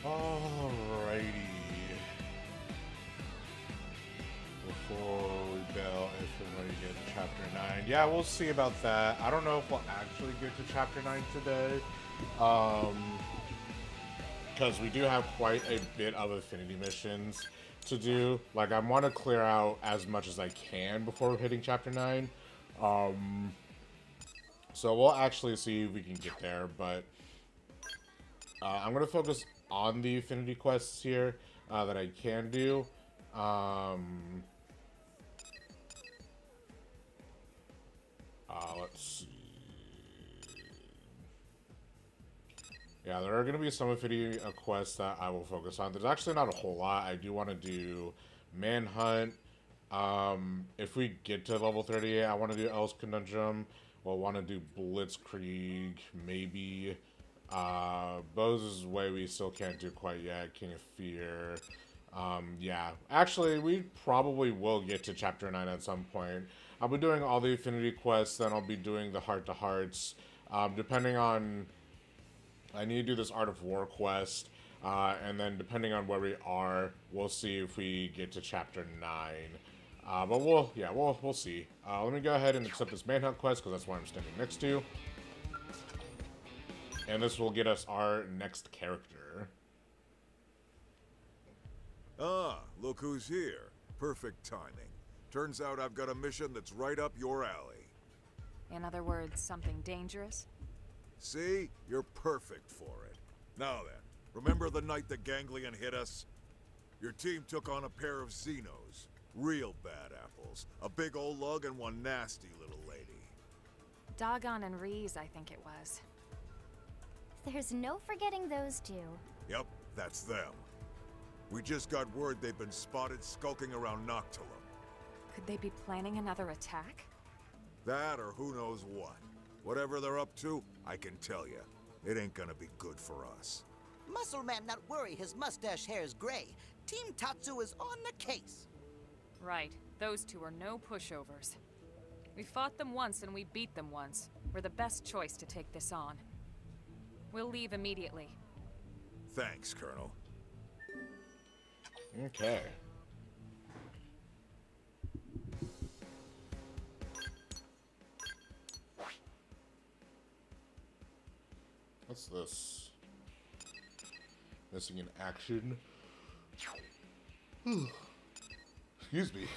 Alrighty. Before we bail, if we're going to get to chapter 9. Yeah, we'll see about that. I don't know if we'll actually get to chapter 9 today. Because we do have quite a bit of affinity missions to do. Like, I want to clear out as much as I can before hitting chapter 9. So we'll actually see if we can get there, but I'm going to focus on the affinity quests here that I can do. Let's see. Yeah, there are going to be some affinity quests that I will focus on. There's actually not a whole lot. I do want to do Manhunt. If we get to level 38, I want to do Else Conundrum. We'll want to do Blitzkrieg, maybe. Bo's Way we still can't do quite yet. King of Fear. Yeah. Actually, we probably will get to Chapter 9 at some point. I'll be doing all the affinity quests, then I'll be doing the Heart-to-Hearts. Depending on... I need to do this Art of War quest, and then depending on where we are, we'll see if we get to Chapter 9. But we'll see. Let me go ahead and accept this Manhunt quest, because that's what I'm standing next to. And this will get us our next character. Ah, look who's here. Perfect timing. Turns out I've got a mission that's right up your alley. In other words, something dangerous? See? You're perfect for it. Now then, remember the night the ganglion hit us? Your team took on a pair of Xenos. Real bad apples. A big old lug and one nasty little lady. Dagon and Reese, I think it was. There's no forgetting those two. Yep, that's them. We just got word they've been spotted skulking around Noctilum. Could they be planning another attack? That or who knows what. Whatever they're up to, I can tell you, it ain't gonna be good for us. Muscle Man not worry his mustache hair is gray. Team Tatsu is on the case. Right. Those two are no pushovers. We fought them once and we beat them once. We're the best choice to take this on. We'll leave immediately. Thanks, Colonel. Okay. What's this? Missing in action. Excuse me.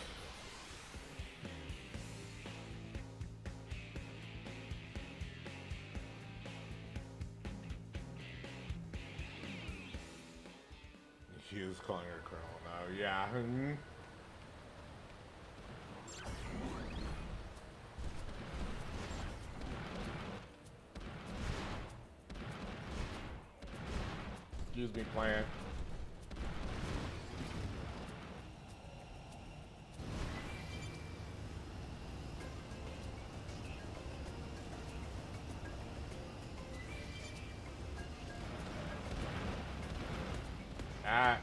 He is calling her Colonel now. Yeah. Excuse me, plant. Ah.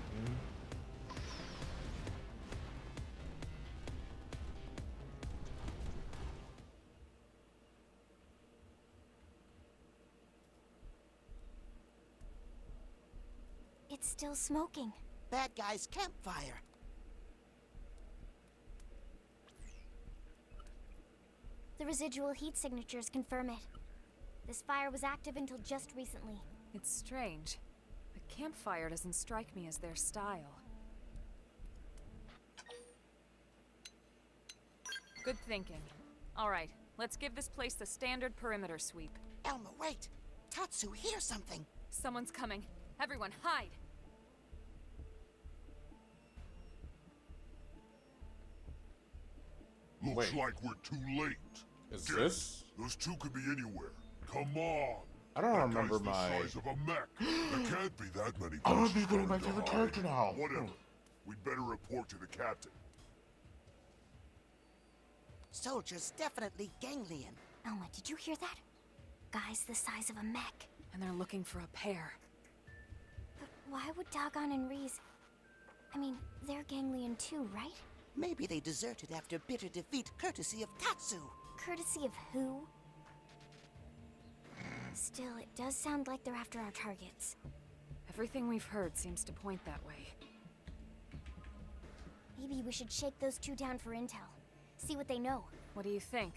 It's still smoking. Bad guy's campfire. The residual heat signatures confirm it. This fire was active until just recently. It's strange. A campfire doesn't strike me as their style. Good thinking. All right, let's give this place the standard perimeter sweep. Elma, wait. Tatsu, hear something. Someone's coming. Everyone, hide! Looks like we're too late. Is Get this? it. Those two could be anywhere. Come on. I don't That remember guy's my... the size of a mech. There can't be that many. I'm gonna be places getting my for him to favorite hide. character now. Whatever. We'd better report to the captain. Soldiers definitely ganglion. Elma, did you hear that? Guys the size of a mech. And they're looking for a pair. But why would Dagon and Reese... I mean, they're ganglion too, right? Maybe they deserted after bitter defeat courtesy of Tatsu. Courtesy of who? Still, it does sound like they're after our targets. Everything we've heard seems to point that way. Maybe we should shake those two down for intel. See what they know. What do you think?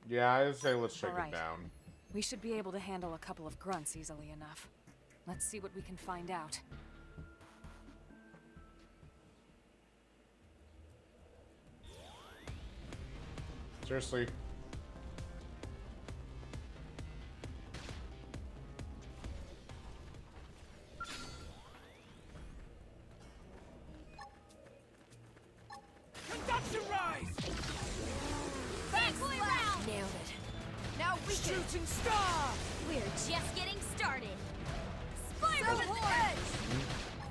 Yeah, I'd say let's shake Alright. it down. We should be able to handle a couple of grunts easily enough. Let's see what we can find out. Seriously. Conduction rise! Thanks, round! Nailed it. Now we can... Shooting star! We're just getting started. Spiral Horn!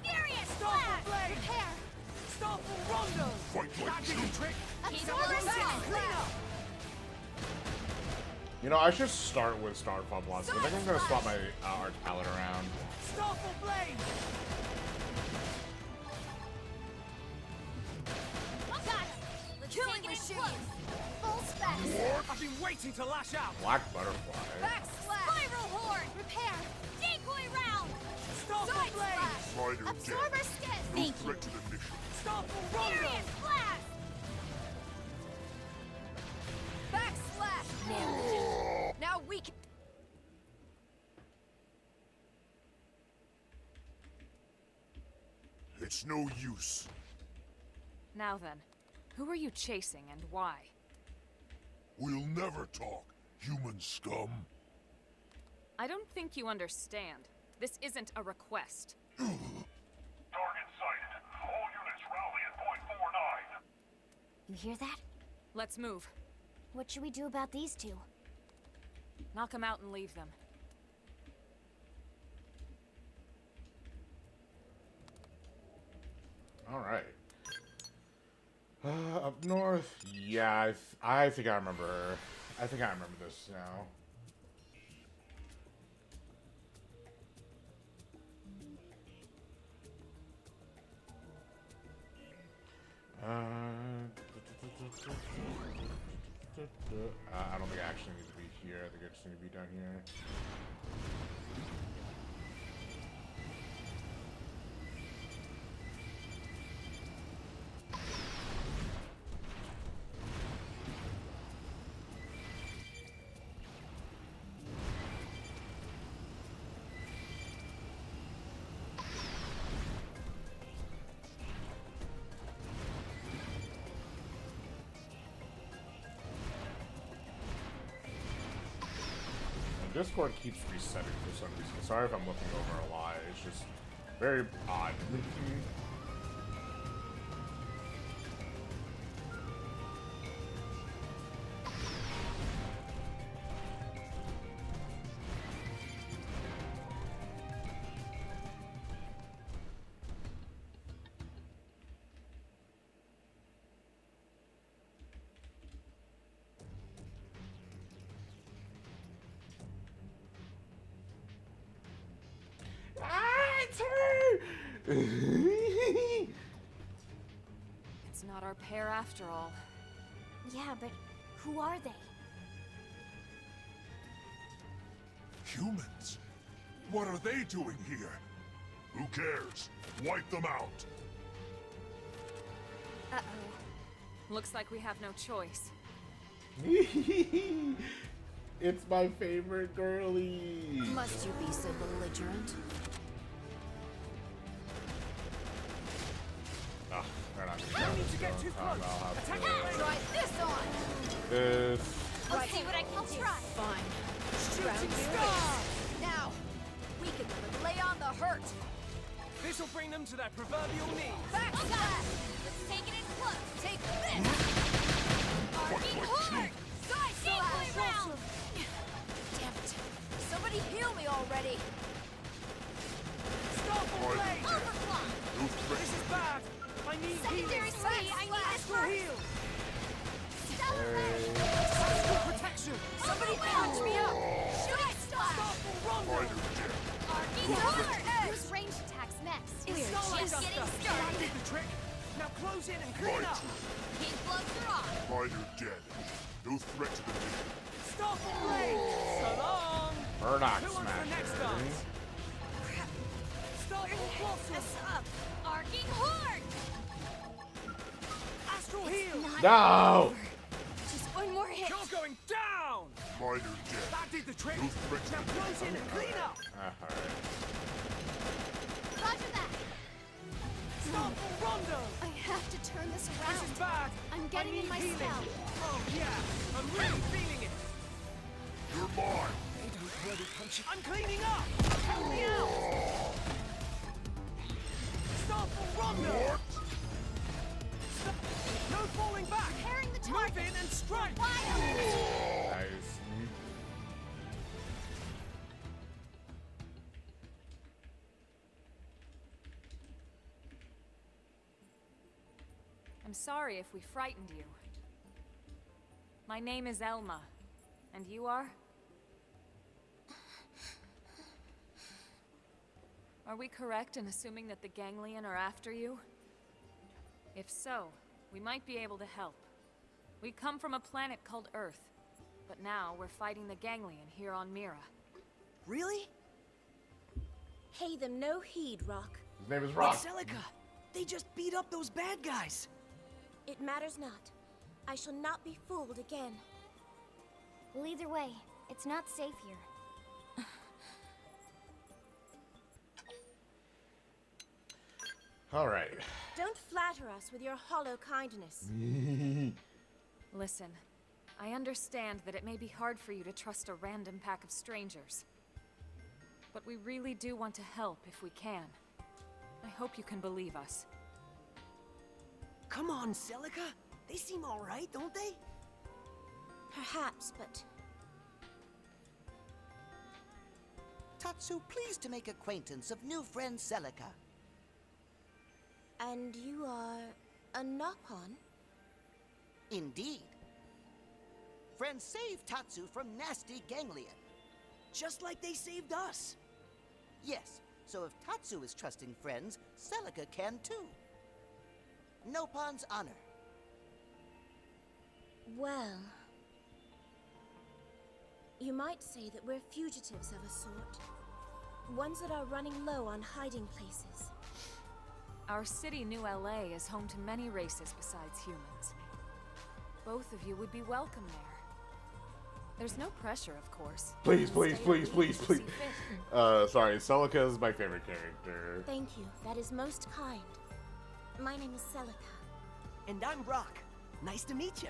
Furious Starfall Flash! Blade! Prepare! Starfall Rondo! Fight like That did the trick! Absorber Skin! Clean up! You know, I should start with Starfall Blossom. I think I'm gonna swap my Arch Palette around. Starfall Blade! Got it! Let's Killing take it in machine. close. Full specs. I've been waiting to lash out! Black Butterfly. Backslash! Spiral Horn! Prepare! Decoy round! Starfall Side Blade! slash! Spider Absorber dead. Skin! No Thank you. threat to the mission. Starfall Rondo! Furious Flash! Backslash! Nailed it. Now we can... It's no use. Now then, who are you chasing and why? We'll never talk, human scum. I don't think you understand. This isn't a request. Target sighted. All units rally at point 49. You hear that? Let's move. What should we do about these two? Knock them out and leave them. All right. Up north. Yeah, I think I remember. I think I remember this now. I don't think I actually need to be here. I think I just need to be down here. Discord keeps resetting for some reason. Sorry if I'm looking over a lot. It's just very odd. It's not our pair after all. Yeah, but who are they? Humans? What are they doing here? Who cares? Wipe them out. Uh-oh. Looks like we have no choice. It's my favorite girly. Must you be so belligerent? Ugh, they're not No need to get too close! Attack the blade! Try this on! this. I'll see what I can try. Fine. Shooting star! Now, we can lay on the hurt. This'll bring them to their proverbial knees. Backslash! Let's take it in close. Take this! Arcing Horn! Side Decoy slash! round! Damn it. Somebody heal me already. Starfall Blade! Overclock! No This threat. is bad! I need Secondary healing! spree, I need this Astral first! heal! Stellar Astral protection! Somebody patch me up. Shooting Star! Starfall Rondo! Spider dead. Arcing Horn! Whose ranged attacks next? We're Starlight just getting Duster! That started. did the trick! Now close in and clean up! Heat gloves are on. Minor damage. No threat to the mission. Stop the blade! So long! Murdoch Who wants the next Smasher. dance? Start full blossom! Us up. Arcing horde. Astral heal! No! Just one more hit. You're going down! Minor damage. That did the trick! No threat to Now the close in and clean up! Alright. Roger that. Stop the rondo! I have to turn this This around. is bad! I'm getting I need in my healing. spell. Oh yeah! I'm really feeling it! You're mine. They don't bloody punch it. I'm cleaning up! Help me out! Stop the rondo! Stop. No falling back! Preparing the Move target. in and strike! Nice. I'm sorry if we frightened you. My name is Elma. And you are? Are we correct in assuming that the Ganglion are after you? If so, we might be able to help. We come from a planet called Earth, but now we're fighting the Ganglion here on Mira. Really? Pay them no heed, Rock. His name is Rock. Celica! They just beat up those bad guys! It matters not. I shall not be fooled again. Well, either way, it's not safe here. Alright. Don't flatter us with your hollow kindness. Listen, I understand that it may be hard for you to trust a random pack of strangers. But we really do want to help if we can. I hope you can believe us. Come on, Celica! They seem alright, don't they? Perhaps, but Tatsu, pleased to make acquaintance of new friend Celica. and you are a Nopon? Indeed. Friends saved Tatsu from nasty Ganglion. Just like they saved us. Yes, so if Tatsu is trusting friends, Celica can too. Nopon's honor. Well, you might say that we're fugitives of a sort. Ones that are running low on hiding places. Our city, New LA, is home to many races besides humans. Both of you would be welcome there. There's no pressure, of course. Please, Stay please, or please, leave please, as you please. see fit. Sorry, Celica is my favorite character. Thank you. That is most kind. My name is Celica. And I'm Rock. Nice to meet you.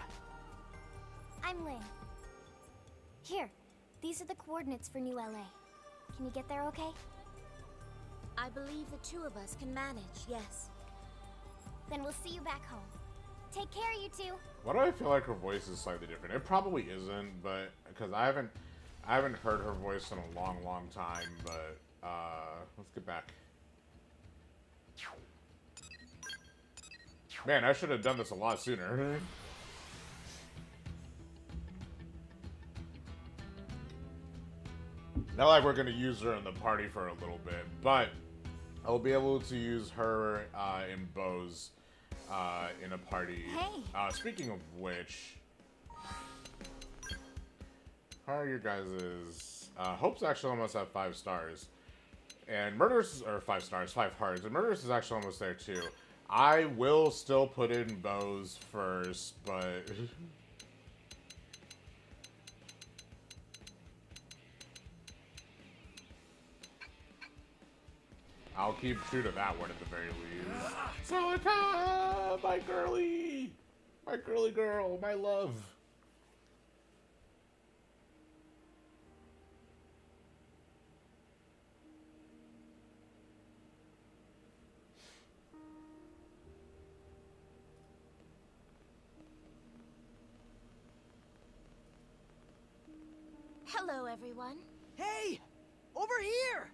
I'm Lynn. Here, these are the coordinates for New LA. Can you get there okay? I believe the two of us can manage, yes. Then we'll see you back home. Take care, you two. Why do I feel like her voice is slightly different? It probably isn't, but because I haven't heard her voice in a long, long time. But let's get back. Man, I should have done this a lot sooner. Not like we're gonna use her in the party for a little bit, but I'll be able to use her in bows in a party. Hey. Speaking of which, how are your guys's? Hope's actually almost at 5 stars, and Murderous or 5 stars, 5 hearts, and Murderous is actually almost there too. I will still put in bows first, but. I'll keep true to that one at the very least. Celica, my girly girl, my love. Hello, everyone. Hey! Over here!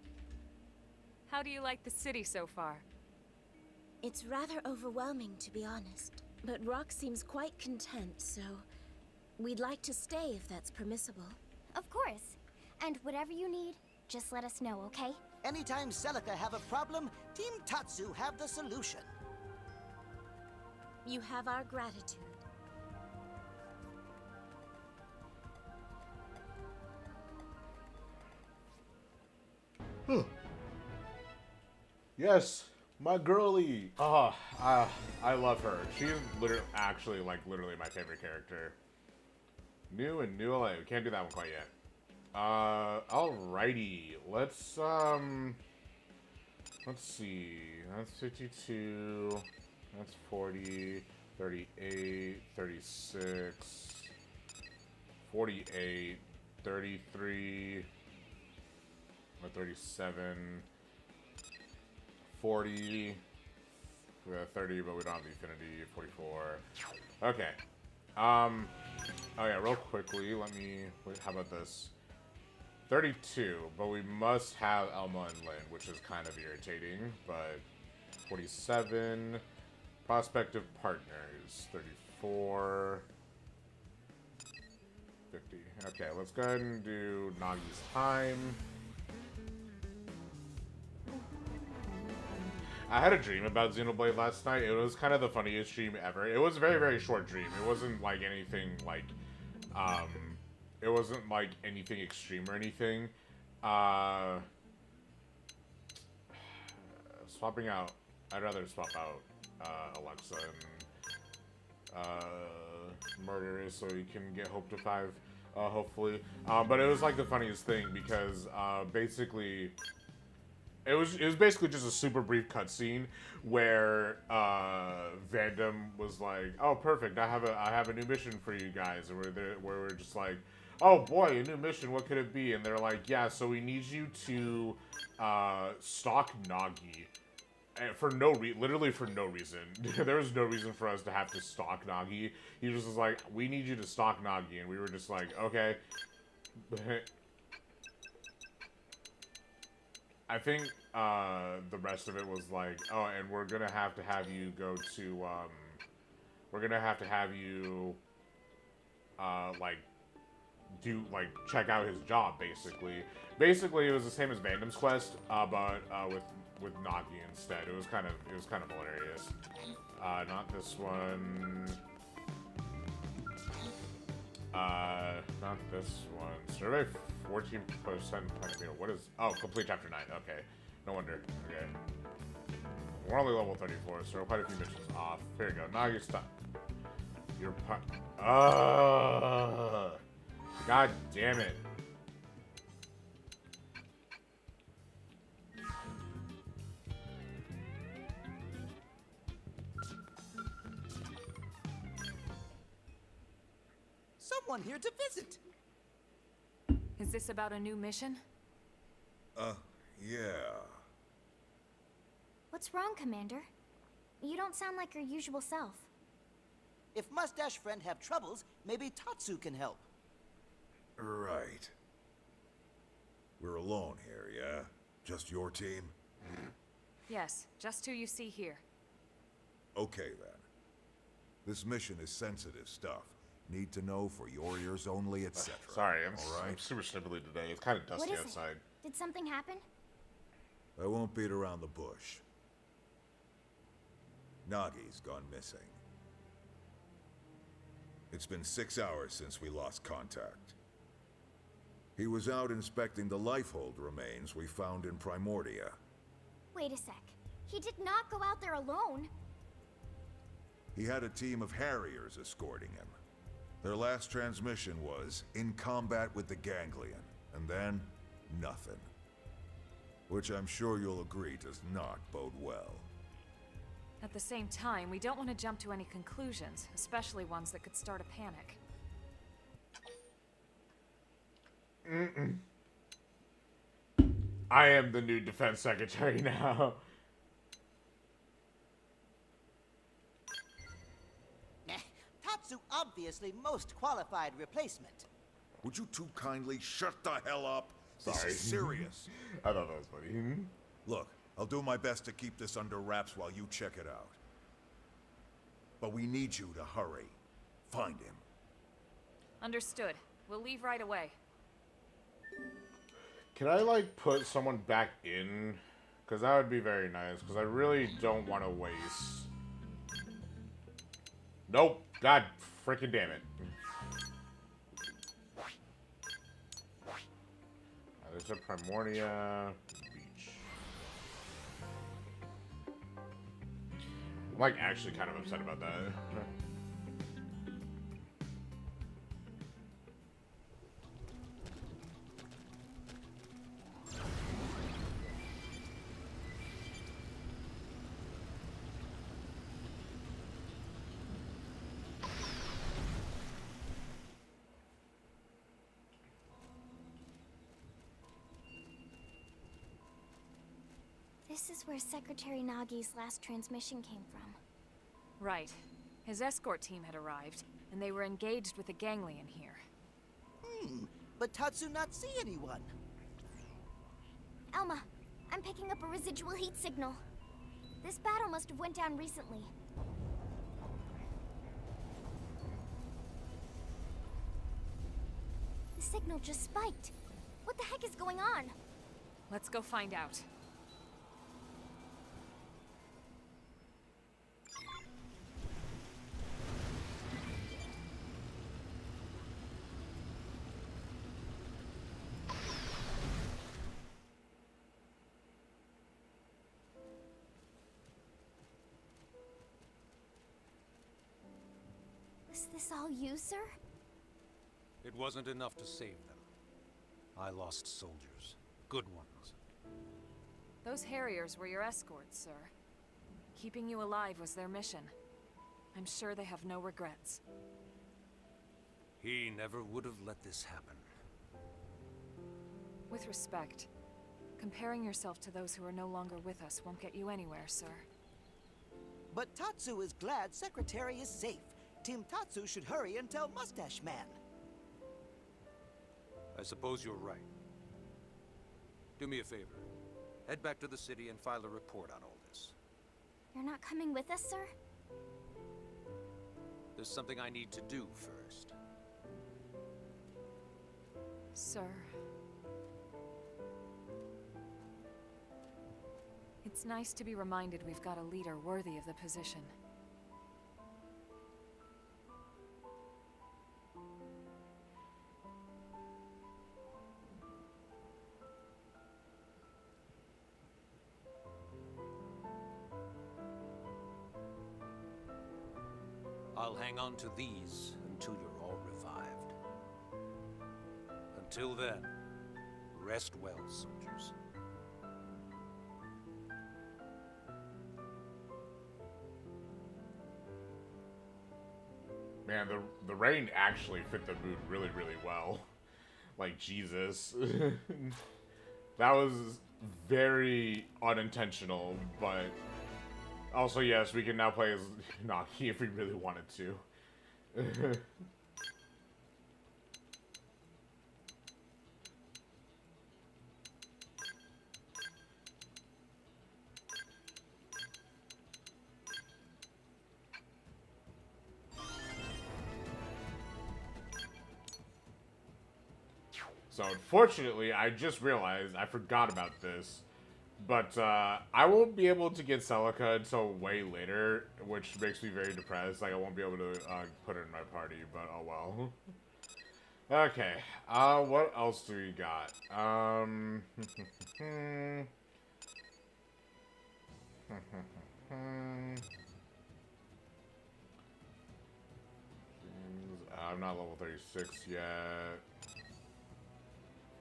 How do you like the city so far? It's rather overwhelming, to be honest. But Rock seems quite content, so we'd like to stay if that's permissible. Of course. And whatever you need, just let us know, okay? Anytime Celica have a problem, Team Tatsu have the solution. You have our gratitude. Yes, my girlie. I love her. She's actually literally my favorite character. New and New LA. We can't do that one quite yet. Alrighty. Let's see. That's 52. That's 40. 38. 36. 48. 33. Or 37. 40. We have 30, but we don't have the affinity. 44. Okay. Oh yeah, real quickly, how about this? 32, but we must have Elma and Lynn, which is kind of irritating, but 47. Prospective partners. 34. 50. Okay, let's go ahead and do Nagi's time. I had a dream about Xenoblade last night. It was kind of the funniest dream ever. It was a very, very short dream. It wasn't like anything it wasn't like anything extreme or anything. Swapping out, I'd rather swap out Alexa and Murderous so you can get Hope to 5, hopefully. But it was like the funniest thing because basically... It was basically just a super brief cutscene where Vandom was like, "Oh, perfect! I have a new mission for you guys," and we're just like, "Oh boy, a new mission! What could it be?" And they're like, "Yeah, so we need you to stalk Nagi." And literally for no reason. There was no reason for us to have to stalk Nagi. He just was like, "We need you to stalk Nagi," and we were just like, "Okay." I think the rest of it was like, oh, and we're gonna have to have you go to, check out his job, basically. Basically, it was the same as Vandom's quest, but with Nagi instead. It was kind of hilarious. Not this one. Not this one. Survey 14% planet meter. What is... Oh, complete chapter 9. Okay. No wonder. Okay. We're only level 34, so we're quite a few missions off. Here we go. Nagi, stop. You're... God damn it. Someone here to visit. Is this about a new mission? Yeah. What's wrong, Commander? You don't sound like your usual self. If Mustache Friend have troubles, maybe Tatsu can help. Right. We're alone here, yeah? Just your team? Yes, just who you see here. Okay, then. This mission is sensitive stuff. Need to know for your ears only, etc. Sorry, I'm Alright? super snipply today. It's kind of dusty What is outside. it? Did something happen? I won't beat around the bush. Nagi's gone missing. It's been 6 hours since we lost contact. He was out inspecting the Lifehold remains we found in Primordia. Wait a sec. He did not go out there alone. He had a team of Harriers escorting him. Their last transmission was in combat with the Ganglion, and then nothing. Which I'm sure you'll agree does not bode well. At the same time, we don't want to jump to any conclusions, especially ones that could start a panic. I am the new defense secretary now. Tatsu obviously most qualified replacement. Would you two kindly shut the hell up? This Sorry. is serious. I thought that was funny. Look, I'll do my best to keep this under wraps while you check it out. But we need you to hurry. Find him. Understood. We'll leave right away. Can I, put someone back in? Because that would be very nice, because I really don't want to waste... Nope. God freaking damn it. There's a Primordia Beach. I'm like actually kind of upset about that. This is where Secretary Nagi's last transmission came from. Right. His escort team had arrived, and they were engaged with a ganglion here. But Tatsu not see anyone. Elma, I'm picking up a residual heat signal. This battle must have went down recently. The signal just spiked. What the heck is going on? Let's go find out. Was this all you, sir? It wasn't enough to save them. I lost soldiers. Good ones. Those Harriers were your escorts, sir. Keeping you alive was their mission. I'm sure they have no regrets. He never would have let this happen. With respect, comparing yourself to those who are no longer with us won't get you anywhere, sir. But Tatsu is glad Secretary is safe. Team Tatsu should hurry and tell Mustache Man. I suppose you're right. Do me a favor. Head back to the city and file a report on all this. You're not coming with us, sir? There's something I need to do first. Sir. It's nice to be reminded we've got a leader worthy of the position. I'll hang on to these until you're all revived. Until then, rest well, soldiers. Man, the rain actually fit the mood really, really well. Like, Jesus. That was very unintentional, but also, yes, we can now play as Nagi if we really wanted to. So unfortunately, I just realized I forgot about this, but I won't be able to get Celica until way later, which makes me very depressed. Like, I won't be able to put her in my party, but oh well. Okay, what else do we got? I'm not level 36 yet.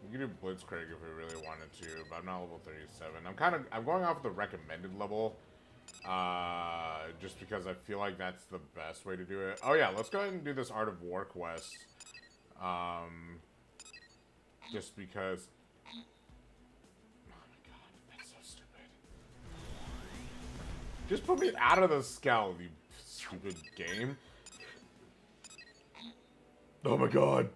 We could do Blitzcrank if we really wanted to, but I'm not level 37. I'm going off the recommended level, just because I feel like that's the best way to do it. Oh yeah, let's go ahead and do this Art of War quest, just because. Oh my god, that's so stupid. Just put me out of the skull, you stupid game. Oh my god.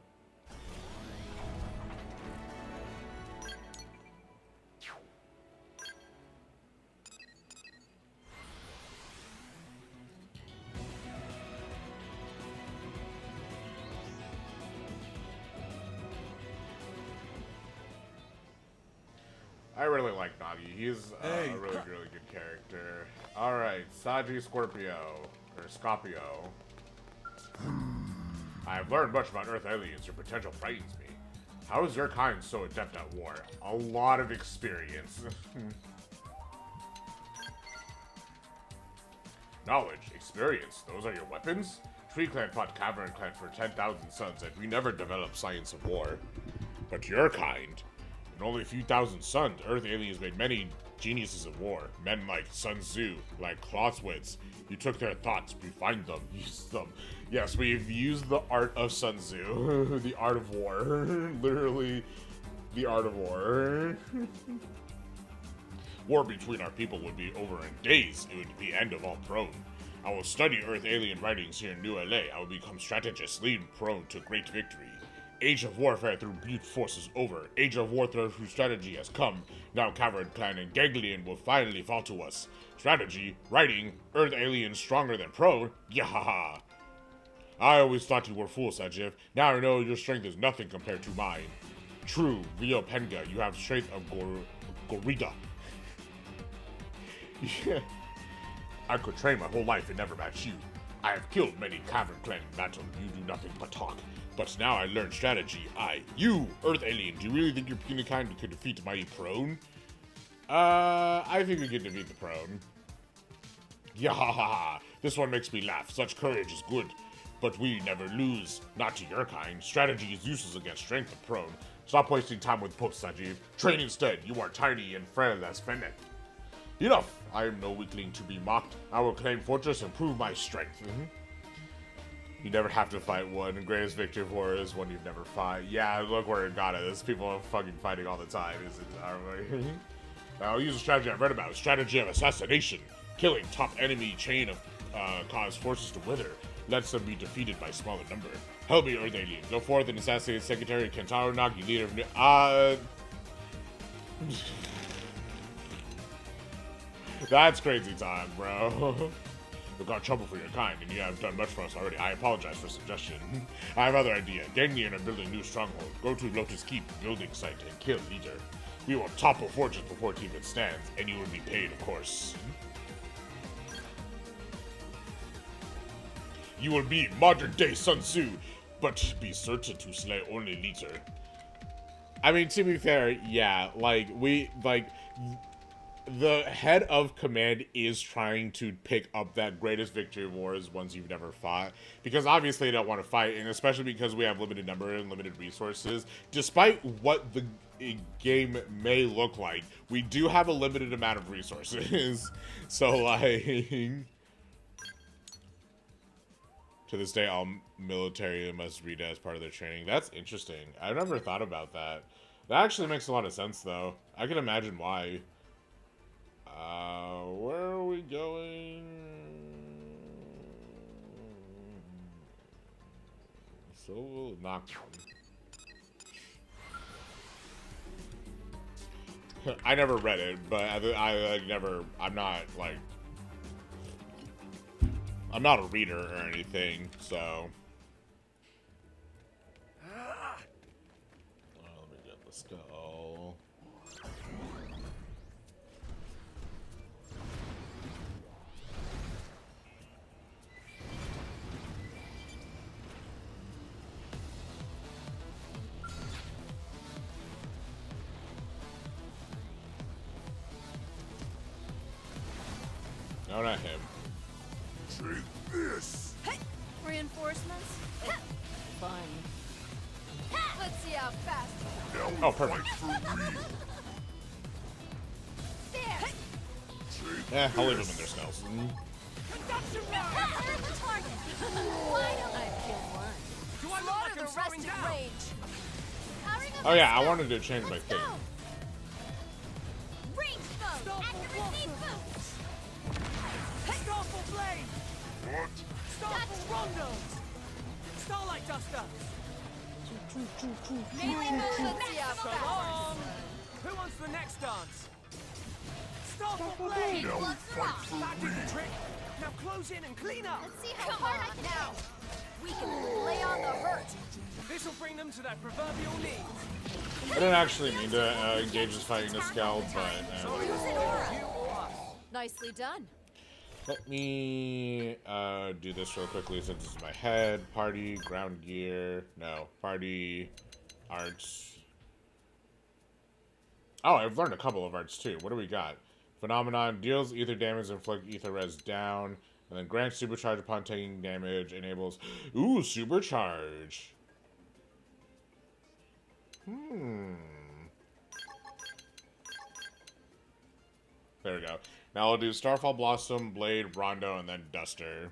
I really like Nagi. He's a really good character. Alright, Saji Scorpio. Or Scorpio. I have learned much about Earth aliens. Your potential frightens me. How is your kind so adept at war? A lot of experience. Knowledge, experience, those are your weapons? Tree Clan fought Cavern Clan for 10,000 suns, and we never developed science of war. But your kind, in only a few thousand suns, Earth aliens made many geniuses of war. Men like Sun Tzu, like Clausewitz. You took their thoughts, refined them, used them. Yes, we've used the art of Sun Tzu, the art of war. Literally, the art of war. War between our people would be over in days. It would be end of all prone. I will study Earth alien writings here in New LA. I will become strategist, lead prone to great victory. Age of warfare through brute force is over. Age of warfare through strategy has come. Now Cavern Clan and Ganglion will finally fall to us. Strategy, writing, Earth aliens stronger than prone? Yahaha. I always thought you were fool, Sajiv. Now I know your strength is nothing compared to mine. True, Rio Penga, you have strength of Gorita. Yeah. I could train my whole life and never match you. I have killed many Cavern Clan in battle. You do nothing but talk. But now I learned strategy. You, Earth alien, do you really think your puny kind could defeat mighty prone? I think we can defeat the prone. Yahaha. This one makes me laugh. Such courage is good. But we never lose. Not to your kind. Strategy is useless against strength of prone. Stop wasting time with Pope Sajiv. Train instead. You are tiny and frail as Fennec. Enough! I am no weakling to be mocked. I will claim fortress and prove my strength. You never have to fight one. The greatest victory of war is one you've never fought. Yeah, look where it got us. People are fucking fighting all the time. I'll use a strategy I've read about. Strategy of assassination. Killing top enemy chain of cause forces to wither. Lets them be defeated by smaller number. Help me, Earth alien. Go forth and assassinate Secretary Kentaro Nagi, leader of That's crazy time, bro. We've got trouble for your kind, and you have done much for us already. I apologize for suggestion. I have other idea. Ganglion are building new stronghold. Go to Lotus Keep building site and kill leader. We will topple fortress before it even stands, and you will be paid, of course. You will be modern-day Sun Tzu, but be certain to slay only leader. I mean, to be fair, yeah, the head of command is trying to pick up that greatest victory of wars ones you've never fought, because obviously they don't want to fight, and especially because we have limited number and limited resources. Despite what the game may look like, we do have a limited amount of resources. So like, to this day, all military must read as part of their training. That's interesting. I never thought about that. That actually makes a lot of sense, though. I can imagine why. Where are we going? So knockdown. I never read it, but I never. I'm not a reader or anything, so. Let me get the skull. No, not him. Take this! Reinforcements? Fun. Let's see how fast. Oh, perfect. There! Yeah, I'll leave them in their skulls. Slaughter the rest of range. Oh yeah, I wanted to change my thing. Starful Blade! What? Starful Rondos! Starlight Duster! So long! Who wants the next dance? Starful Blade! Now we fight for That did real. the trick! Now close in and clean up! Let's see how hard I can now. We can lay on the hurt. This'll bring them to their proverbial knees. I didn't actually mean to engage this fight in a skull, but Use an aura. Nicely done. Let me do this real quickly since it's in my head. Party, ground gear. No, party, arts. Oh, I've learned a couple of arts too. What do we got? Phenomenon deals ether damage, inflict ether res down, and then grants supercharge upon taking damage. Enables, ooh, supercharge. There we go. Now I'll do Starfall Blossom, Blade, Rondo, and then Duster.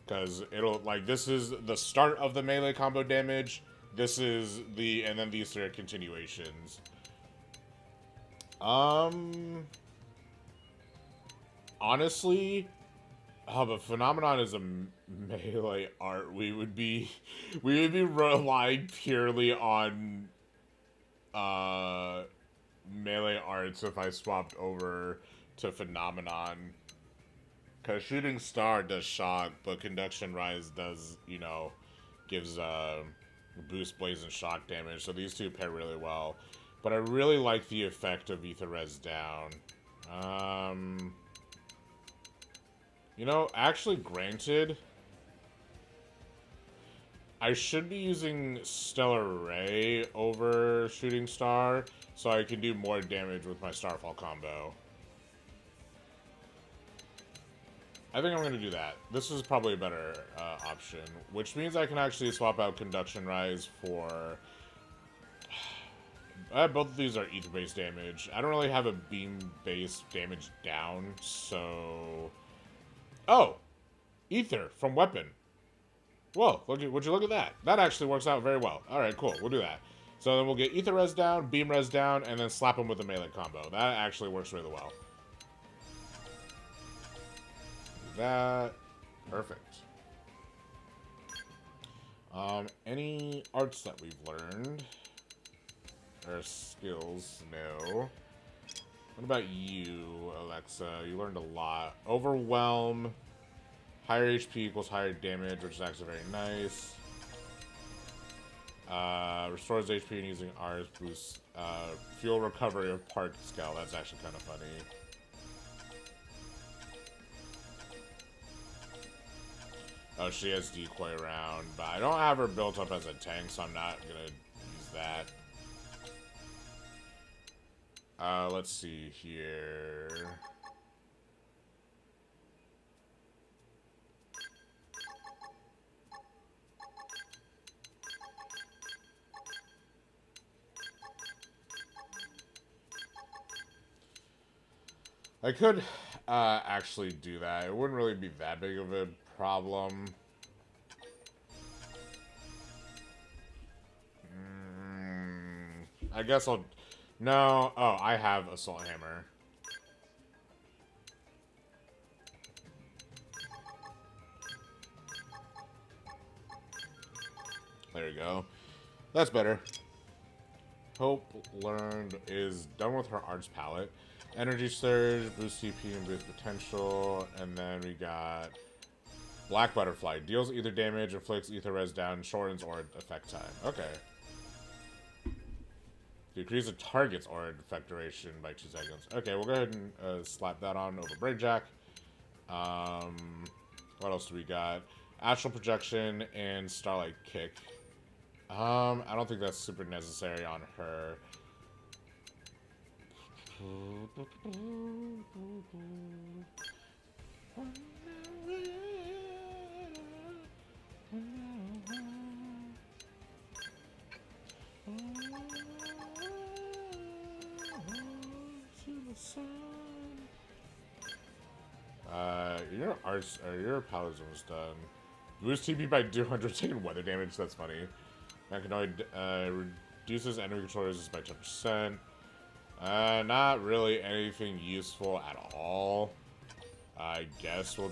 Because it'll, like, this is the start of the melee combo damage. This is the, and then these three are continuations. Honestly, but Phenomenon is a melee art. We would be relying purely on melee arts if I swapped over to Phenomenon. Because Shooting Star does shock, but Conduction Rise does, you know, gives boost blaze and shock damage. So these two pair really well. But I really like the effect of Ether Res down. You know, actually, granted, I should be using Stellar Ray over Shooting Star, so I can do more damage with my Starfall combo. I think I'm going to do that. This is probably a better option, which means I can actually swap out Conduction Rise for... both of these are ether-based damage. I don't really have a beam-based damage down, so... Oh! Ether from weapon. Whoa, would you look at that? That actually works out very well. Alright, cool. We'll do that. So then we'll get ether res down, beam res down, and then slap him with a melee combo. That actually works really well. Do that. Perfect. Any arts that we've learned? Or skills? No. What about you, Alexa? You learned a lot. Overwhelm. Higher HP equals higher damage, which is actually very nice. Restores HP when using R's. Boosts fuel recovery of part scale. That's actually kind of funny. Oh, she has decoy around, but I don't have her built up as a tank, so I'm not gonna use that. Let's see here. I could actually do that. It wouldn't really be that big of a problem. I guess I'll... No. Oh, I have Assault Hammer. There you go. That's better. Hope learned is done with her arts palette. Energy Surge, boost CP and boost potential. And then we got Black Butterfly. Deals ether damage, inflicts ether res down, shortens aura effect time. Okay. Decrease a target's aura effect duration by 2 seconds. Okay, we'll go ahead and slap that on over Breakjack. What else do we got? Astral Projection and Starlight Kick. I don't think that's super necessary on her. Your arts or your powers almost done. Boost TP by 200 taking weather damage. That's funny. Mechanoid reduces enemy control resistance by 10%. Not really anything useful at all. I guess we'll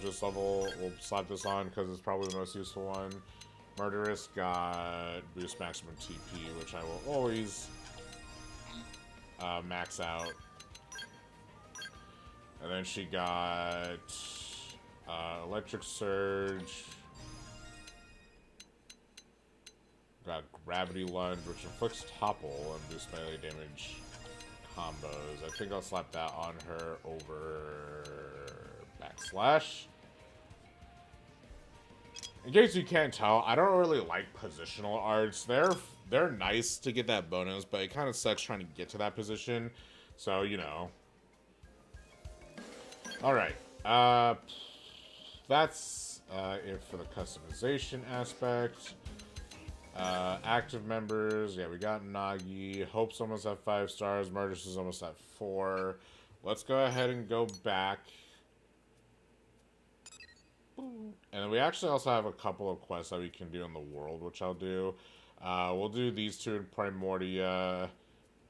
slap this on because it's probably the most useful one. Murderous got boost maximum TP, which I will always max out. And then she got Electric Surge. Got Gravity Lunge, which inflicts topple and boosts melee damage combos. I think I'll slap that on her over Backslash. In case you can't tell, I don't really like positional arts. They're nice to get that bonus, but it kind of sucks trying to get to that position. So, you know. Alright. That's it for the customization aspect. Active members. Yeah, we got Nagi. Hope's almost at 5 stars. Murders is almost at 4. Let's go ahead and go back. And then we actually also have a couple of quests that we can do in the world, which I'll do. We'll do these two in Primordia,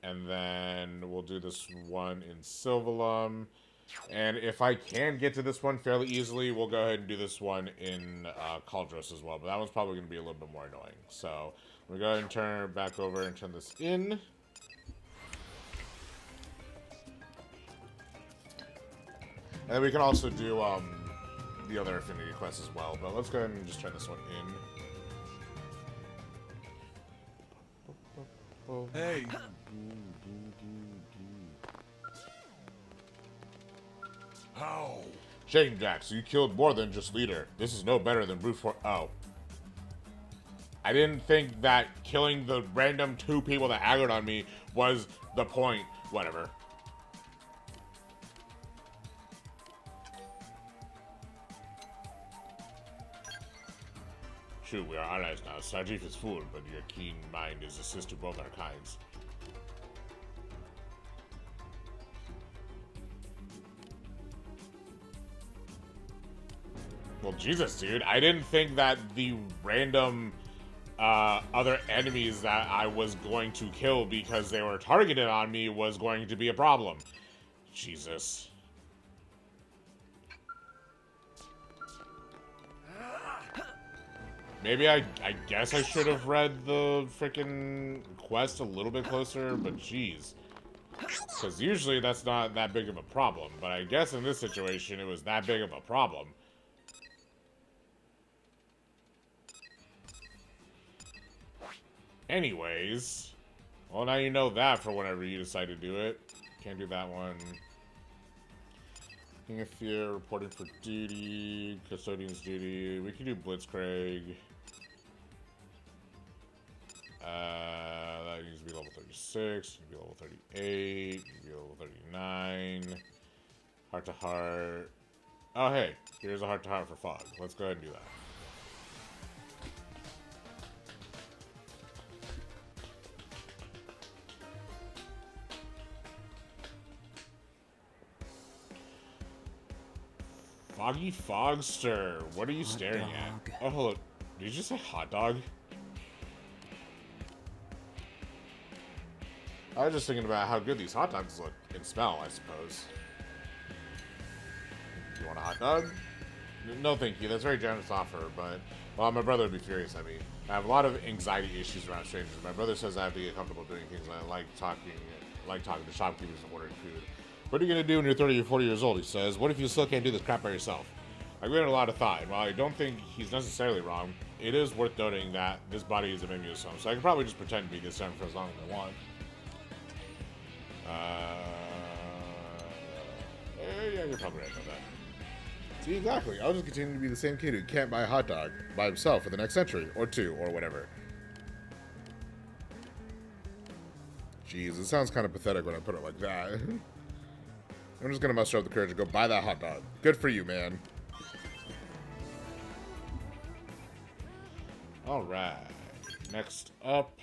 and then we'll do this one in Sylvalum. And if I can get to this one fairly easily, we'll go ahead and do this one in Caldros as well. But that one's probably going to be a little bit more annoying. So we'll go ahead and turn it back over and turn this in. And then we can also do the other affinity quests as well, but let's go ahead and just turn this one in. Hey. How? Shame, Jax, you killed more than just leader. This is no better than brute force. Oh. I didn't think that killing the random 2 people that aggroed on me was the point. Whatever. True, we are allies now. Sajif is fooled, but your keen mind is assist to both our kinds. Well, Jesus, dude. I didn't think that the random other enemies that I was going to kill because they were targeted on me was going to be a problem. Jesus. Maybe I guess I should have read the freaking quest a little bit closer, but jeez. Because usually that's not that big of a problem, but I guess in this situation it was that big of a problem. Anyways, well now you know that for whenever you decide to do it. Can't do that one. King of Fear, reporting for duty, custodian's duty. We can do Blitzcraig. That needs to be level 36, needs to be level 38, needs to be level 39. Heart to heart. Oh hey, here's a heart to heart for Fog. Let's go ahead and do that. Foggy Fogster, what are you staring at? Oh, hello. Did you just say hot dog? I was just thinking about how good these hot dogs look and smell, I suppose. You want a hot dog? No, thank you. That's a very generous offer, but, well, my brother would be furious at me. I have a lot of anxiety issues around strangers. My brother says I have to get comfortable doing things, and I like talking to shopkeepers and ordering food. What are you going to do when you're 30 or 40 years old, he says. What if you still can't do this crap by yourself? I give it a lot of thought, and while I don't think he's necessarily wrong, it is worth noting that this body is a mimeosome, so I can probably just pretend to be this for as long as I want. Yeah, you're probably right about that. See, exactly. I'll just continue to be the same kid who can't buy a hot dog by himself for the next century, or 2, or whatever. Jeez, it sounds kind of pathetic when I put it like that. I'm just gonna muster up the courage to go buy that hot dog. Good for you, man. Alright. Next up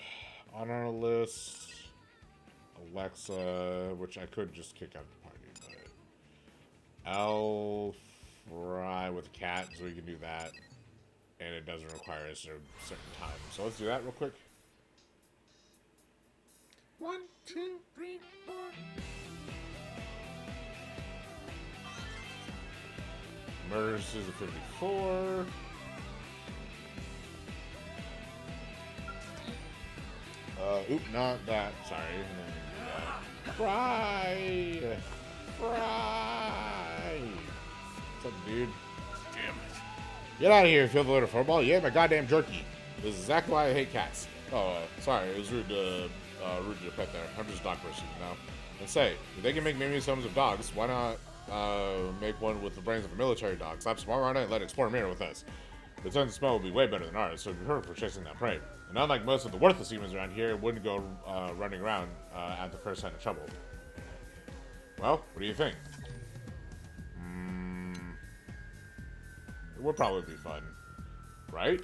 on our list, Alexa, which I could just kick out the party, but I'll fry with cat, so we can do that. And it doesn't require a certain time. So let's do that real quick. 1, 2, 3, 4. Murders is a 54. Oop, not that. Sorry. Fry! Fry! What's up, dude? Damn it. Get out of here, feel the little football. Yeah, my goddamn jerky. This is exactly why I hate cats. Oh, sorry. It was rude to pet there. I'm just a dog person, you know? And say, if they can make mimeosomes of dogs, why not make one with the brains of a military dog. Slap smart on it and let it explore a mirror with us. The sense of smell will be way better than ours, so be perfect for chasing that prey. And unlike most of the worthless humans around here, it wouldn't go running around at the first sign of trouble. Well, what do you think? It would probably be fun. Right?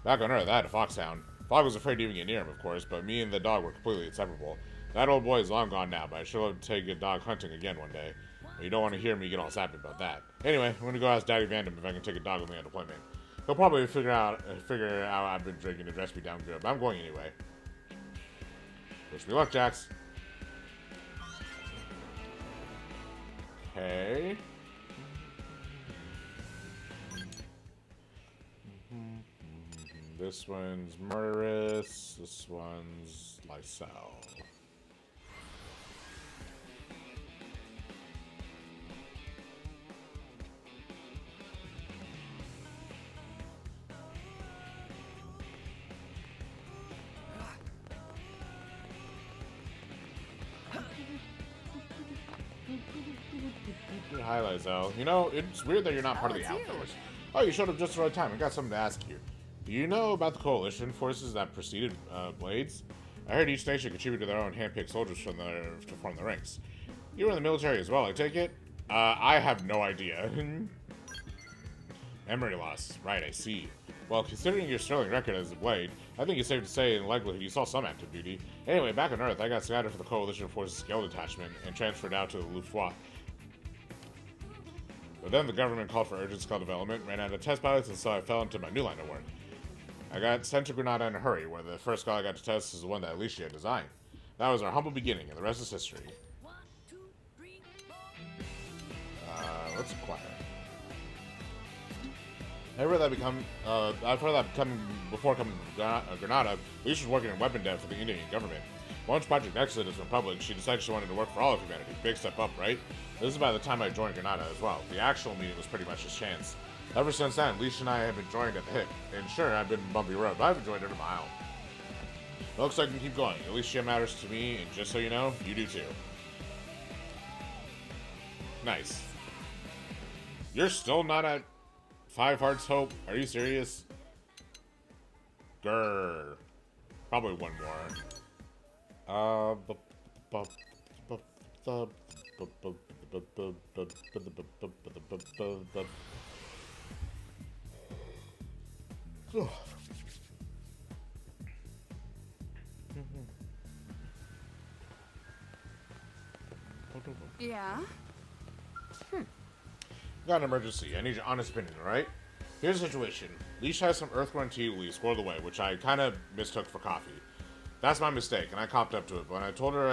Back on Earth, I had a foxhound. Fog was afraid to even get near him, of course, but me and the dog were completely inseparable. That old boy is long gone now, but I sure love to take a dog hunting again one day. But you don't want to hear me get all sappy about that. Anyway, I'm gonna go ask Daddy Vandom if I can take a dog with me on deployment. He'll probably figure out I've been drinking to dress me down good, but I'm going anyway. Wish me luck, Jax. Okay. This one's murderous. This one's Lysel. Hi, Lysel. You know, it's weird that you're not part of the Outforce. Oh, you showed up just at the right time. I got something to ask you. Do you know about the coalition forces that preceded Blades? I heard each nation contributed their own hand-picked soldiers to form the ranks. You were in the military as well, I take it? I have no idea. Memory loss. Right, I see. Well, considering your sterling record as a Blade, I think it's safe to say in likelihood you saw some active duty. Anyway, back on Earth, I got scattered for the Coalition Forces Scale Detachment and transferred out to the Luftwaffe. But then the government called for urgent skill development, ran out of test pilots, and so I fell into my new line of work. I got sent to Granada in a hurry, where the first skill I got to test is the one that Alicia designed. That was our humble beginning, and the rest is history. Let's acquire. I've heard that before coming to Granada, Alicia's working in weapon dev for the Indian government. Once Project Exodus went public, she decided she wanted to work for all of humanity. Big step up, right? This is by the time I joined Granada as well. The actual meeting was pretty much a chance. Ever since then, Alicia and I have been joined at the hip. And sure, I've been a bumpy road, but I've enjoyed every mile. It looks like I can keep going. Alicia matters to me, and just so you know, you do too. Nice. You're still not at 5 Hearts Hope? Are you serious? Grrr. Probably one more. Yeah? Got an emergency. I need your honest opinion, alright? Here's the situation. Leash has some Earthborn tea leaves squirreled away, which I kind of mistook for coffee. That's my mistake, and I copped up to it. But when I told her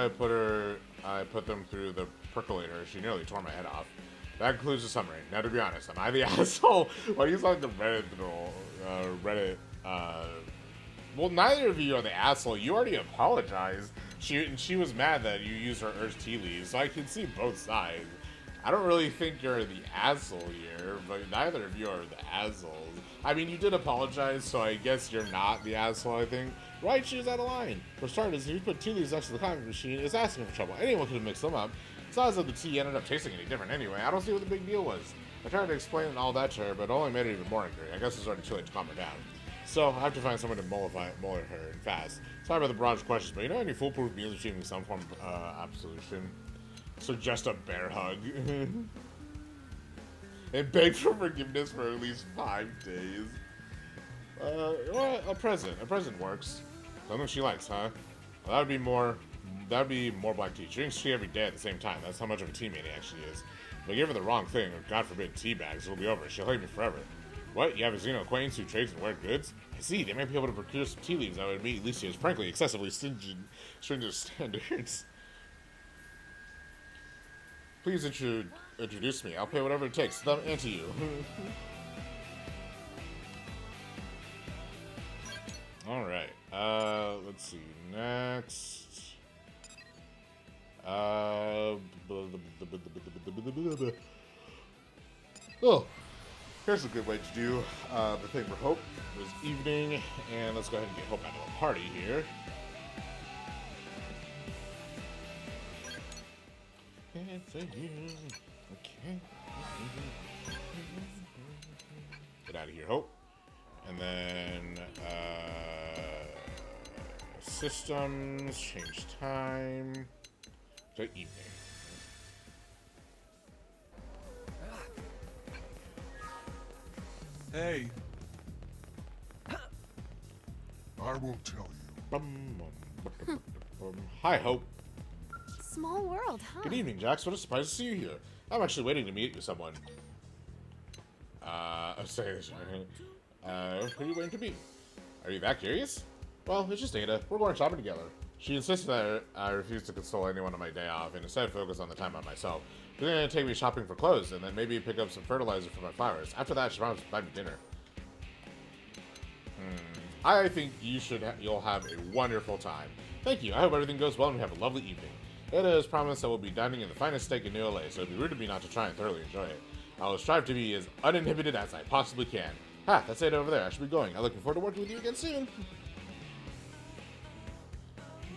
I put them through the percolator, she nearly tore my head off. That concludes the summary. Now, to be honest, am I the asshole? Why do you sound like the Reddit troll? Well, neither of you are the asshole. You already apologized. She was mad that you used her Earth tea leaves, so I can see both sides. I don't really think you're the asshole here, but neither of you are the assholes. I mean, you did apologize, so I guess you're not the asshole, I think. Right, she was out of line. For starters, if you put tea leaves next to the coffee machine, it's asking for trouble. Anyone could have mixed them up. It's not as though the tea ended up tasting any different anyway. I don't see what the big deal was. I tried to explain all that to her, but it only made her even more angry. I guess it's already too late to calm her down. So, I have to find someone to mull her and fast. Sorry about the broad questions, but you know any foolproof means achieving some form of absolution? So just a bear hug. And beg for forgiveness for at least 5 days. Well, a present. A present works. Something she likes, huh? Well, that would be more black tea. She drinks tea every day at the same time. That's how much of a tea maniac she is. If I give her the wrong thing, or God forbid, tea bags, it'll be over. She'll hate me forever. What? You have a Xeno acquaintance who trades in rare goods? I see. They might be able to procure some tea leaves that would meet Alicia's frankly excessively stringent standards. Please introduce me. I'll pay whatever it takes. Them and to you. Alright. Let's see. Next. Oh. Here's a good way to do the thing for Hope this evening. And let's go ahead and get Hope out of the party here. Okay. Get out of here, Hope. And then, systems, change time to evening. Hey. I will tell you. Hi, Hope. Small world, huh? Good evening, Jax. What a surprise to see you here. I'm actually waiting to meet with someone. Say this right. Who are you waiting to meet? Are you that curious? Well, it's just Ada. We're going shopping together. She insisted that I refuse to console anyone on my day off and instead focus on the time on myself. She's going to take me shopping for clothes and then maybe pick up some fertilizer for my flowers. After that, she promised to buy me dinner. I think you'll have a wonderful time. Thank you. I hope everything goes well and we have a lovely evening. Ada has promised that we'll be dining in the finest steak in New LA, so it'd be rude of me not to try and thoroughly enjoy it. I will strive to be as uninhibited as I possibly can. Ha, that's Ada over there. I should be going. I'm looking forward to working with you again soon.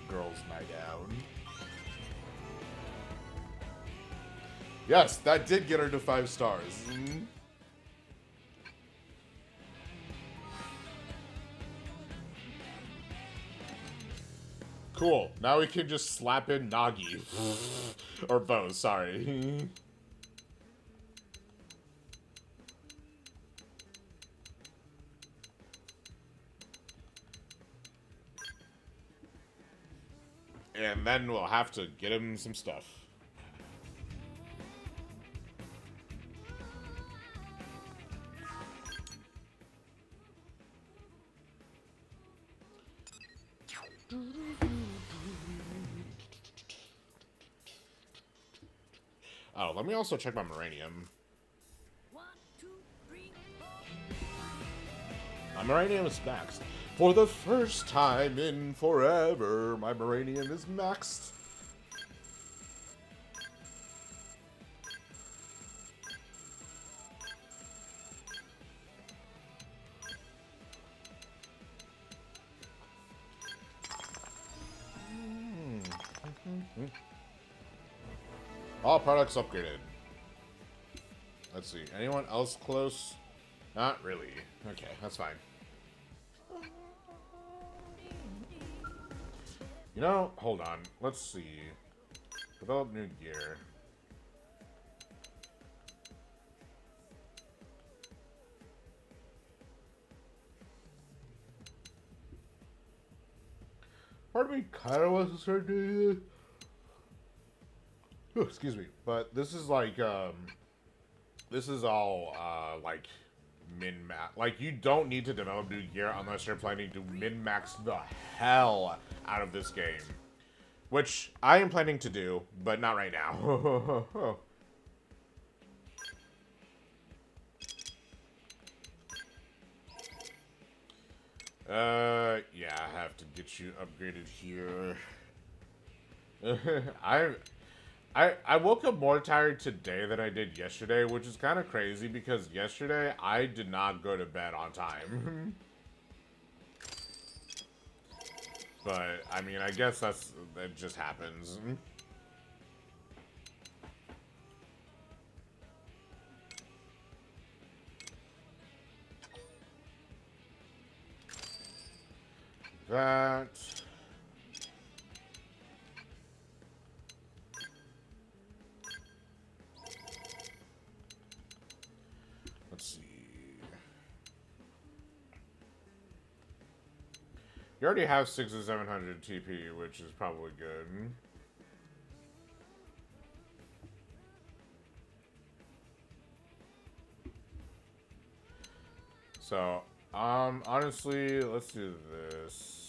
Girls' night out. Yes, that did get her to 5 stars. Cool. Now we can just slap in Nagi. Or Bo, sorry. And then we'll have to get him some stuff. Oh, let me also check my Moranium. My Moranium is maxed. For the first time in forever, my Moranium is maxed. All products upgraded. Let's see. Anyone else close? Not really. Okay, that's fine. You know, hold on. Let's see. Develop new gear. Part of me kind of wants to start doing this. Oh, excuse me. But this is like, this is all, like, min-max. Like, you don't need to develop new gear unless you're planning to min-max the hell out of this game. Which I am planning to do, but not right now. Yeah, I have to get you upgraded here. I woke up more tired today than I did yesterday, which is kind of crazy because yesterday I did not go to bed on time. But, I mean, I guess that just happens. That... Let's see. You already have 6 or 700 TP, which is probably good. So, honestly, let's do this.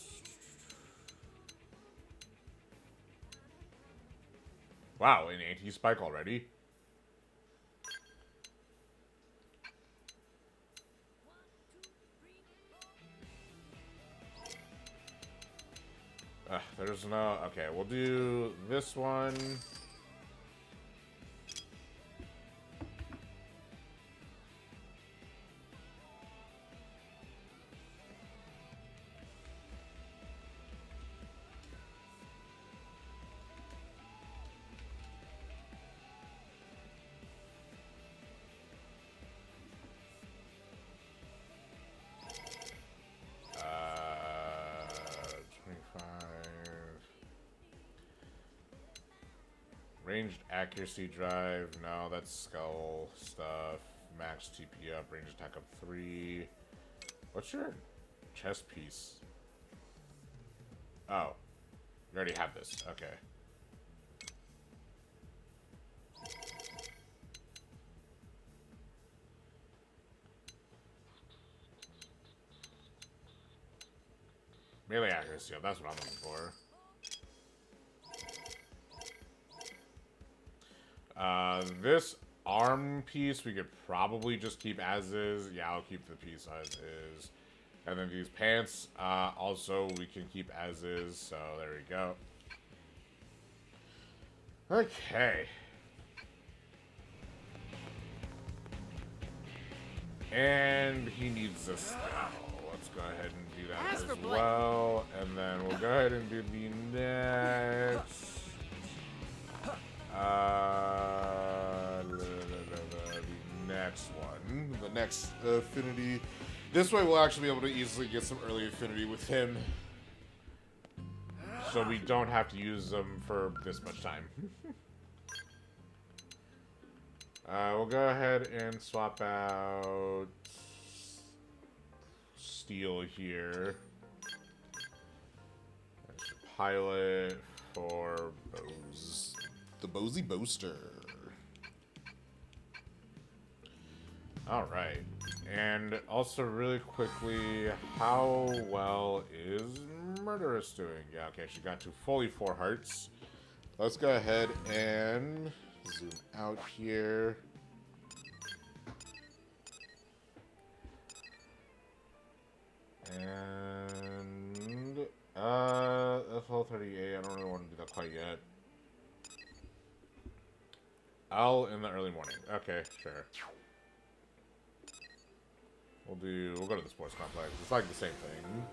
Wow, an anti-spike already? There's no... Okay, we'll do this one. Ranged accuracy drive. No, that's skull stuff. Max TP up. Range attack up 3. What's your chest piece? Oh. You already have this. Okay. Melee accuracy. That's what I'm looking for. This arm piece we could probably just keep as is. Yeah, I'll keep the piece as is. And then these pants, also we can keep as is. So there we go. Okay. And he needs this now. Let's go ahead and do that as well. And then we'll go ahead and do the next. The next one. The next affinity. This way we'll actually be able to easily get some early affinity with him. So we don't have to use them for this much time. We'll go ahead and swap out steel here. Pilot for bows. The Bowsy Boaster. Alright. And also really quickly, how well is Murderous doing? Yeah, okay, she got to fully 4 hearts. Let's go ahead and zoom out here. And FL38, I don't really want to do that quite yet. I'll in the early morning. Okay, sure. We'll go to the sports complex. It's like the same thing.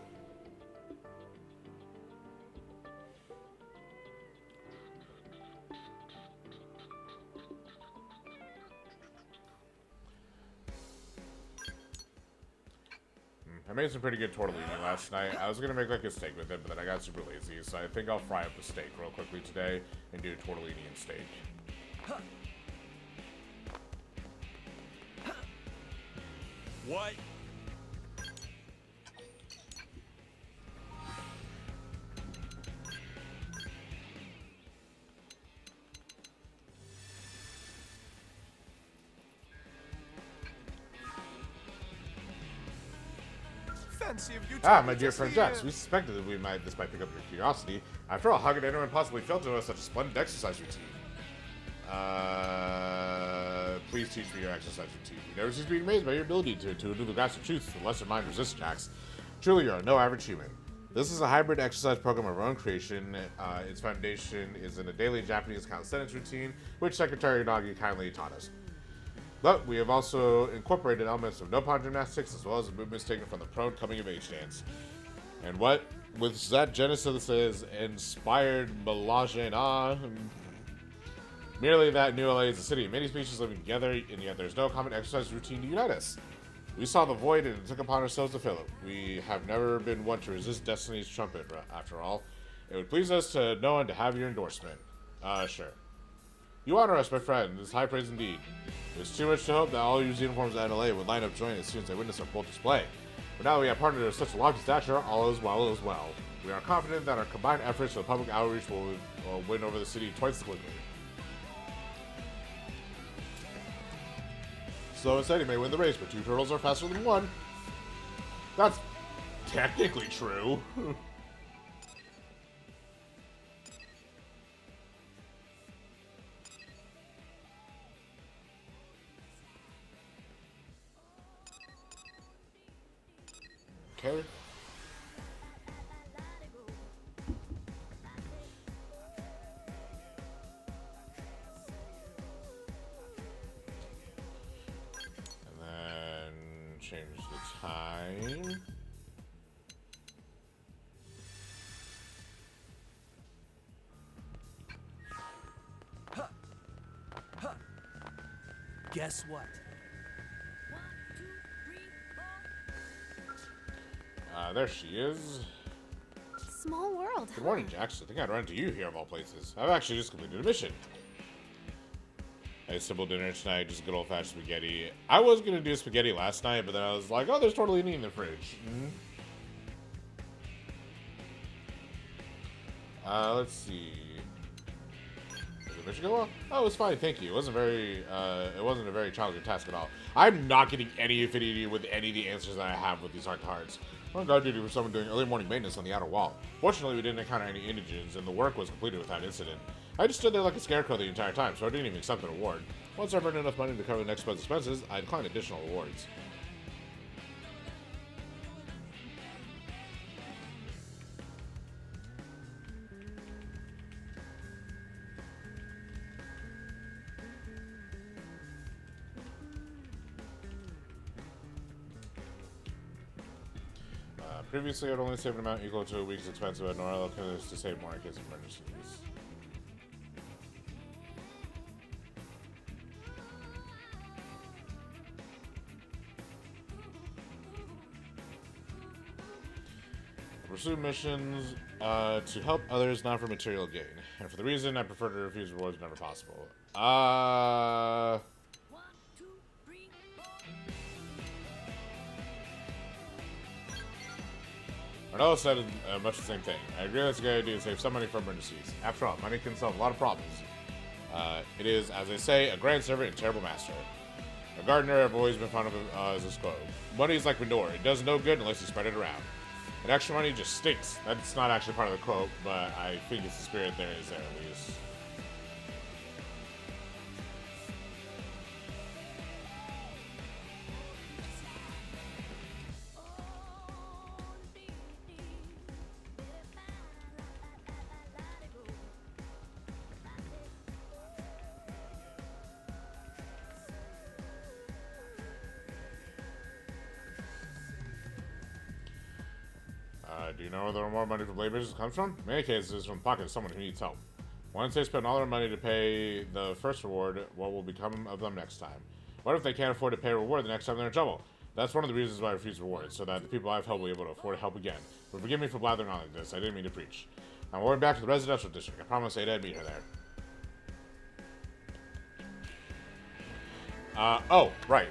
I made some pretty good tortellini last night. I was gonna make like a steak with it, but then I got super lazy, so I think I'll fry up the steak real quickly today and do tortellini and steak. What? Fancy of you My dear friend Jax, we suspected that this might pick up your curiosity. After all, how could anyone possibly fail to know such a splendid exercise routine? Please teach me your exercise routine. You never cease to be amazed by your ability to intuitively grasp the truth with lesser mind resist, Jax. Truly, you're no average human. This is a hybrid exercise program of our own creation. Its foundation is in a daily Japanese calisthenics routine, which Secretary Nagi kindly taught us. But we have also incorporated elements of Nippon gymnastics as well as the movements taken from the prone coming of age dance. And what with that genesis is inspired melange and awe. Merely that New LA is a city of many species living together, and yet there's no common exercise routine to unite us. We saw the void and took upon ourselves to fill it. We have never been one to resist destiny's trumpet, after all. It would please us to know and to have your endorsement. Sure. You honor us, my friend. This is high praise indeed. There's too much to hope that all who use uniforms at LA would line up join as soon as they witness our bold display. But now we have partnered of such a lofty stature, all is well as well. We are confident that our combined efforts for public outreach will win over the city twice as quickly. Slow and steady may win the race, but 2 turtles are faster than 1. That's technically true. Okay. Change the time. Guess what? There she is. Small world. Good morning, Jax. I think I'd run into you here of all places. I've actually just completed a mission. a simple dinner tonight, just good old-fashioned spaghetti. I was going to do spaghetti last night, but then I was like, oh, there's totally any in the fridge. Let's see. Did the mission go well? Oh, it was fine, thank you. It wasn't a very challenging task at all. I'm not getting any affinity with any of the answers that I have with these hard cards. I'm on guard duty for someone doing early morning maintenance on the outer wall. Fortunately, we didn't encounter any indigents, and the work was completed without incident. I just stood there like a scarecrow the entire time, so I didn't even accept an award. Once I've earned enough money to cover the next month's expenses, I declined additional awards. Previously, I would only save an amount equal to a week's expense, but now I look at this to save more in case of emergencies. Pursue missions to help others, not for material gain. And for the reason I prefer to refuse rewards whenever possible. Arnell said much the same thing. I agree that's a good idea to save some money for emergencies. After all, money can solve a lot of problems. It is, as they say, a grand servant and terrible master. A gardener I've always been fond of as this quote. Money is like manure. It does no good unless you spread it around. And extra money just stinks. That's not actually part of the quote, but I think it's the spirit there is there at least. Do you know where the more money from blade business comes from? In many cases, it's from the pocket of someone who needs help. Once they spend all their money to pay the first reward, what will become of them next time? What if they can't afford to pay a reward the next time they're in trouble? That's one of the reasons why I refuse rewards, so that the people I've helped will be able to afford to help again. But forgive me for blathering on like this, I didn't mean to preach. I'm going back to the residential district. I promised Ada I'd meet her there. Oh, right.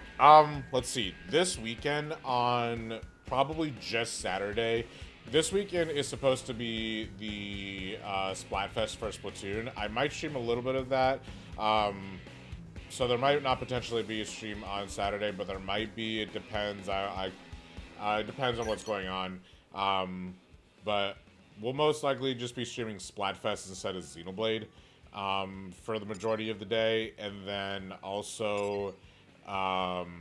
Let's see. This weekend on probably just Saturday, this weekend is supposed to be the Splatfest for Splatoon. I might stream a little bit of that. So there might not potentially be a stream on Saturday, but there might be. It depends. It depends on what's going on. But we'll most likely just be streaming Splatfest instead of Xenoblade for the majority of the day. And then also on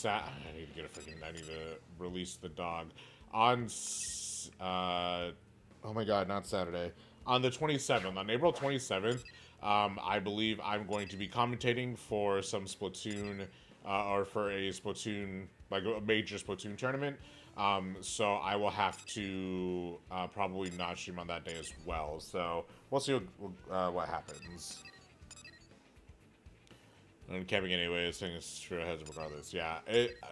I need to get a freaking. I need to release the dog on. Oh my God, not Saturday. On the 27th, on April 27th, I believe I'm going to be commentating for some Splatoon, or for a Splatoon, like a major Splatoon tournament. So I will have to probably not stream on that day as well. So we'll see what happens. And camping anyway, this thing is sure heads up regardless. Yeah,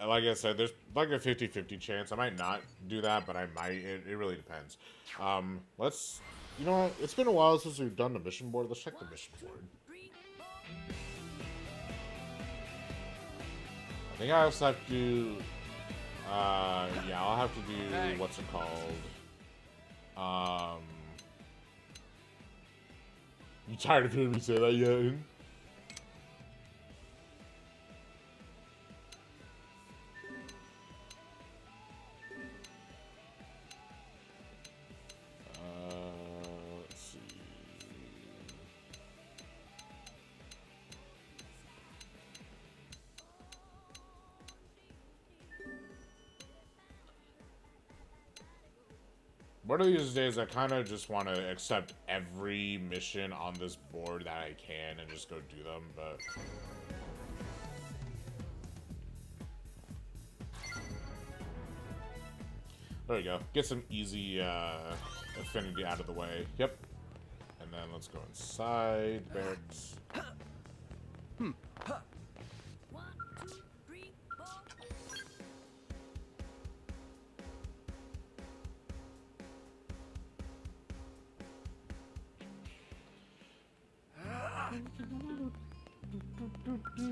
like I said, there's like a 50-50 chance. I might not do that, but I might. It really depends. Let's, you know what? It's been a while since we've done the mission board. Let's check the mission board. I think I also have to do, yeah, I'll have to do, what's it called? You tired of hearing me say that yet? One of these days, I kind of just want to accept every mission on this board that I can and just go do them, but... There we go. Get some easy affinity out of the way. Yep. And then let's go inside. Barracks.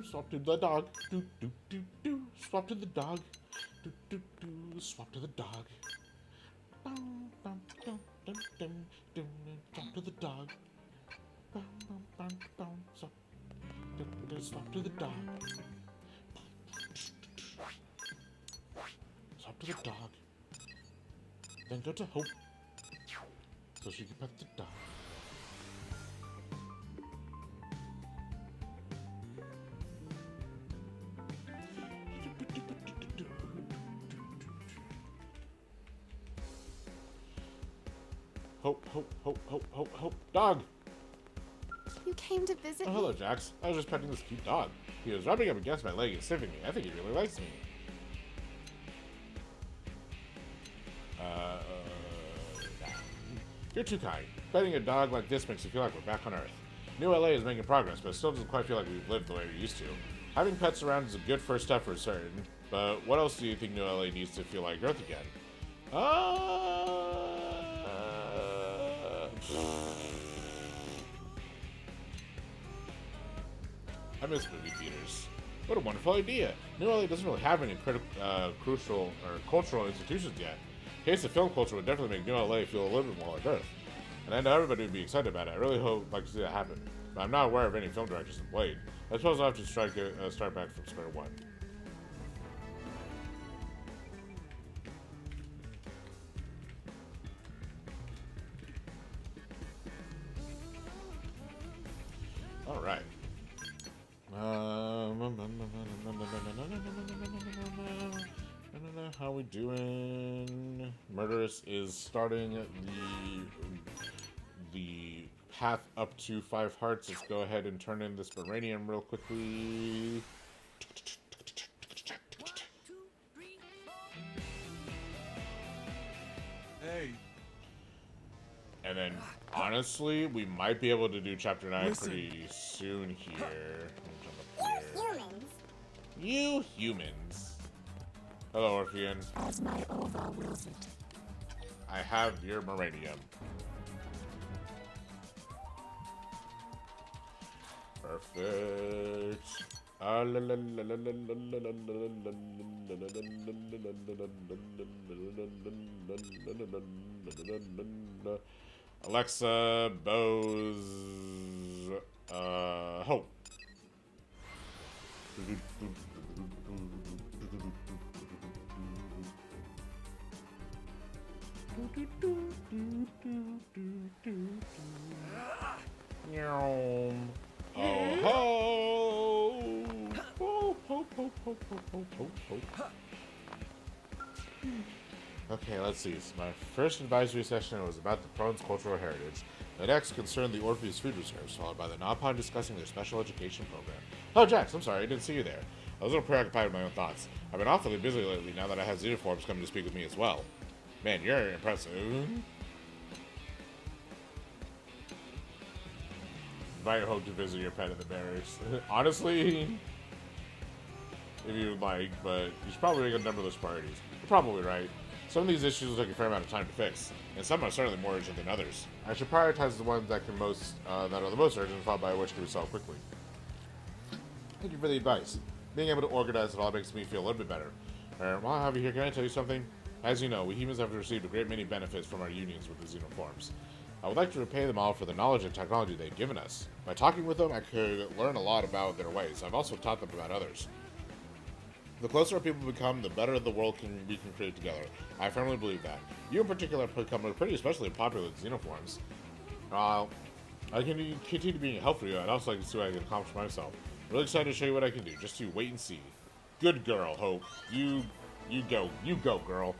Swap to the dog. Swap to the dog. Swap to the dog. Swap to the dog. Swap to the dog. Swap to the dog. Then go to Hope, so she can pet the dog. Hope, Hope, Hope, Hope, Hope, Hope, dog! You came to visit Oh, me? hello, Jax. I was just petting this cute dog. He was rubbing up against my leg and sniffing me. I think he really likes me. You're too kind. Petting a dog like this makes you feel like we're back on Earth. New LA is making progress, but it still doesn't quite feel like we've lived the way we used to. Having pets around is a good first step for certain, but what else do you think New LA needs to feel like Earth again? I miss movie theaters. What a wonderful idea. New LA doesn't really have any crucial or cultural institutions yet. Taste of film culture would definitely make New LA feel a little bit more like Earth. And I know everybody would be excited about it. I really hope like to see that happen. But I'm not aware of any film directors in Blade. I suppose I'll have to start back from square one. Alright. How we doing? Murderous is starting the path up to 5 hearts. Let's go ahead and turn in this Baranium real quickly. Hey. And then, honestly, we might be able to do Chapter 9 pretty soon here. Humans. You humans. Hello, Orphean. I have your Moranium. Perfect. Alexa, Bose, Hope. Okay, let's see. So my first advisory session was about the Prone's cultural heritage. The next concerned the Orpheus food reserves, followed by the Napon discussing their special education program. Oh, Jax, I'm sorry, I didn't see you there. I was a little preoccupied with my own thoughts. I've been awfully busy lately now that I have Xenoforms coming to speak with me as well. Man, you're impressive. Invite Hope to visit your pet in the barracks. Honestly, if you would like, but you should probably make a numberless priorities. You're probably right. Some of these issues will take a fair amount of time to fix, and some are certainly more urgent than others. I should prioritize the ones that that are the most urgent, followed by which can be solved quickly. Thank you for the advice. Being able to organize it all makes me feel a little bit better. While I have you here, can I tell you something? As you know, we humans have received a great many benefits from our unions with the Xenoforms. I would like to repay them all for the knowledge and technology they've given us. By talking with them, I could learn a lot about their ways. I've also taught them about others. The closer our people become, the better the world we can create together. I firmly believe that. You in particular have become pretty especially popular with Xenoforms. I can continue being a help for you. I'd also like to see what I can accomplish myself. I'm really excited to show you what I can do. Just you wait and see. Good girl, Hope. You go, girl.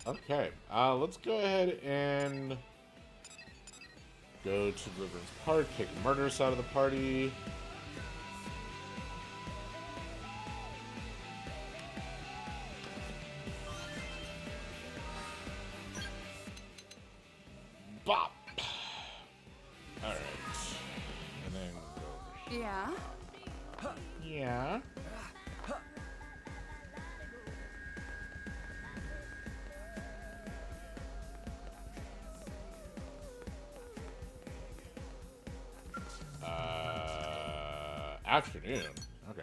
Okay, let's go ahead and go to Deliverance Park, kick Murderous out of the party. Bop! Alright. And then go over here. Yeah? Yeah. Afternoon. Okay.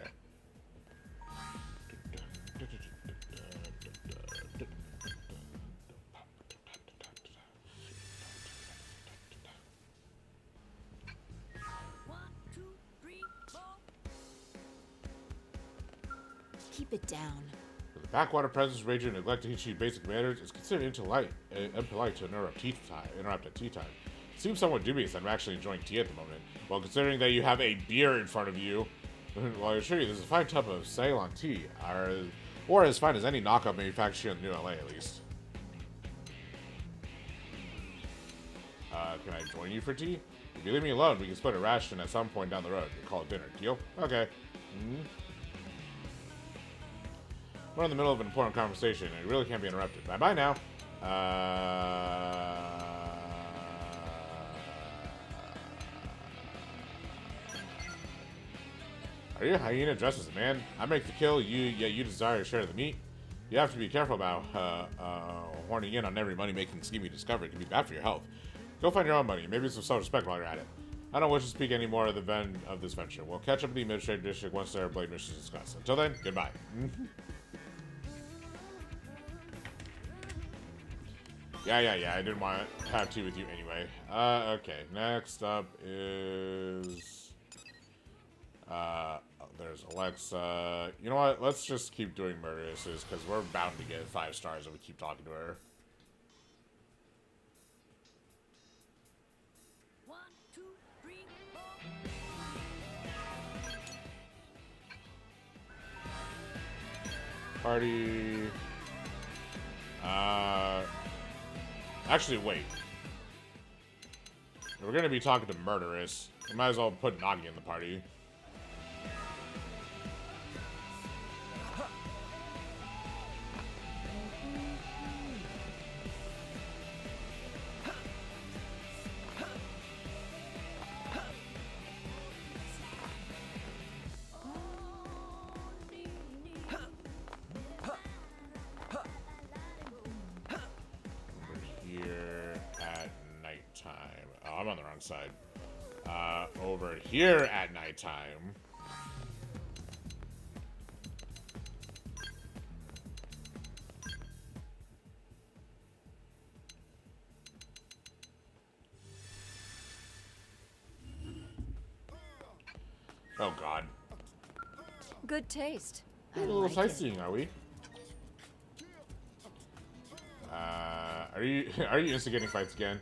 Keep it down. The backwater presence ranger neglect to teach you basic manners is considered impolite to interrupt at tea time. It seems somewhat dubious that I'm actually enjoying tea at the moment. Well, considering that you have a beer in front of you, well, I assure you this is a fine tub of Ceylon tea, or as fine as any knockoff manufactured in New LA, at least. Can I join you for tea? If you leave me alone, we can split a ration at some point down the road. We call it dinner. Deal? Okay. We're in the middle of an important conversation, and it really can't be interrupted. Bye-bye now. Are you a hyena dressed as a man? I make the kill, yet you desire to share the meat? You have to be careful about horning in on every money-making scheme you discover. It can be bad for your health. Go find your own money. Maybe some self-respect while you're at it. I don't wish to speak any more of this venture. We'll catch up in the administrative district once there are blade missions discussed. Until then, goodbye. Yeah. I didn't want to have tea with you anyway. Okay. Next up is... there's Alexa. You know what? Let's just keep doing murderesses, because we're bound to get 5 stars if we keep talking to her. 1, 2, 3, 4. Party. Actually, wait. If we're gonna be talking to murderess, we might as well put Nagi in the party. I'm on the wrong side. Over here at nighttime. Oh God. Good taste. A little sightseeing, are we? Are you instigating fights again?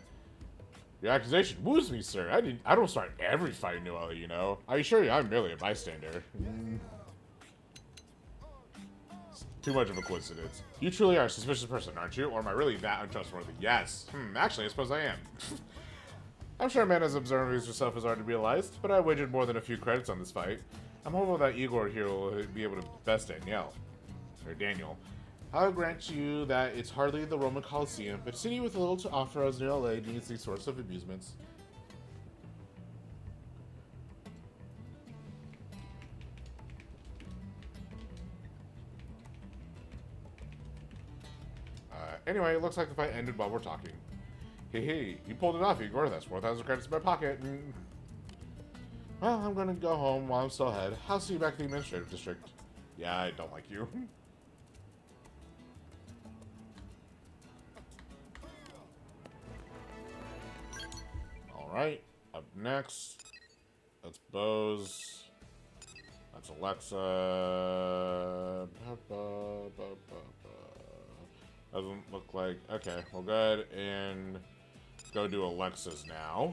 Your accusation woos me, sir. I don't start every fight in New LA, you know. I assure you, I'm merely a bystander. It's too much of a coincidence. You truly are a suspicious person, aren't you? Or am I really that untrustworthy? Yes. Actually, I suppose I am. I'm sure a man as observant as yourself is hard to realize, but I wagered more than a few credits on this fight. I'm hopeful that Igor here will be able to best Daniel. I'll grant you that it's hardly the Roman Colosseum, but a city with a little to offer us near LA needs these sorts of amusements. Anyway, it looks like the fight ended while we're talking. Hey, you pulled it off, Igor. That's 4,000 credits in my pocket. Well, I'm gonna go home while I'm still ahead. I'll see you back at the administrative district. Yeah, I don't like you. Alright, up next, that's Bose, that's Alexa, doesn't look like, okay, we'll go ahead and go do Alexa's now.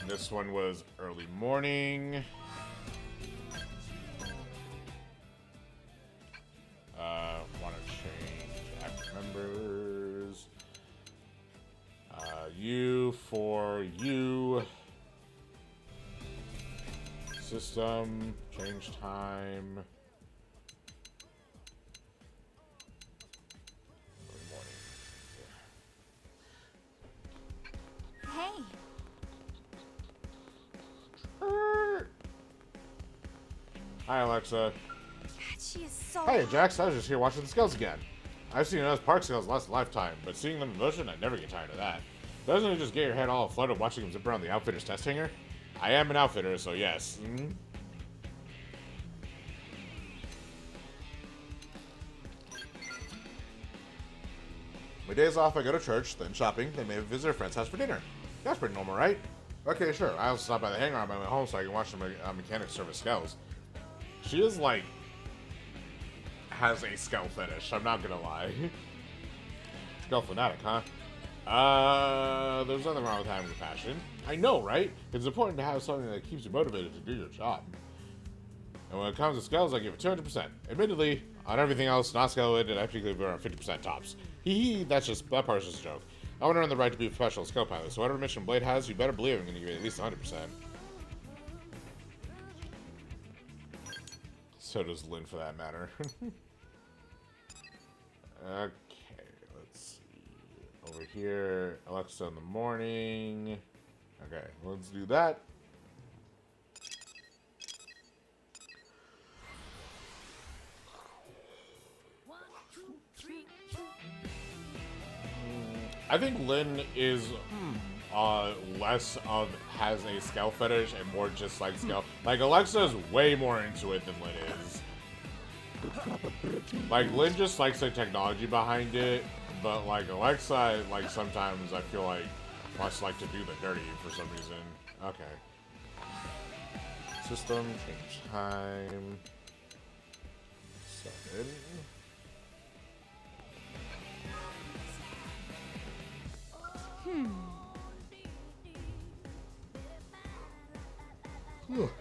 This one was early morning. Want to change active members. You for you. System, change time. Hi, Alexa. God, she is so Hey, hot. Jax. I was just here watching the scales again. I've seen those park scales last a lifetime, but seeing them in motion, I never get tired of that. Doesn't it just get your head all flooded watching them zip around the outfitter's test hangar? I am an outfitter, so yes. My days off, I go to church, then shopping, then maybe visit a friend's house for dinner. That's pretty normal, right? Okay, sure. I also stop by the hangar on my way home so I can watch the mechanic service scales. She is like has a scale fetish. I'm not gonna lie. Scale fanatic, huh? There's nothing wrong with having a passion. I know, right? It's important to have something that keeps you motivated to do your job. And when it comes to scales, I give it 200%. Admittedly, on everything else, not scale related, I typically go around 50% tops. Hee, that part's just a joke. I want to earn the right to be a professional scale pilot, so whatever mission Blade has, you better believe I'm going to give it at least 100%. So does Lynn, for that matter. Okay, let's see. Over here, Alexa in the morning. Okay, let's do that. I think Lynn is less of has a scale fetish and more just like scale. Like Alexa is way more into it than Lynn is. Like Lynn just likes the technology behind it, but like Alexa, like sometimes I feel like must like to do the dirty for some reason. Okay. System change time. 7.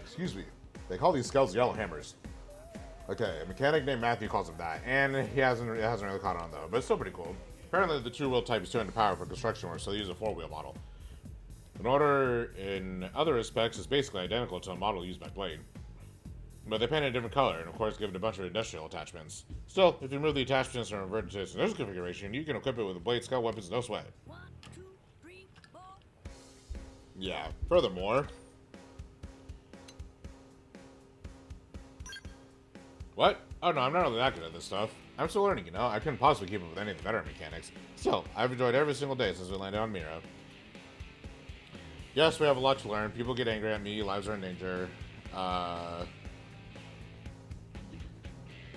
Excuse me. They call these skulls yellow hammers. Okay, a mechanic named Matthew calls them that, and it hasn't really caught on though, but it's still pretty cool. Apparently, the 2-wheel type is too underpowered for construction work, so they use a 4-wheel model. In other respects, it's basically identical to a model used by Blade. But they paint it a different color, and of course give it a bunch of industrial attachments. Still, if you remove the attachments and revert it to its initial configuration, you can equip it with a Blade skull weapons no sweat. 1, 2, 3, 4. Yeah, furthermore... What? Oh no, I'm not really that good at this stuff. I'm still learning, you know? I couldn't possibly keep up with any of the better mechanics. Still, I've enjoyed every single day since we landed on Mira. Yes, we have a lot to learn. People get angry at me, lives are in danger.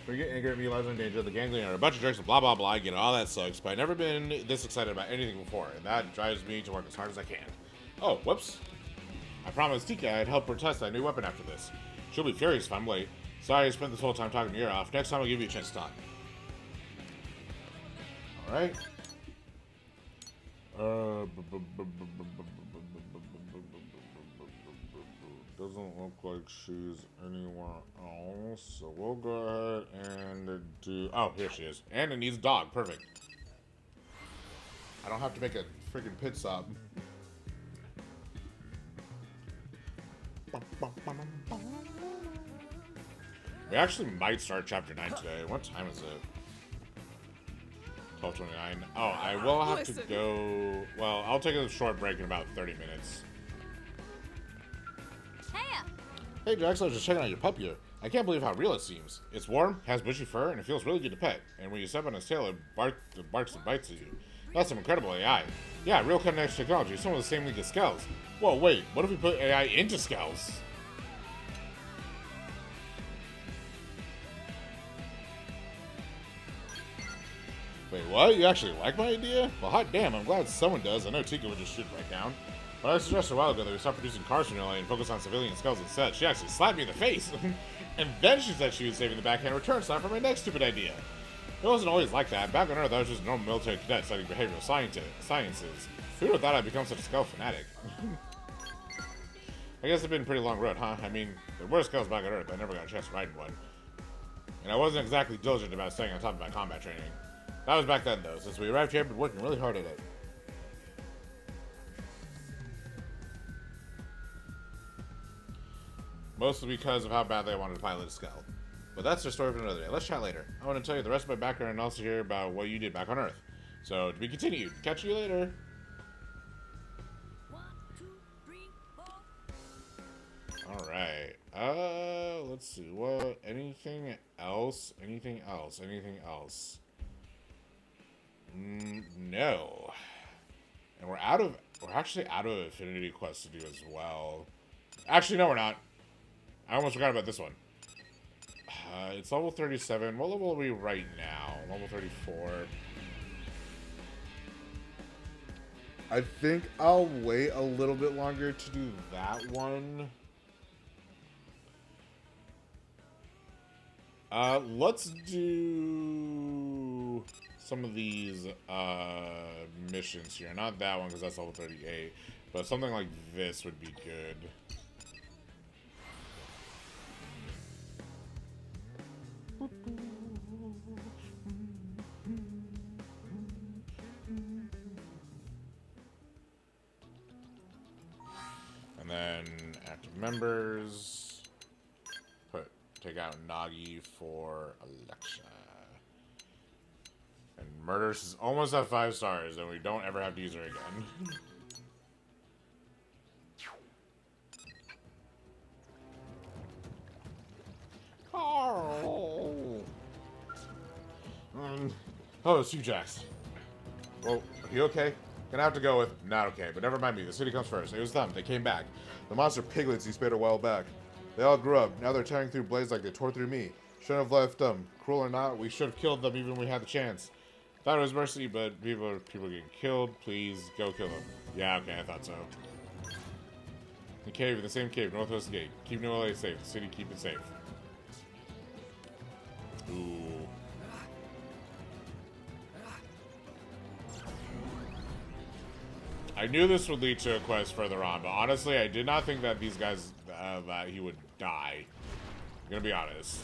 We get angry at me, lives are in danger, the ganglion are a bunch of jerks, and blah blah blah, I get it, all that sucks, but I've never been this excited about anything before, and that drives me to work as hard as I can. Oh, whoops. I promised Tika I'd help her test that new weapon after this. She'll be furious if I'm late. Sorry I spent this whole time talking your ear off. Next time I'll give you a chance to talk. Alright. Doesn't look like she's anywhere else, so we'll go ahead and do... Oh, here she is. And it needs a dog. Perfect. I don't have to make a freaking pit stop. We actually might start chapter 9 today. What time is it? 12:29. Oh, I will have to go... Well, I'll take a short break in about 30 minutes. Hey, Jax, I was just checking out your pup here. I can't believe how real it seems. It's warm, has bushy fur, and it feels really good to pet. And when you step on its tail, it barks and bites at you. That's some incredible AI. Yeah, real cutting-edge technology. Some of the same league as Skells. Whoa, wait, what if we put AI into Skells? Wait, what? You actually like my idea? Well, hot damn, I'm glad someone does. I know Tika would just shoot it right down. But I suggested a while ago that we stop producing cars from LA and focus on civilian skulls instead. She actually slapped me in the face. And then she said she was saving the backhand return slap for my next stupid idea. It wasn't always like that. Back on Earth, I was just a normal military cadet studying behavioral sciences. Who would have thought I'd become such a skull fanatic? I guess it's been a pretty long road, huh? I mean, there were skulls back on Earth, but I never got a chance to ride in one. And I wasn't exactly diligent about staying on top of my combat training. That was back then, though. Since we arrived here, I've been working really hard at it. Mostly because of how badly I wanted to pilot a skull. But that's the story for another day. Let's chat later. I want to tell you the rest of my background and also hear about what you did back on Earth. So, to be continued. Catch you later. 1, 2, 3, 4. Alright. Let's see. What? Anything else? Anything else? Anything else? No. And we're actually out of affinity quests to do as well. Actually, no, we're not. I almost forgot about this one. It's level 37. What level are we right now? Level 34. I think I'll wait a little bit longer to do that one. Let's do some of these missions here. Not that one because that's level 38, but something like this would be good. And then active members, take out Nagi for Alexa. And Murderous is almost at 5 stars, and we don't ever have to use her again. Carl! Oh, it's you, Jax. Well, are you okay? Gonna have to go with not okay, but never mind me. The city comes first. It was them. They came back. The monster piglets you spayed a while back. They all grew up. Now they're tearing through blades like they tore through me. Shouldn't have left them. Cruel or not, we should have killed them even when we had the chance. Thought it was mercy, but people are getting killed. Please go kill them. Yeah, okay, I thought so. The cave, in the same cave, northwest gate. Keep New LA safe. The city, keep it safe. Ooh. I knew this would lead to a quest further on, but honestly, I did not think that these guys, that he would die. I'm gonna be honest.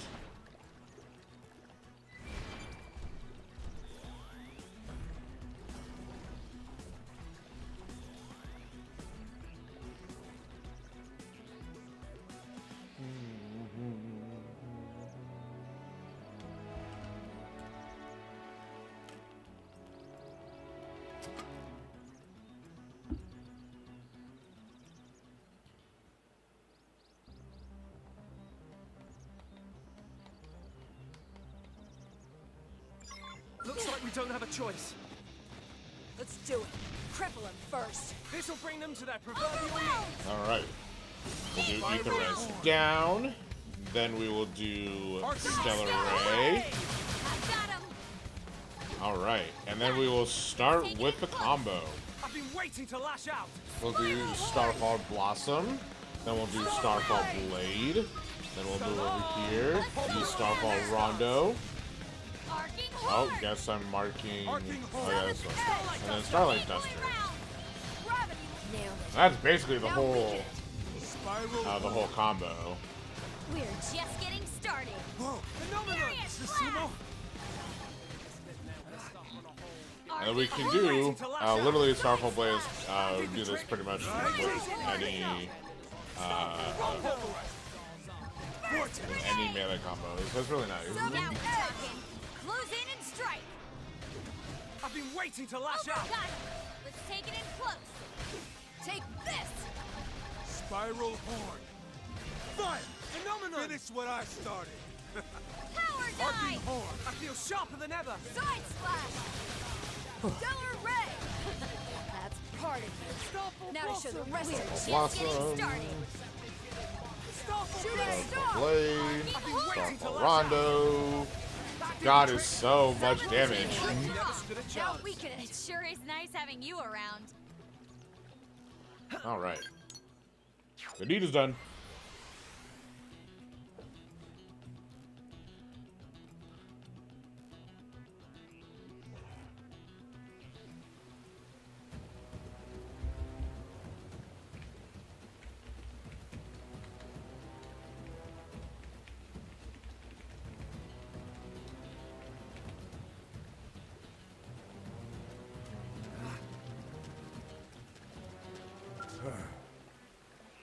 Looks like we don't have a choice. Let's do it. Cripple him first. This'll bring them to their proverbial knees. Alright. We'll do Ether Res down. Then we will do Stellar Ray. Alright. And then we will start with the combo. I've been waiting to lash out. We'll do Starfall Blossom. Then we'll do Starfall Blade. Then we'll move over here. Do Starfall Rondo. Oh, guess I'm marking. Oh, yeah, this one. And then Starlight Duster. That's basically the whole combo. We're just getting started. Whoa, phenomenal! Simo. And we can do literally Starfall Blaze. Do this pretty much with any melee combo. So it's really nice. Close in and strike. I've been waiting to lash out. Let's take it in close. Take this. Spiral Horn. Fire! Phenomenal! Finish what I started. Power dive. Horn. I feel sharper than ever. Side splash. Stellar ray. That's part of you. Now to show the rest of it. Just getting started. Shooting star. Blade. Starfall Rondo. God is so much damage. Now we can. It sure is nice having you around. Alright. The deed is done.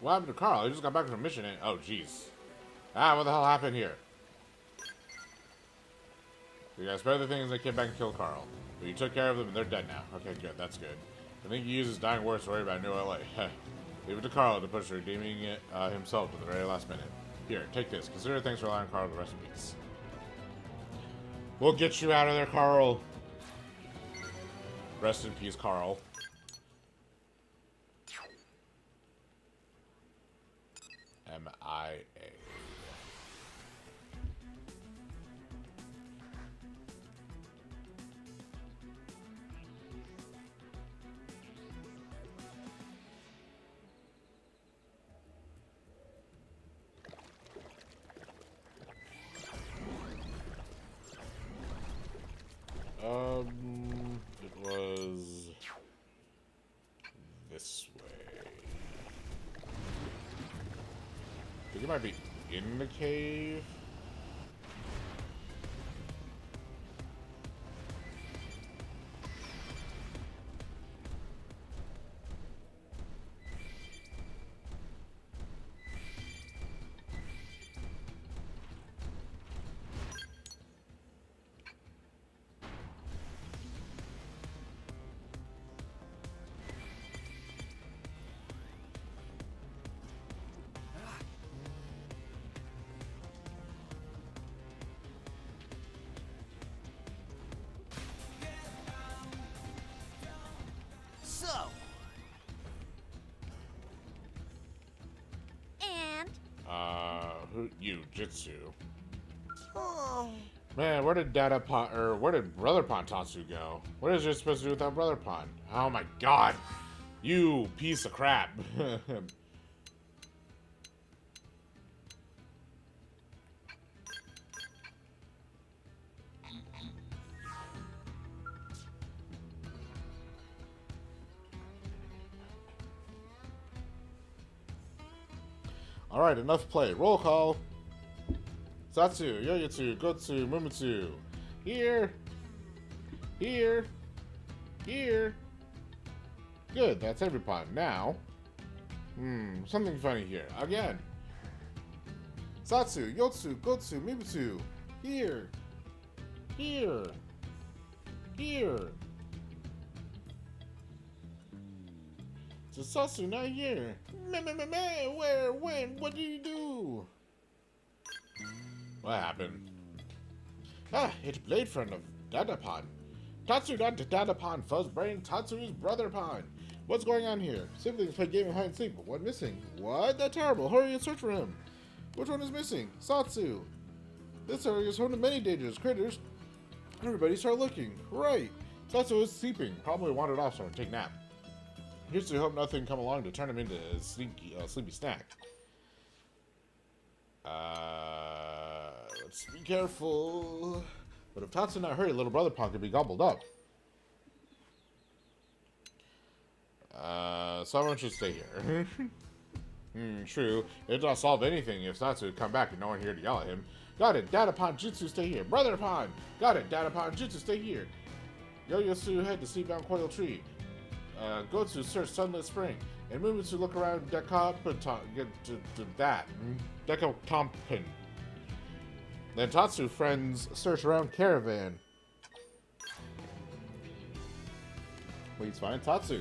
What happened to Carl? He just got back from a mission and... Oh, jeez. Ah, what the hell happened here? You guys spared the things that came back and killed Carl. But you took care of them and they're dead now. Okay, good. That's good. I think he used his dying words to worry about New LA. Leave it to Carl to push redeeming it himself to the very last minute. Here, take this. Consider thanks for allowing Carl to rest in peace. We'll get you out of there, Carl. Rest in peace, Carl. MIA. It was this way. I think it might be in the cave. You Jitsu. Oh. Man, where did where did Brother Pontatsu go? What is it supposed to do without Brother Pon? Oh my god! You piece of crap! Alright, enough play. Roll call. Satsu, Yoyotsu, Gotsu, Mumutsu. Here. Here. Here. Good, that's every pawn. Now. Something funny here. Again. Satsu, Yotsu, Gotsu, Mimutsu. Here. Here. Here. So Satsu not here. Where, when, what did you do? What happened? Ah, it's blade friend of Dadapon. Tatsu not Dadapon, fuzz brain, Tatsu's brother Pon. What's going on here? Siblings play game of hide and seek, but one missing. What? That's terrible. Hurry and search for him. Which one is missing? Satsu. This area is home to many dangerous critters. Everybody start looking. Right. Satsu is sleeping. Probably wandered off somewhere to take a nap. Here's to hope nothing come along to turn him into a sleepy snack. Let's be careful. But if Tatsu not hurry, little brother Pon could be gobbled up. Someone should stay here. True. It doesn't solve anything if Tatsu would come back and no one here to yell at him. Got it, Dadapon Jutsu, stay here. Brother Pon! Got it, Dadapon Jutsu, stay here. Yo-Yosu head to sleep-bound coil tree. Gotsu search sunlit spring. And Mumutsu look around get to that. Dekotompen. Then Tatsu friends search around caravan. Please find Tatsu.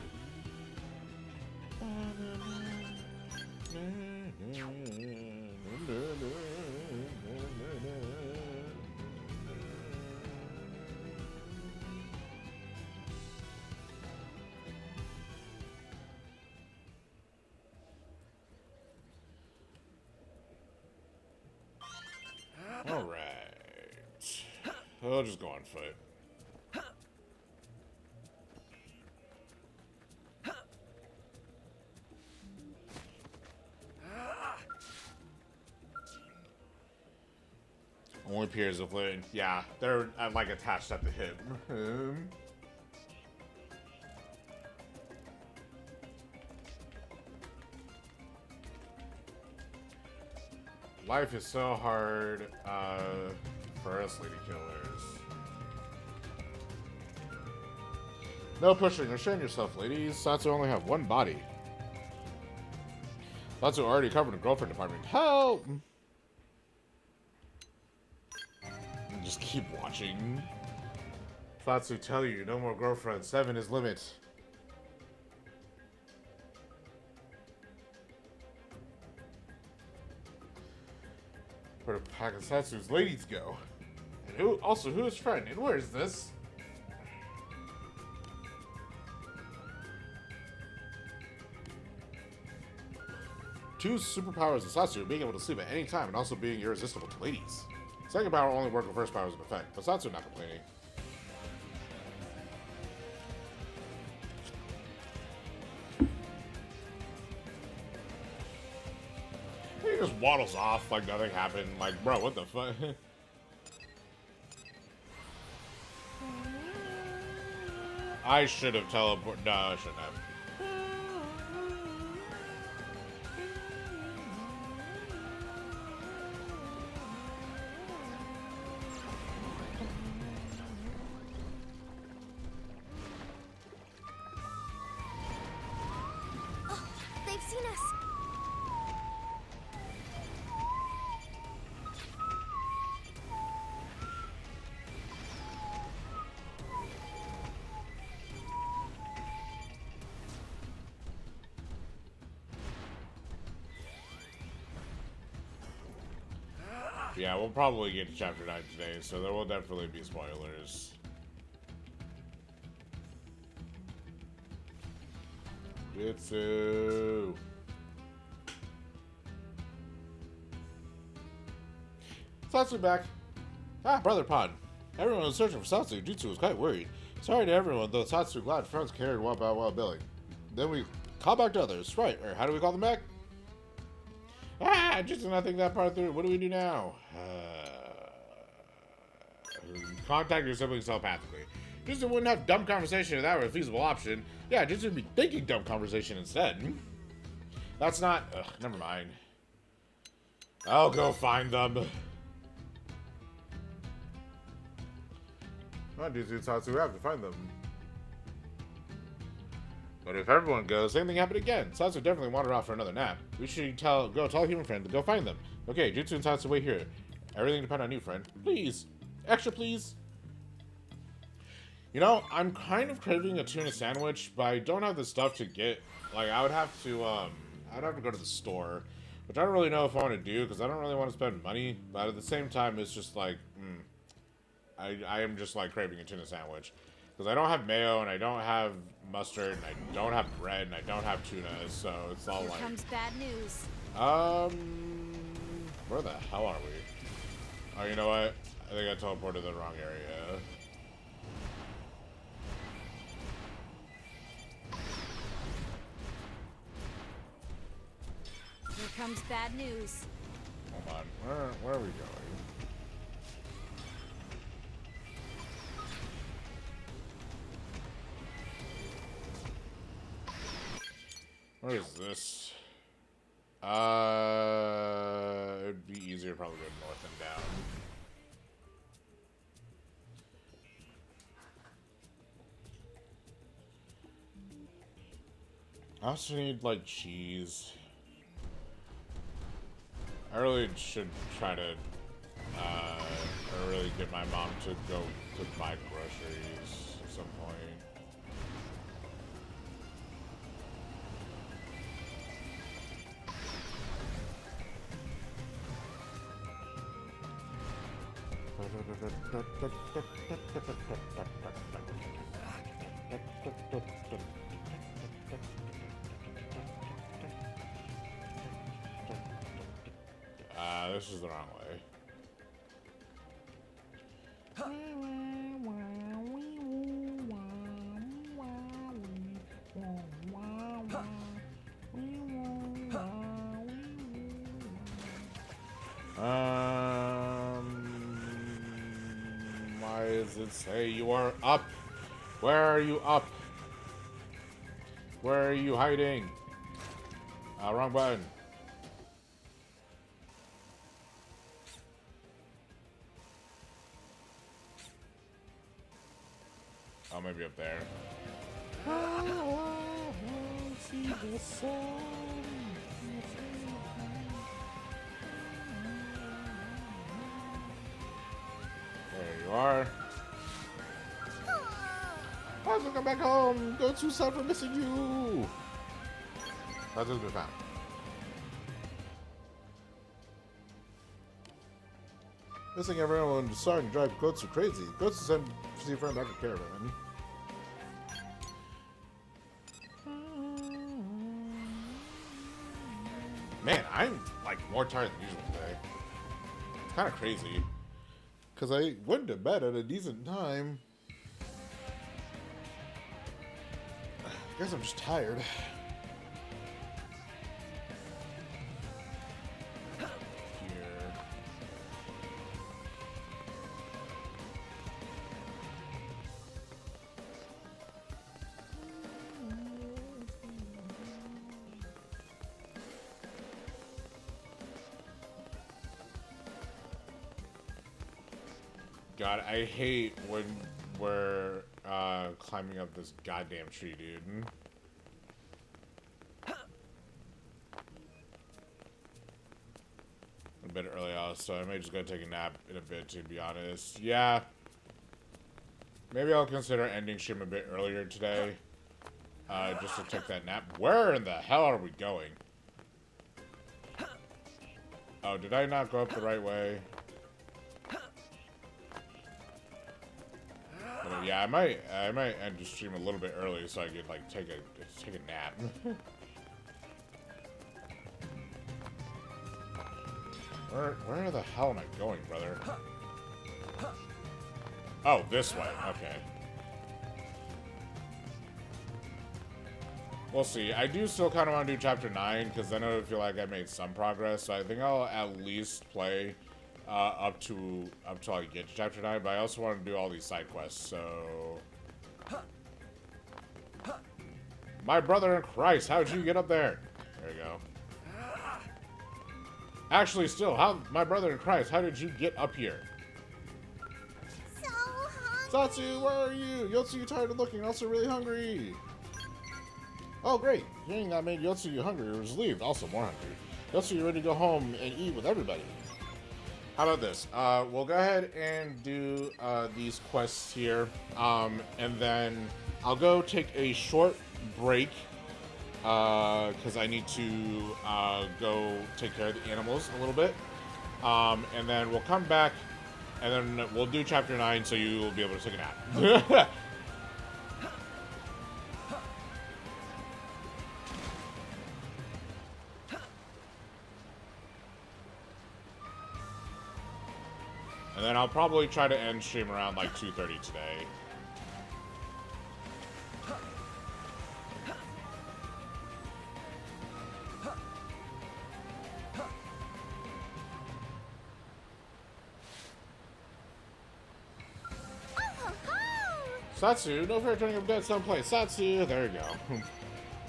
Alright. I'll just go on foot. Only peers of Lynn. Yeah, they're like attached at the hip. Life is so hard for us lady killers. No pushing or showing yourself, ladies. Satsu only have one body. Satsu already covered in girlfriend department. Help! Just keep watching. Satsu tell you, no more girlfriends. 7 is limit. Where did pack of Satsu's ladies go? And who is friend? And where is this? Two superpowers of Satsu, being able to sleep at any time and also being irresistible to ladies. Second power only work when first power is in effect, but Satsu not complaining. He just waddles off like nothing happened. Like, bro, what the fuck? I should have teleported. No, I shouldn't have. Oh, they've seen us. Yeah, we'll probably get to Chapter 9 today, so there will definitely be spoilers. Jitsu! Satsu back! Ah, Brother Pond. Everyone was searching for Satsu. Jutsu was quite worried. Sorry to everyone, though Satsu glad friends cared about Billy. Then we call back to others. Right, or how do we call them back? Ah, just nothing that part through. What do we do now? Contact your siblings telepathically. Just wouldn't have dumb conversation if that were a feasible option. Yeah, just would be thinking dumb conversation instead. That's not. Ugh, never mind. I'll go find them. Not Jutsu Satsu have to find them. But if everyone goes, same thing happened again. Satsu definitely wandered off for another nap. We should go tell human friend to go find them. Okay, Jutsu and Satsu wait here. Everything depends on you, friend. Please. Extra, please. You know, I'm kind of craving a tuna sandwich, but I don't have the stuff to get. Like, I would have to go to the store, which I don't really know if I want to do, because I don't really want to spend money. But at the same time, it's just like, I am just like craving a tuna sandwich. Because I don't have mayo, and I don't have mustard, and I don't have bread, and I don't have tuna, so it's all Here like... comes bad news. Where the hell are we? Oh, you know what? I think I teleported to the wrong area. Here comes bad news. Hold on. Where are we going? Where is this? It'd be easier to probably go north and down. I also need, like, cheese. I really should try to, or really get my mom to go to buy groceries at some point. This is the wrong way. Why does it say you are up? Where are you up? Where are you hiding? Wrong button. Oh, maybe up there. There you are. I have to come back home. Go to sad for missing you. That has been found. This thing everyone was starting to drive Gotsu crazy. Gotsu sent to see a friend back to caravan. Man, I'm like more tired than usual today. It's kind of crazy. Because I went to bed at a decent time. I guess I'm just tired. God, I hate when we're climbing up this goddamn tree, dude. A bit early so I may just go take a nap in a bit, to be honest. Yeah. Maybe I'll consider ending stream a bit earlier today. Just to take that nap. Where in the hell are we going? Oh, did I not go up the right way? Yeah, I might end the stream a little bit early so I could like take a nap. Where the hell am I going, brother? Oh, this way. Okay. We'll see. I do still kind of want to do chapter 9 because then I feel like I made some progress. So I think I'll at least play up till I get to chapter 9, but I also want to do all these side quests, so... My brother in Christ, how'd you get up there? There you go. Actually, still, my brother in Christ, how did you get up here? So hungry. Satsu, where are you? Yotsu, you're tired of looking, and also really hungry. Oh, great. Hearing that made Yotsu hungry or relieved, also more hungry. Yotsu, you're ready to go home and eat with everybody. How about this? We'll go ahead and do these quests here, and then I'll go take a short break because I need to go take care of the animals a little bit, and then we'll come back, and then we'll do chapter 9 so you will be able to take a nap. And then I'll probably try to end stream around like 2:30 today. Satsu, no fair turning up dead someplace. Satsu, there you go.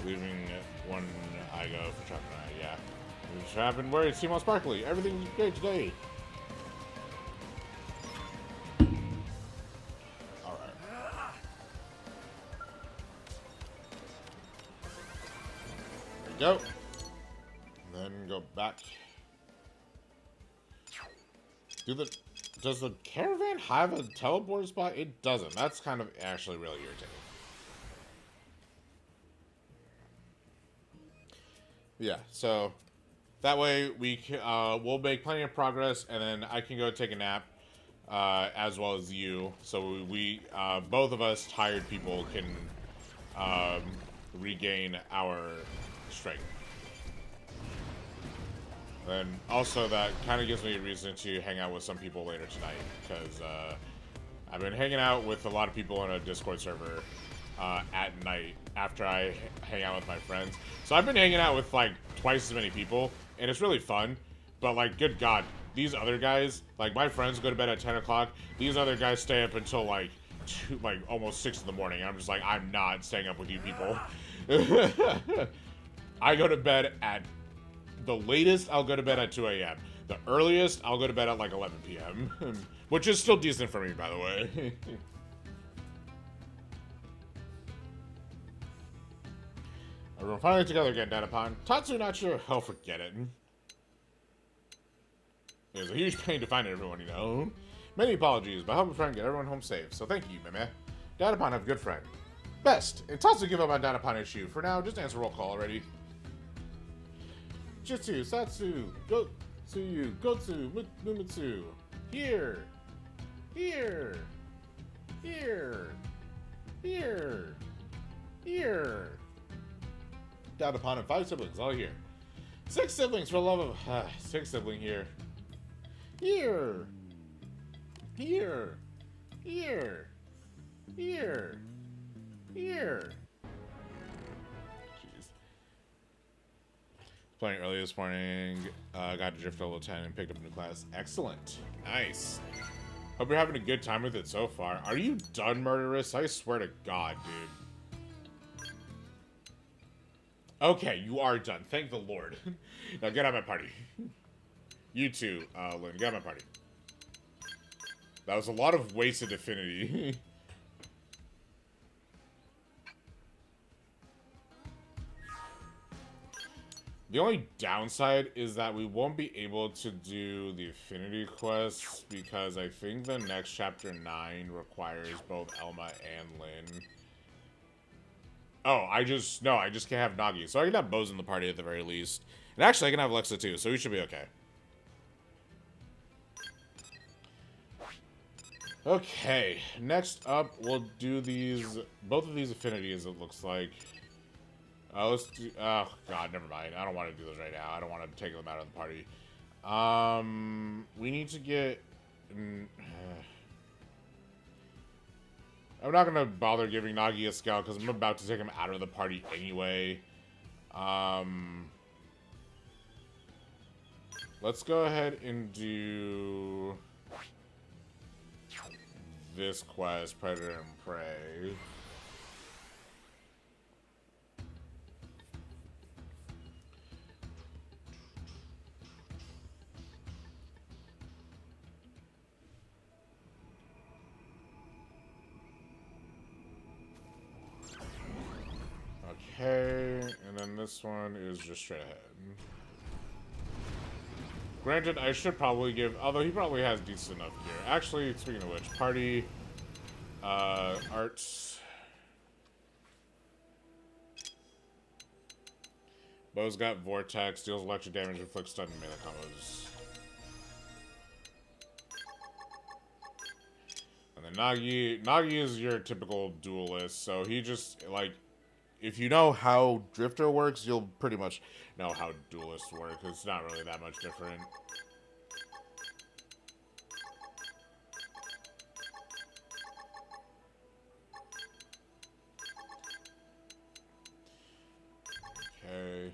Leaving when I go for chapter 9, yeah. Which happened where it seemed all sparkly. Everything's great today. Go. Then go back. Does the caravan have a teleport spot? It doesn't. That's kind of actually really irritating. Yeah, so that way we can, we'll make plenty of progress, and then I can go take a nap, as well as you. So we both of us tired people can regain our strength. And also that kind of gives me a reason to hang out with some people later tonight, because I've been hanging out with a lot of people on a Discord server at night after I hang out with my friends. So I've been hanging out with like twice as many people, and it's really fun. But like, good God, these other guys, like my friends go to bed at 10 o'clock. These other guys stay up until like almost 6 in the morning. I'm just like, I'm not staying up with you people. I go to bed at the latest, I'll go to bed at 2 a.m. The earliest, I'll go to bed at like 11 p.m. Which is still decent for me, by the way. We're finally together again, Danapon. Tatsu not sure. Oh, forget it. It was a huge pain to find everyone, you know. Many apologies, but I hope a friend get everyone home safe. So thank you, Meme. Danapon have a good friend. Best. And Tatsu give up on Danapon issue. For now, just answer roll call already. Jitsu, Satsu, Gotsu, Gotsu, Mumitsu, Here. Here. Here. Here. Here. Down upon him. 5 siblings, all here. 6 siblings, for the love of... 6 sibling here. Here. Here. Here. Here. Here. Jeez. Playing early this morning. Got to drift level 10 and picked up a new class. Excellent. Nice. Hope you're having a good time with it so far. Are you done, Murderous? I swear to God, dude. Okay, you are done. Thank the Lord. Now get out of my party. You too, Lynn. Get out of my party. That was a lot of wasted affinity. The only downside is that we won't be able to do the affinity quests because I think the next chapter 9 requires both Elma and Lynn. Oh, I just can't have Nagi. So I can have Bose in the party at the very least. And actually I can have Lexa too, so we should be okay. Okay, next up we'll do both of these affinities, it looks like. Let's do, oh god, never mind. I don't want to do those right now. I don't want to take them out of the party. We need to get... I'm not going to bother giving Nagi a scout because I'm about to take him out of the party anyway. Let's go ahead and do this quest, Predator and Prey. Okay, and then this one is just straight ahead. Granted, I should probably give, although he probably has decent enough gear. Actually, speaking of which, party, arts. Bo's got Vortex, deals electric damage, inflicts stun and melee combos. And then Nagi is your typical duelist, so he just, like, if you know how Drifter works, you'll pretty much know how Duelists work. It's not really that much different. Okay.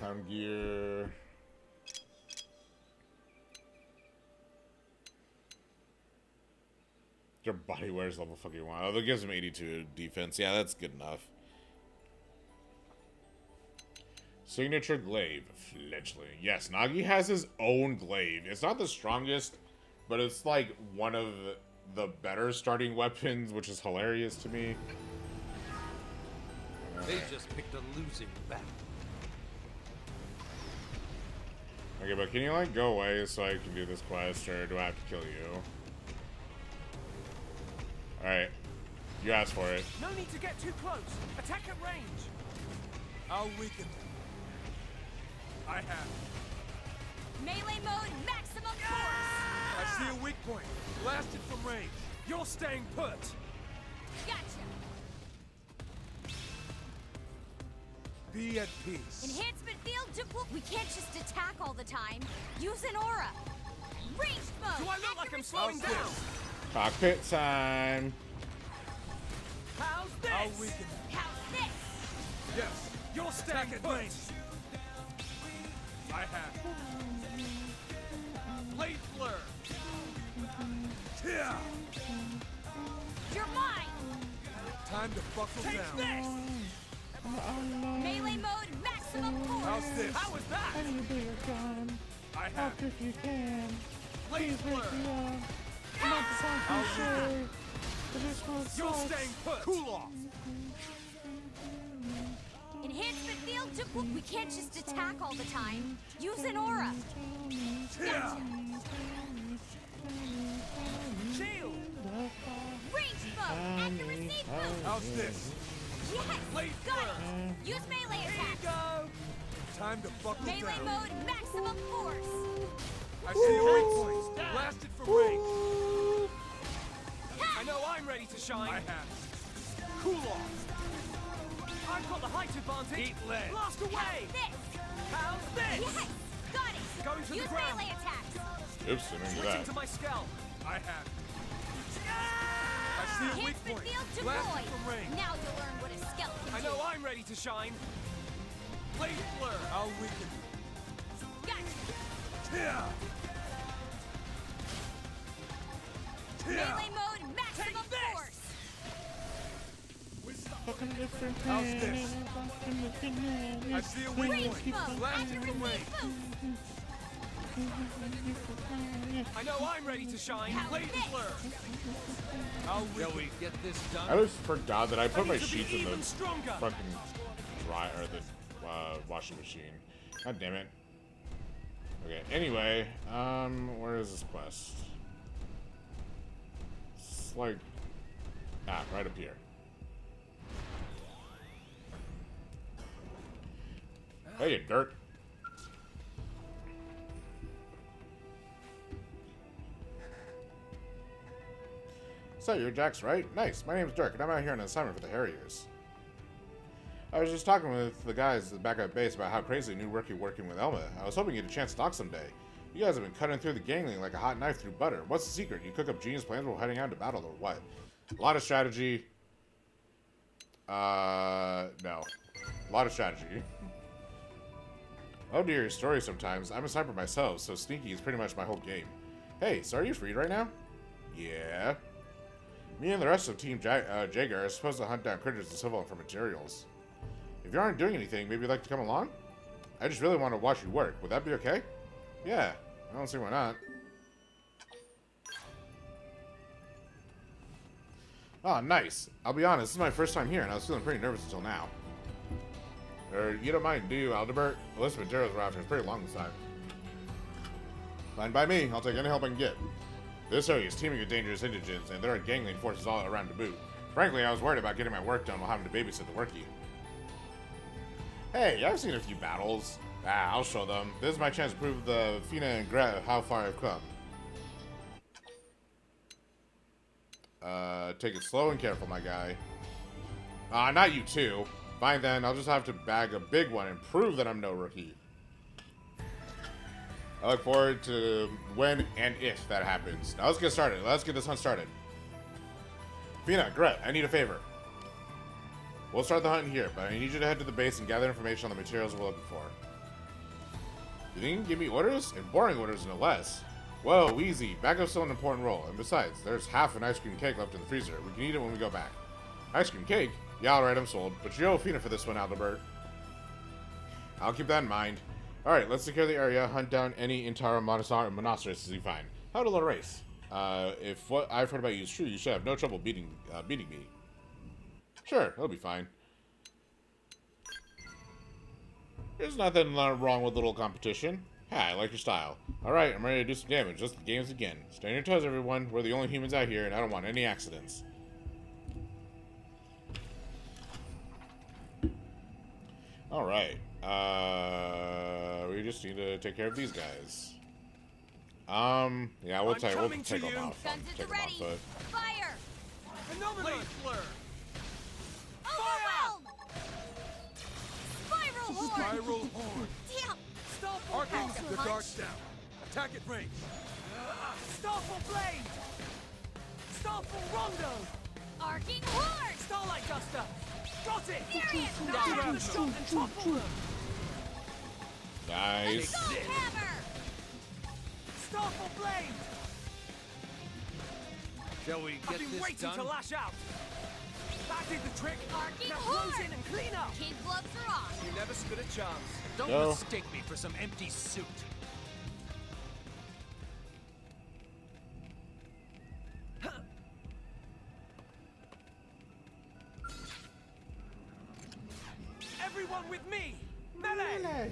Pound gear. Your body wears level fucking 1. Oh, that gives him 82 defense. Yeah, that's good enough. Signature glaive, fledgling. Yes, Nagi has his own glaive. It's not the strongest, but it's like one of the better starting weapons, which is hilarious to me. They just picked a losing battle. Okay, but can you like go away so I can do this quest, or do I have to kill you? Alright. You asked for it. No need to get too close. Attack at range. I'll weaken them. I have. Melee mode, maximum force! I see a weak point. Blast it from range. You're staying put. Gotcha! Be at peace. Enhancement field to... We can't just attack all the time. Use an aura. Ranged mode! Do I look like I'm slowing down? Cockpit time. How's this? I'll weaken them. How's this? Yes. You're staying Attack at put. range. I have. Blade flare. Yeah. You're mine! Time to buckle Take down. this! Melee mode, maximum force! How's this? How was that? I have. Blade flare. You're staying put. Cool off. Enhancement field to... We can't just attack all the time. Use an aura. Yeah. Shield. Ranged mode, at the receiver! How's this? Yes! Blade Got flare. it! Use melee Here you attack! go! Time to buckle Melee down. mode, maximum force! I see a weak point. Blast it for range. I know I'm ready to shine. I have it. Cool off. I've got the height advantage. Eat lead. Blast away. This! How's this? Yes! Got it! Going to Use the ground. melee attacks! Oops, I didn't do Switching that. to my scalp. I have it. I see a weak Enhancement point. field Blast deployed! it from range. Now you'll learn what a skeleton I know I'm ready to shine. Blade flare. I'll weaken you. Gotcha! Yeah. Melee mode, maximum force! How's this? I see a weak Range point. mode, Blast and it receive from range. boost! I know I'm ready to shine. Blade flare. I'll weaken. Get this I done. just forgot that I put I my need to be sheets in the even stronger. fucking dry or the washing machine. God damn it. Okay. Anyway, where is this quest? It's like right up here. Hey, you dirt. So you're Jax, right? Nice. My name's Dirk, and I'm out here on an assignment for the Harriers. I was just talking with the guys back at base about how crazy new rookie working with Elma. I was hoping you'd get a chance to talk someday. You guys have been cutting through the gangling like a hot knife through butter. What's the secret? You cook up genius plans while heading out to battle, or what? A lot of strategy. No. A lot of strategy. Oh dear, your story sometimes. I'm a sniper myself, so sneaky is pretty much my whole game. Hey, so are you freed right now? Yeah. Me and the rest of Team Jaeger are supposed to hunt down critters and civil for materials. If you aren't doing anything, maybe you'd like to come along? I just really want to watch you work. Would that be okay? Yeah, I don't see why not. Oh, nice. I'll be honest, this is my first time here, and I was feeling pretty nervous until now. You don't mind, do you, Aldebert? The list of materials we're after is pretty long this time. Fine by me. I'll take any help I can get. This area is teeming with dangerous indigents, and there are gangling forces all around to boot. Frankly, I was worried about getting my work done while having to babysit the workie. Hey, I've seen a few battles. I'll show them. This is my chance to prove the Fina and Gret how far I've come. Take it slow and careful, my guy. Not you too. Fine then, I'll just have to bag a big one and prove that I'm no rookie. I look forward to when and if that happens. Now let's get started. Let's get this hunt started. Fina, Gret, I need a favor. We'll start the hunt here, but I need you to head to the base and gather information on the materials we're looking for. You think you can give me orders? And boring orders, no less. Whoa, easy. Backup's still an important role. And besides, there's half an ice cream cake left in the freezer. We can eat it when we go back. Ice cream cake? Yeah, alright, I'm sold. But you owe Fina for this one, Aldebert. I'll keep that in mind. Alright, let's secure the area, hunt down any Intara monocerous you find. How to load a race? If what I've heard about you is true, you should have no trouble beating me. Sure, that'll be fine. There's nothing wrong with a little competition. Ha, I like your style. Alright, I'm ready to do some damage. Let's the games again. Stay on your toes, everyone. We're the only humans out here, and I don't want any accidents. Alright. We just need to take care of these guys. Yeah, we'll take them off. Guns at the ready. Fire! Blade flare. Overwhelm! Spiral horn! Spiral horn. Damn! Stop Arcing That's a the punch. darts down. Attack at range. Starfall blade. Starfall rondo. Arcing horn! Starlight duster. Got it. Furious Down Rod! round shot and topple them. Nice. Skull hammer! Starfall blade. Shall we I've get been this waiting done? to lash out. That did the trick. Arcing Now horn! close in and clean up. Kid gloves are off. You never stood a chance. Don't No. mistake me for some empty suit. Everyone with me. Melee.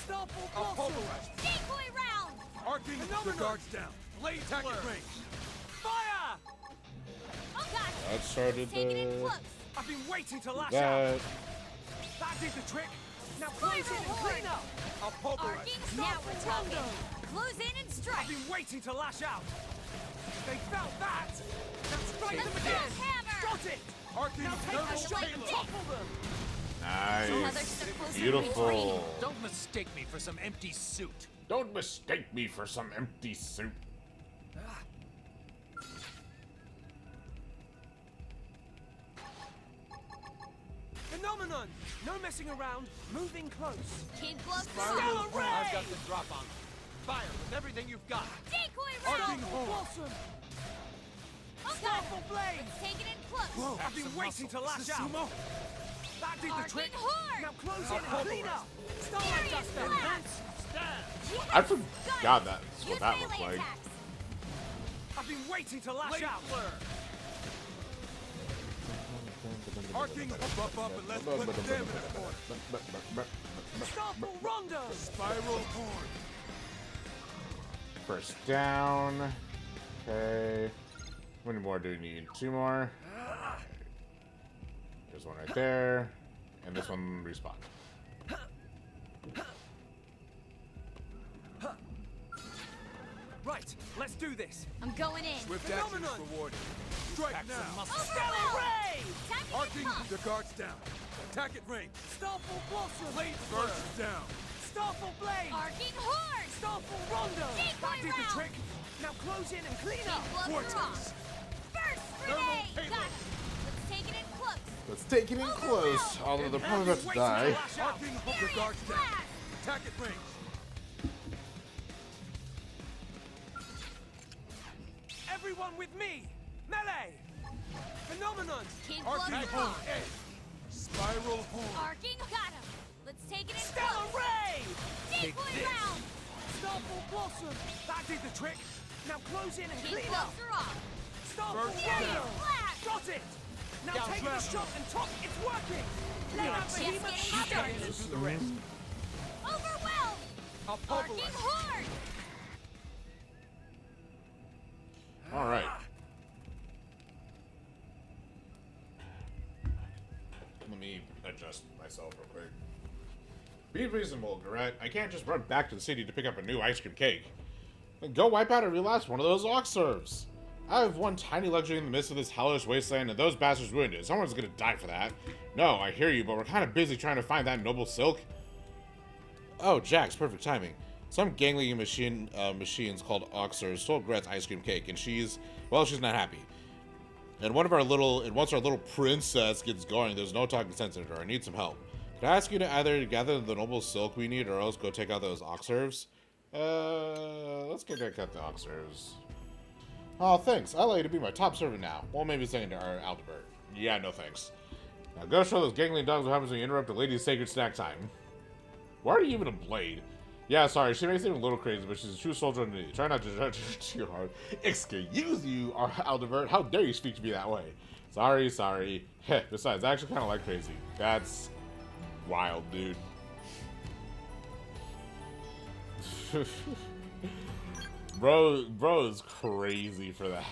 Starfall I'll blossom. pulverize. Decoy round! Arcing the Phenomenal. guards down. Blade attack at range. Fire. Oh god! That started Take it in the... close. I've been waiting to lash That... out. That did the trick. Now close in and clean up. I'll pulverize. Arcing, now we're talking. Close in and strike. I've been waiting to lash out. They felt that. Now strike them Let's again. go, hammer. Got it. Arcing Now take the shot and Payload. topple them. Nice. Beautiful. Don't mistake me for some empty suit. Don't mistake me for some empty suit. Phenomenon. No messing around. Moving close. Kid gloves Stellar off. ray. I've got the drop on them. Fire with everything you've got. Decoy Arcing round. blossom. Oh, Starful blade. let's take it in close. Whoa, I've been waiting to lash out. That did the Arcing trick. horn. Now close in and clean up. Starlight Furious duster. blast. Stab. I forgot that's what Use that melee looked like. attacks. I've been waiting to lash Blade out. flare. Arcing, buff up and let's put the damage on it. Starful rondo. Spiral horn. First down. Okay. How many more do we need? 2 more. There's one right there. And this one respawn. Right, let's do this. I'm going in. Swift action Phenomenon. rewarded. Strike now. Stellar ray. Time to Arcing, get pumped. the guard's down. Attack at range. Starful blossom. Blade guard's down. Starful blade. Arcing horn. Starful rondo. Decoy That did the round. trick. Now close in and clean up. Kid gloves are Vortex. off. First Thermal grenade. payload. Got him. Let's take it in close. Let's take it in close. Although they're probably about to die. Arcing, the guard's down. Blast. Attack at range. Everyone with me. Melee. Phenomenon. Kid gloves Arcing are horn off. edge. Spiral horn. Arcing. Got him. Let's take it in Stellar close. ray. Decoy round. Starful blossom. That did the trick. Now close in and Kid clean up. gloves are off. Starful First rondo. down. Blast. Got it. Now Down take the travel. shot and top. It's working. Let You're that just behemoth getting shatter. started. Do the rest. Overwhelmed. I'll Arcing pulverize. horn. All right. Let me adjust myself real quick. Be reasonable, Garrett. I can't just run back to the city to pick up a new ice cream cake. Then go wipe out every last one of those ox serves. I have one tiny luxury in the midst of this hellish wasteland, and those bastards ruined it. Someone's gonna die for that. No, I hear you, but we're kind of busy trying to find that noble silk. Oh, Jax, perfect timing. Some gangly machines called Oxers stole Gret's ice cream cake, and she's not happy. And once our little princess gets going, there's no talking sense in her. I need some help. Can I ask you to either gather the noble silk we need, or else go take out those Oxers? Let's go check out the Oxers. Oh, thanks. I'll allow you to be my top servant now. Well, maybe second to our Aldebert. Yeah, no thanks. Now go show those gangling dogs what happens when you interrupt a lady's sacred snack time. Why are you even a blade? Yeah, sorry, she may seem a little crazy, but she's a true soldier underneath. Try not to judge her too hard. Excuse you, Aldebert. How dare you speak to me that way? Sorry. Heh, besides, I actually kind of like crazy. That's wild, dude. Bro is crazy for that.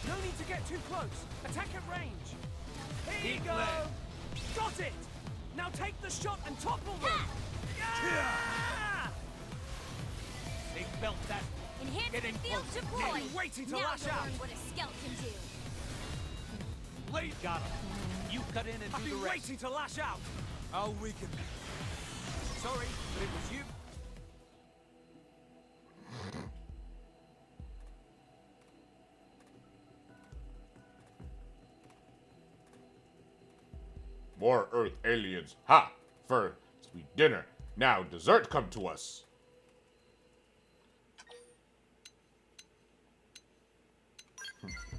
No need to get too close. Attack at range. Here you Keep go. playing. Got it. Now take the shot and topple them. Yeah! They felt that. Enhancement Getting field closer. deployed. Been waiting to now lash you'll out. learn what a scout can do. Blade got him. You cut in and I've do the been rest. waiting to lash out. I'll weaken them. Sorry, but it was you. More Earth aliens. Ha! First we dinner. Now dessert come to us.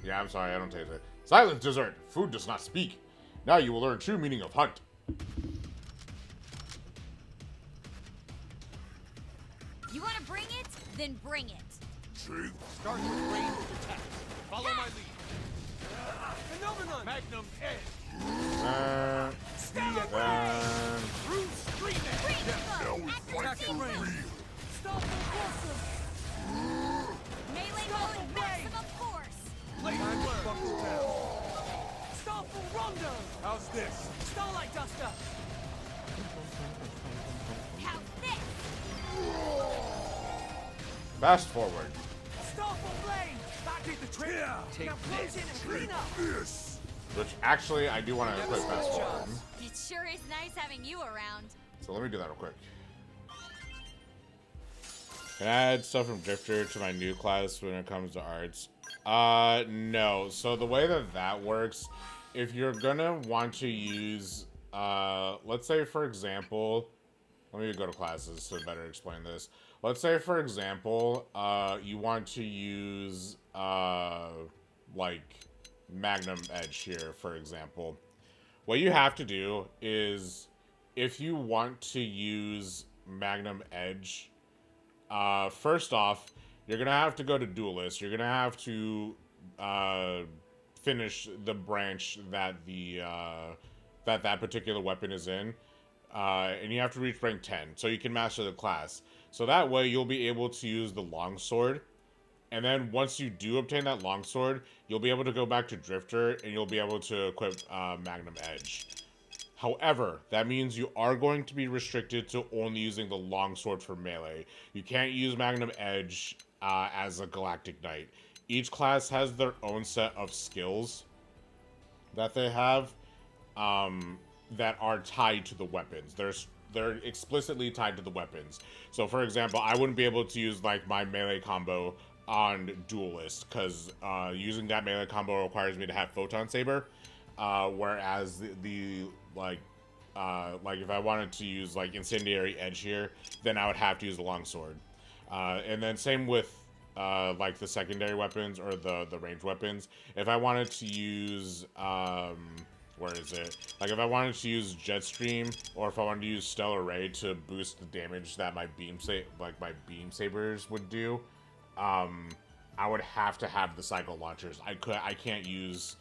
Yeah, I'm sorry, I don't taste it. Silence, dessert. Food does not speak. Now you will learn true meaning of hunt. You want to bring it? Then bring it. Chief? Start with ranged attacks. Follow my lead. Phenomenon! Magnum Edge. Bruce Screamer! Now we fight for real. Stop the blossom! Melee mode maximum force! Time to buckle down. Starfall Rondo! How's this? Starlight Duster! How's this? Fast forward. Starfall Blade! That did the trick! Take Now close in and clean up! This. Which actually, I do want to equip fast forward. It sure is nice having you around. So let me do that real quick. Can I add stuff from Drifter to my new class when it comes to arts? No. So the way that that works, if you're gonna want to use, let's say for example, let me go to classes to better explain this. Let's say for example, you want to use, like Magnum Edge here, for example. What you have to do is, if you want to use Magnum Edge, first off, you're gonna have to go to Duelist. You're gonna have to finish the branch that the that particular weapon is in, and you have to reach rank 10, so you can master the class. So that way, you'll be able to use the longsword, and then once you do obtain that longsword, you'll be able to go back to Drifter, and you'll be able to equip Magnum Edge. However, that means you are going to be restricted to only using the longsword for melee. You can't use Magnum Edge as a Galactic Knight. Each class has their own set of skills that they have that are tied to the weapons. They're explicitly tied to the weapons. So, for example, I wouldn't be able to use like my melee combo on Duelist because using that melee combo requires me to have Photon Saber. Whereas like if I wanted to use like Incendiary Edge here, then I would have to use the longsword. And then same with like the secondary weapons or the ranged weapons. If I wanted to use where is it? Like if I wanted to use Jetstream or if I wanted to use Stellar Ray to boost the damage that my beam sabers would do, I would have to have the cycle launchers. I can't use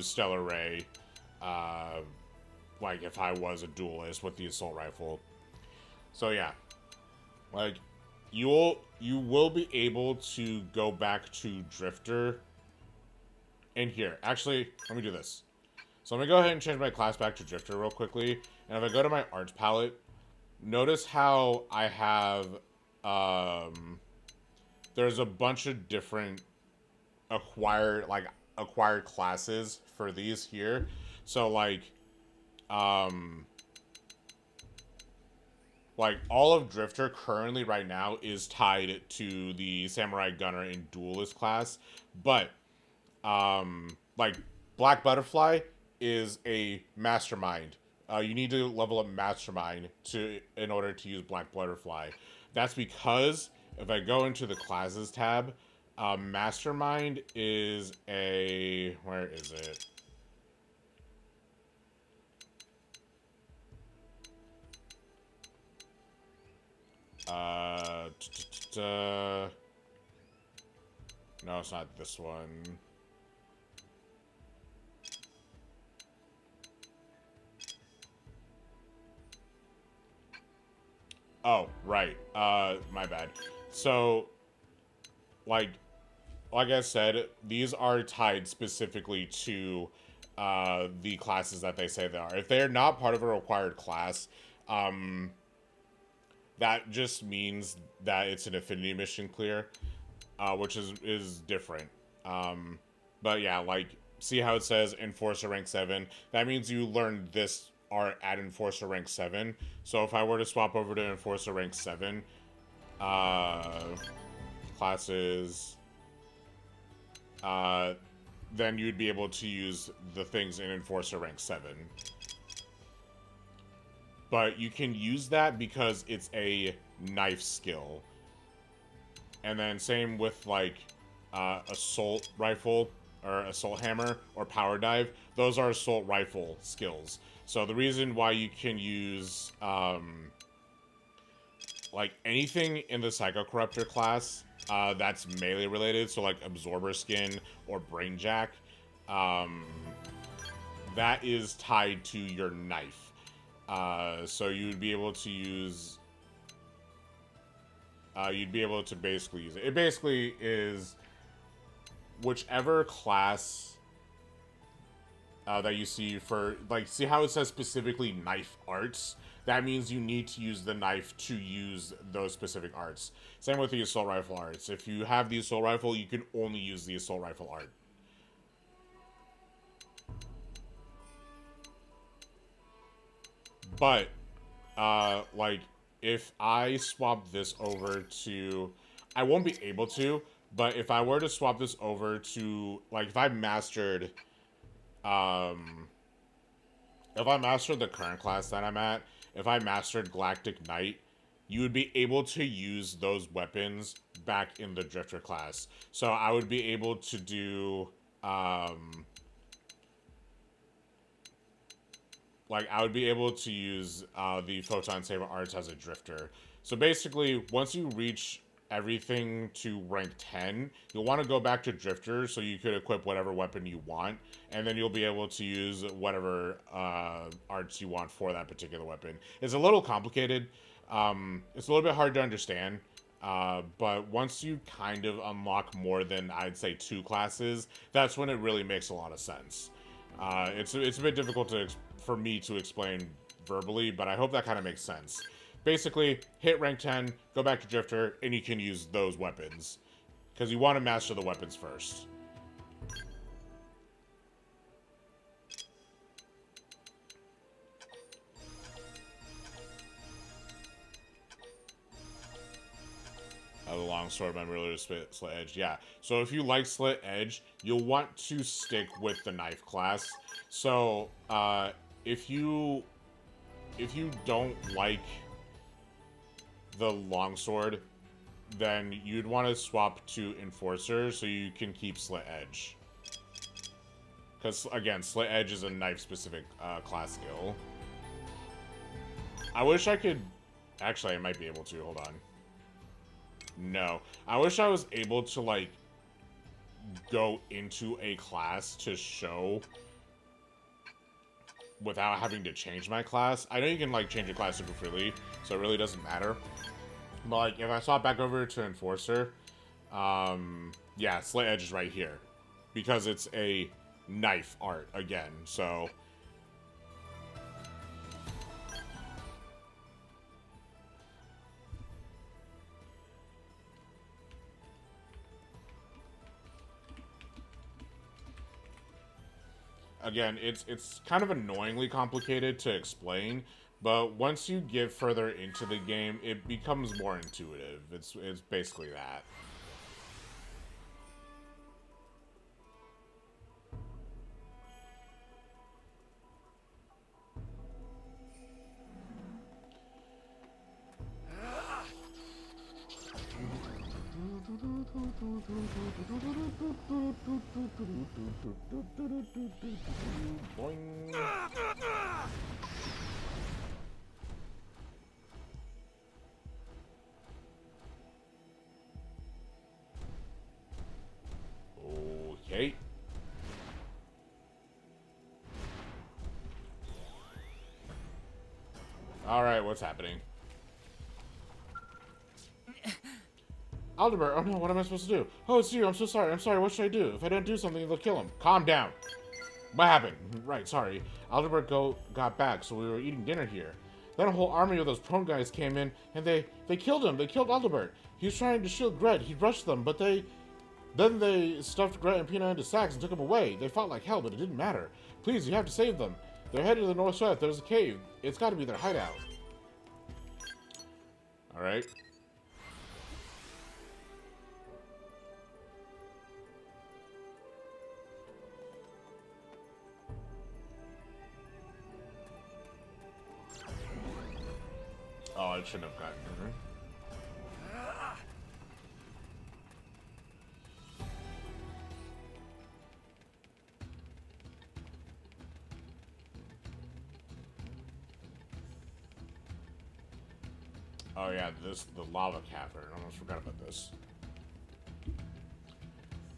Stellar Ray, like if I was a duelist with the assault rifle. So yeah, like you will be able to go back to Drifter. And here, actually, let me do this. So let me go ahead and change my class back to Drifter real quickly. And if I go to my arts palette, notice how I have there's a bunch of different acquired classes for these here. So like all of Drifter currently right now is tied to the Samurai Gunner and Duelist class, but like Black Butterfly is a Mastermind. You need to level up Mastermind in order to use Black Butterfly. That's because if I go into the classes tab, Mastermind is a, where is it? No, it's not this one. Oh, right. My bad. So, like I said, these are tied specifically to the classes that they say they are. If they're not part of a required class, that just means that it's an affinity mission clear, which is different. But yeah, like, see how it says Enforcer rank 7? That means you learn this art at Enforcer rank 7. So if I were to swap over to Enforcer rank 7, classes, then you'd be able to use the things in Enforcer rank 7. But you can use that because it's a knife skill. And then same with like assault rifle or assault hammer or power dive. Those are assault rifle skills. So the reason why you can use like anything in the Psycho Corruptor class that's melee related, so like Absorber Skin or Brain Jack, that is tied to your knife. So you'd be able to use, you'd be able to basically use it. It basically is whichever class that you see for, like, see how it says specifically knife arts? That means you need to use the knife to use those specific arts. Same with the assault rifle arts. If you have the assault rifle, you can only use the assault rifle art. But, like, if I swap this over to... I won't be able to, but if I were to swap this over to... Like, if I mastered... if I mastered the current class that I'm at, if I mastered Galactic Knight, you would be able to use those weapons back in the Drifter class. So I would be able to do... like, I would be able to use the Photon Saber arts as a Drifter. So basically, once you reach everything to rank 10, you'll want to go back to Drifter so you could equip whatever weapon you want, and then you'll be able to use whatever arts you want for that particular weapon. It's a little complicated. It's a little bit hard to understand, but once you kind of unlock more than, I'd say, 2 classes, that's when it really makes a lot of sense. It's a bit difficult for me to explain verbally, but I hope that kind of makes sense. Basically, hit rank 10, go back to Drifter, and you can use those weapons. Because you want to master the weapons first. The longsword, my really slit edge, yeah. So if you like slit edge, you'll want to stick with the knife class. So, if you don't like the longsword, then you'd want to swap to Enforcer so you can keep slit edge. Because, again, slit edge is a knife-specific class skill. I wish I could... Actually, I might be able to. Hold on. No. I wish I was able to, like, go into a class to show without having to change my class. I know you can, like, change your class super freely, so it really doesn't matter. But, like, if I swap back over to Enforcer, yeah, Slit Edge is right here. Because it's a knife art, again, so... Again, it's kind of annoyingly complicated to explain, but once you get further into the game, it becomes more intuitive. It's basically that. Boing. Okay. All right, what's happening? Aldebert, oh no, what am I supposed to do? Oh, it's you, I'm so sorry, what should I do? If I don't do something, they'll kill him. Calm down. What happened? Right, sorry. Aldebert got back, so we were eating dinner here. Then a whole army of those prone guys came in, and they killed him. They killed Aldebert. He was trying to shield Gret. He rushed them, but then they stuffed Gret and Peanut into sacks and took him away. They fought like hell, but it didn't matter. Please, you have to save them. They're headed to the northwest. There's a cave. It's got to be their hideout. All right. Oh, I shouldn't have gotten her. Oh yeah, the lava cavern. I almost forgot about this.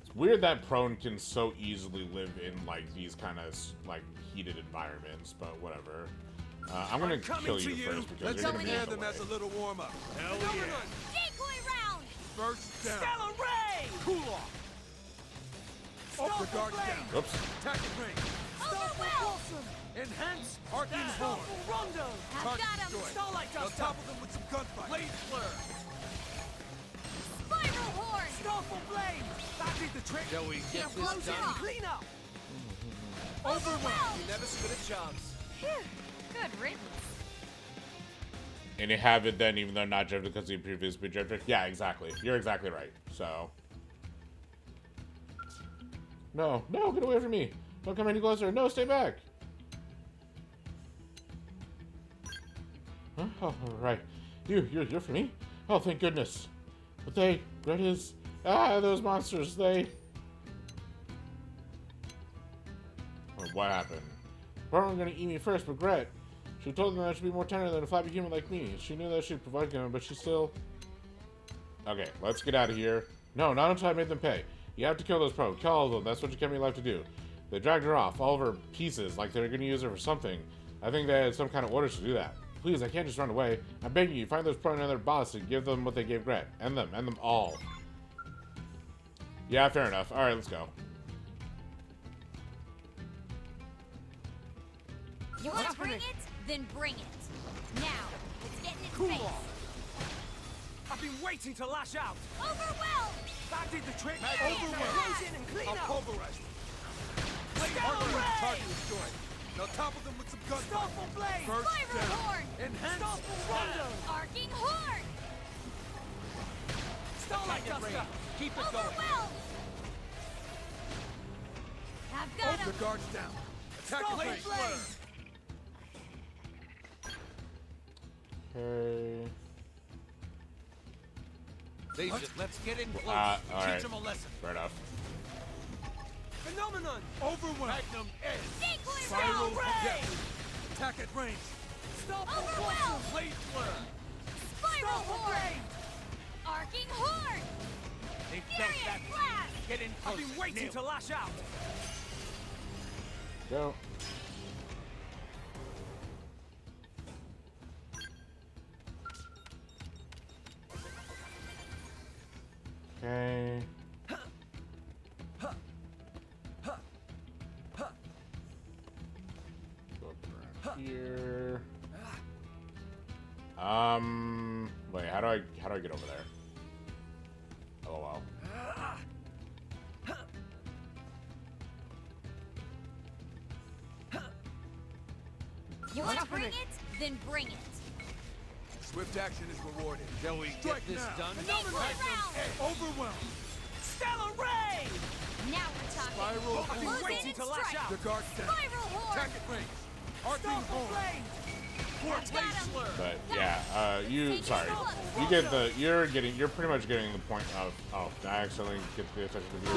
It's weird that prone can so easily live in like these kind of like heated environments, but whatever. I'm gonna kill you first because you're gonna be in the way. As a little warm up. Hell yeah. Decoy round! First down. Stellar Ray! Cool off. Up the guard down. Oops. Attack and range. Overwhelm! Enhance arcing horn. Rondo! I've Target got him! destroyed. Starlight Now Duster! topple them with some gunfire. Blade flare. Spiral horn! Starful Blade! That did the trick! Shall we get blows this it done? up. Clean up! Overwhelm! You never stood a chance. Phew. Good riddance. And you have it then, even though not jumped because you previously jumped it. Yeah, exactly. You're exactly right. So. No, no, get away from me. Don't come any closer. No, stay back. Huh? Oh, right. You're for me? Oh, thank goodness. But that is, those monsters, oh, what happened? Probably gonna eat me first, but Gret. She told them that I should be more tender than a flabby human like me. She knew that she'd provide them, but she still... Okay, let's get out of here. No, not until I made them pay. You have to kill those pro. Kill all of them. That's what you kept me alive to do. They dragged her off, all of her pieces, like they were gonna use her for something. I think they had some kind of orders to do that. Please, I can't just run away. I'm begging you, find those pro and their boss and give them what they gave Gret. End them all. Yeah, fair enough. Alright, let's go. You want to bring it? Then bring it. Now, let's get in its Cool face. off! I've been waiting to lash out! Overwhelm! That did the trick! Overwhelm. Close in and clean I'll up! pulverize them. Blade Stellar armor Ray! target destroyed. Now topple them with some gunfire. Starful Blade! First Spiral down. horn! Enhance. Starful Rondo! Arcing horn! Starlight Duster! Keep it going. Overwhelm! I've got The him! guards down. Attack and Starful range. Blade! Okay. Face it, let's get in close. Alright. Teach them a lesson. Fair enough. Phenomenon! Overwhelm. Magnum Edge. Decoy Spiral. round! Yes. Attack at range. Starful Overwhelm! Blade flare. Spiral Starful horn! Blade! Arcing horn! They felt Furious that. blast! Get in I've close. been waiting to lash out! Go. Okay. Go up around here. Wait, how do I get over there? Oh well. You want to bring it? Then bring it. Swift action is rewarded. Shall we Strike get this now. done? Decoy round! Overwhelm. Stellar Ray! Now we're talking. Spiral. I've been Close in waiting and to lash strike. out! The guards down. Spiral horn! Attack at range. Arcing Starful horn. Blade! I've got him! But yeah, sorry. Take You're pretty much getting the point of, I accidentally get the attention of you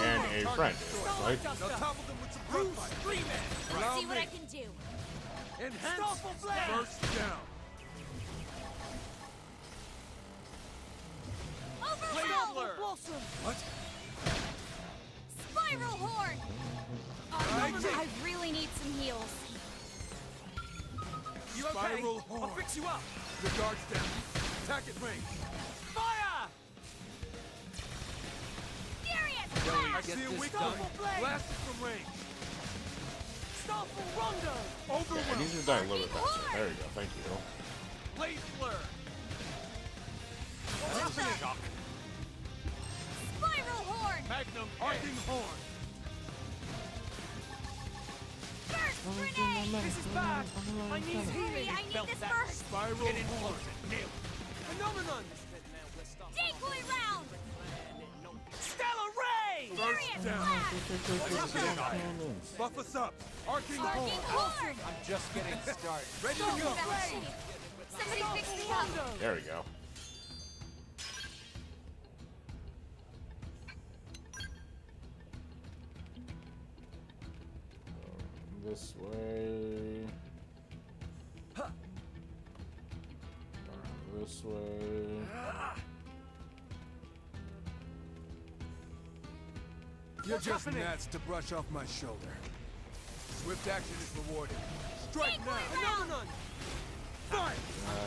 and a friend. Right? Now topple them with some Bruce gunfire. Freeman! Allow See what me. I can do. Enhance. Starful Blade! First down. Overwhelm! Blossom! What? Spiral horn! I really need some heals. You okay? Spiral horn. I'll fix you up! The guards down. Attack at range. Fire! Furious I blast! see a this weak done. point. Blast it from range. Starful Rondo! I Overwhelm. need you to die a little bit faster. There you go. Thank you. Blade flare. Shock. Spiral horn! Magnum Arcing horn. Burst grenade! This is bad! I need Hurry, healing! I need this burst! Spiral horn. Phenomenon! Decoy round! Stellar Ray! First down. Buff us up. Arcing horn. Arcing horn! I'm just getting started. Ready to Oh, go. that was shitty. Somebody fix me up! There we go. This way. Around this way. You're just gnats to brush off my shoulder. Swift action is rewarded. Strike now! Phenomenon! Fire!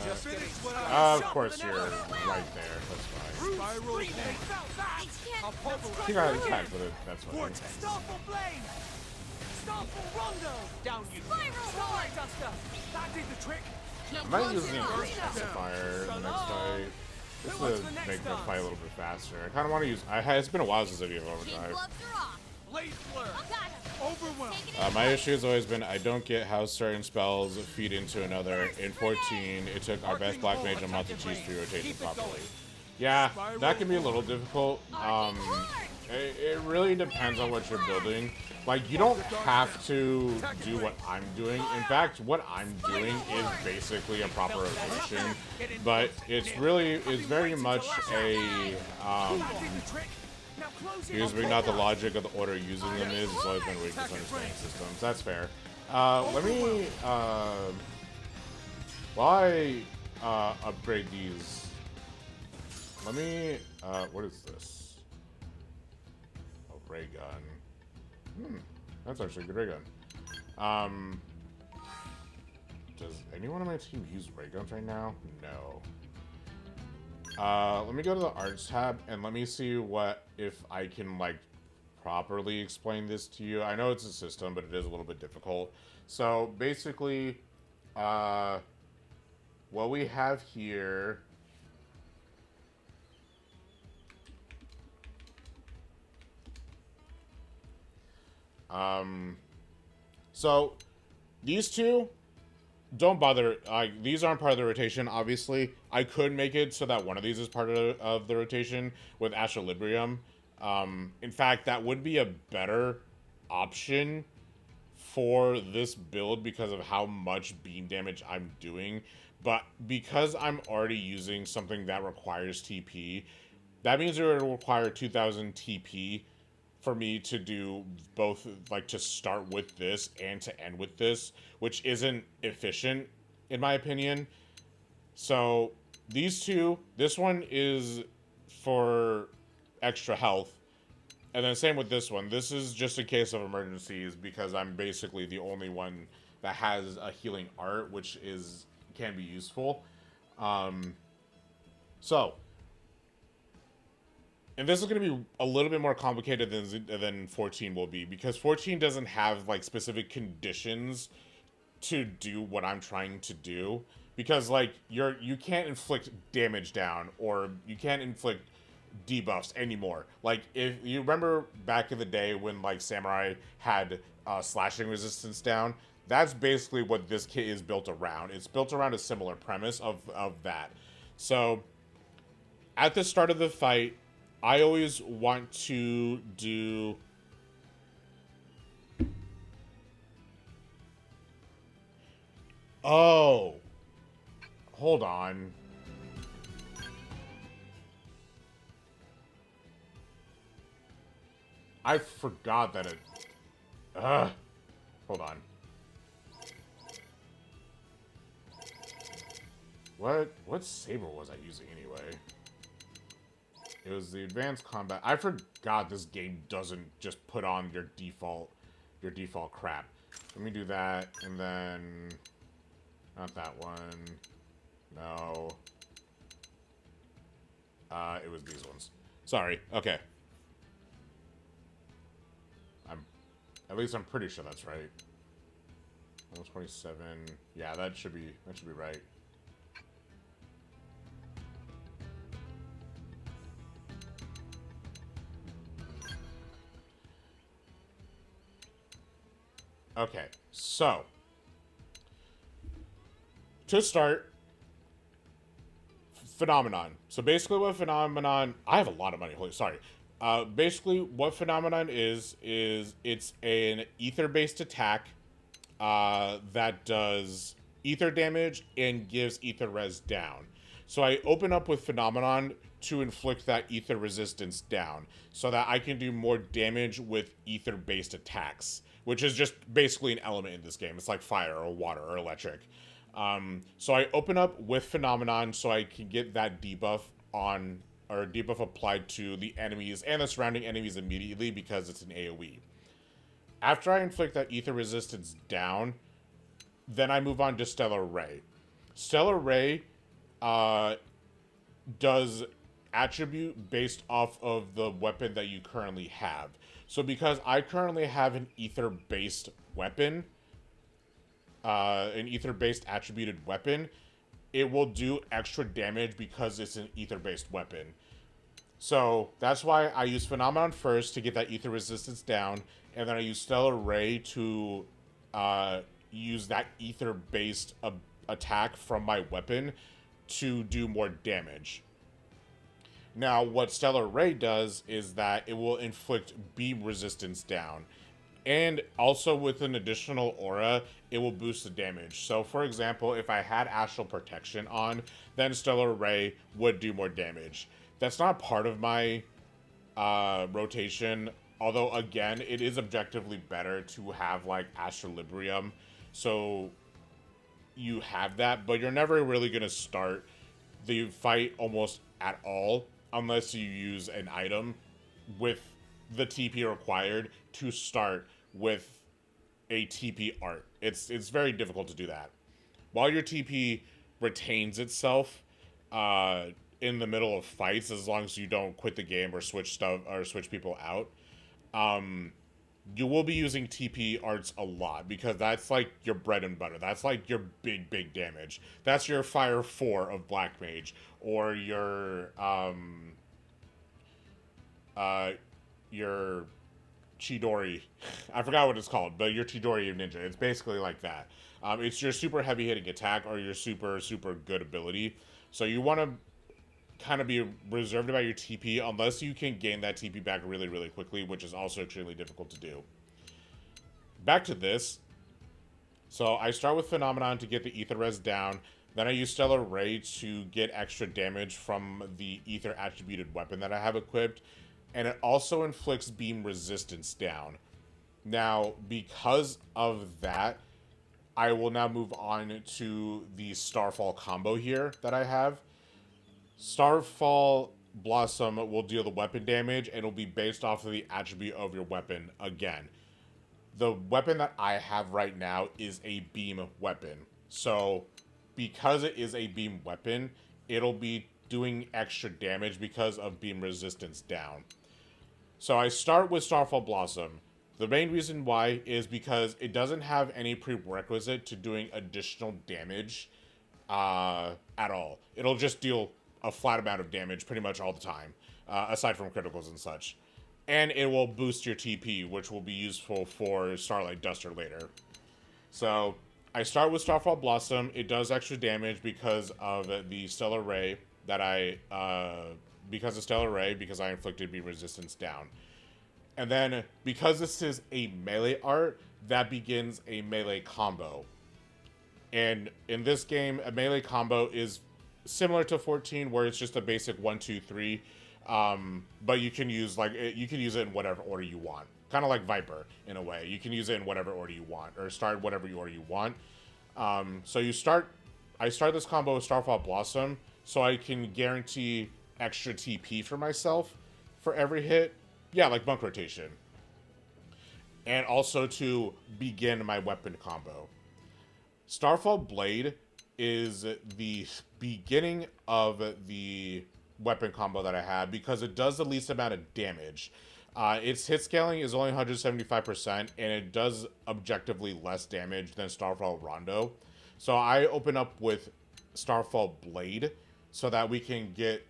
Just finish what Of course you're right there. That's fine. Spiral You got attacked with it. That's fine. Starful Blade! Starful Rondo! Down you Starlight Duster! That did the trick! I might use the Inverse Pacifier in the next fight. Just to make the fight a little bit faster. I kind of want to use... it's been a while since I've used Overdrive. Blade Flare! Overwhelm! My issue has always been I don't get how certain spells feed into another. In 14, it took our best Black Mage a month to choose 3 rotations properly. Yeah, that can be a little difficult. It really depends on what you're building. Like, you don't have to do what I'm doing. In fact, what I'm doing is basically a proper rotation. But it's very much a, usually not the logic of the order using them is. It's always been weak understanding systems. That's fair. Let me, while I upgrade these, let me, what is this? Oh, ray gun. That's actually a good ray gun. Does anyone on my team use ray guns right now? No. Let me go to the arts tab and let me see if I can, like, properly explain this to you. I know it's a system, but it is a little bit difficult. So, basically, what we have here... So, these two, don't bother. These aren't part of the rotation, obviously. I could make it so that one of these is part of the rotation with Astrolibrium. In fact, that would be a better option for this build because of how much beam damage I'm doing. But because I'm already using something that requires TP, that means it will require 2000 TP for me to do both, like, to start with this and to end with this, which isn't efficient, in my opinion. So, these two, this one is for extra health, and then same with this one. This is just in case of emergencies, because I'm basically the only one that has a healing art, which can be useful. And this is going to be a little bit more complicated than 14 will be, because 14 doesn't have, like, specific conditions to do what I'm trying to do. Because, like, you can't inflict damage down, or you can't inflict debuffs anymore. Like, if you remember back in the day when, like, Samurai had slashing resistance down, that's basically what this kit is built around. It's built around a similar premise of that. So, at the start of the fight, I always want to do... Oh. Hold on. I forgot that it... Hold on. What saber was I using anyway? It was the advanced combat. I forgot this game doesn't just put on your default crap. Let me do that, and then... Not that one. No. It was these ones. Sorry. Okay. At least I'm pretty sure that's right. 127. Yeah, that should be right. Okay, so to start, Phenomenon. So basically what Phenomenon... I have a lot of money. Sorry. Basically what Phenomenon is it's an ether-based attack that does ether damage and gives ether res down. So I open up with Phenomenon to inflict that ether resistance down so that I can do more damage with ether-based attacks, which is just basically an element in this game. It's like fire or water or electric. So I open up with Phenomenon so I can get that debuff on, or debuff applied to the enemies and the surrounding enemies immediately because it's an AoE. After I inflict that ether resistance down, then I move on to Stellar Ray. Stellar Ray does attribute based off of the weapon that you currently have. So because I currently have an ether-based weapon, an ether-based attributed weapon, it will do extra damage because it's an ether-based weapon. So that's why I use Phenomenon first to get that ether resistance down, and then I use Stellar Ray to use that ether-based attack from my weapon to do more damage. Now, what Stellar Ray does is that it will inflict beam resistance down. And also with an additional aura, it will boost the damage. So for example, if I had Astral Protection on, then Stellar Ray would do more damage. That's not part of my rotation, although again, it is objectively better to have like Astrolibrium. So you have that, but you're never really going to start the fight almost at all unless you use an item with the TP required to start with a TP art. It's very difficult to do that. While your TP retains itself in the middle of fights, as long as you don't quit the game or switch stuff or switch people out, you will be using TP arts a lot because that's like your bread and butter. That's like your big damage. That's your Fire 4 of Black Mage, or your Chidori. I forgot what it's called, but your Chidori of Ninja. It's basically like that. It's your super heavy hitting attack or your super good ability. So you want to kind of be reserved about your TP unless you can gain that TP back really quickly, which is also extremely difficult to do. Back to this. So I start with Phenomenon to get the ether res down. Then I use Stellar Ray to get extra damage from the ether attributed weapon that I have equipped. And it also inflicts beam resistance down. Now, because of that, I will now move on to the Starfall combo here that I have. Starfall Blossom will deal the weapon damage, and it'll be based off of the attribute of your weapon again. The weapon that I have right now is a beam weapon. So, because it is a beam weapon, it'll be doing extra damage because of beam resistance down. So I start with Starfall Blossom. The main reason why is because it doesn't have any prerequisite to doing additional damage at all. It'll just deal a flat amount of damage pretty much all the time, aside from criticals and such. And it will boost your TP, which will be useful for Starlight Duster later. So I start with Starfall Blossom. It does extra damage because of the Stellar Ray that because I inflicted beam resistance down. And then, because this is a melee art, that begins a melee combo. And in this game, a melee combo is similar to 14, where it's just a basic 1, 2, 3. But you can use it in whatever order you want. Kind of like Viper, in a way. You can use it in whatever order you want, or start whatever order you want. So I start this combo with Starfall Blossom, so I can guarantee extra TP for myself for every hit. Yeah, like Monk Rotation. And also to begin my weapon combo. Starfall Blade is the beginning of the weapon combo that I have because it does the least amount of damage. Its hit scaling is only 175%, and it does objectively less damage than Starfall Rondo. So I open up with Starfall Blade so that we can get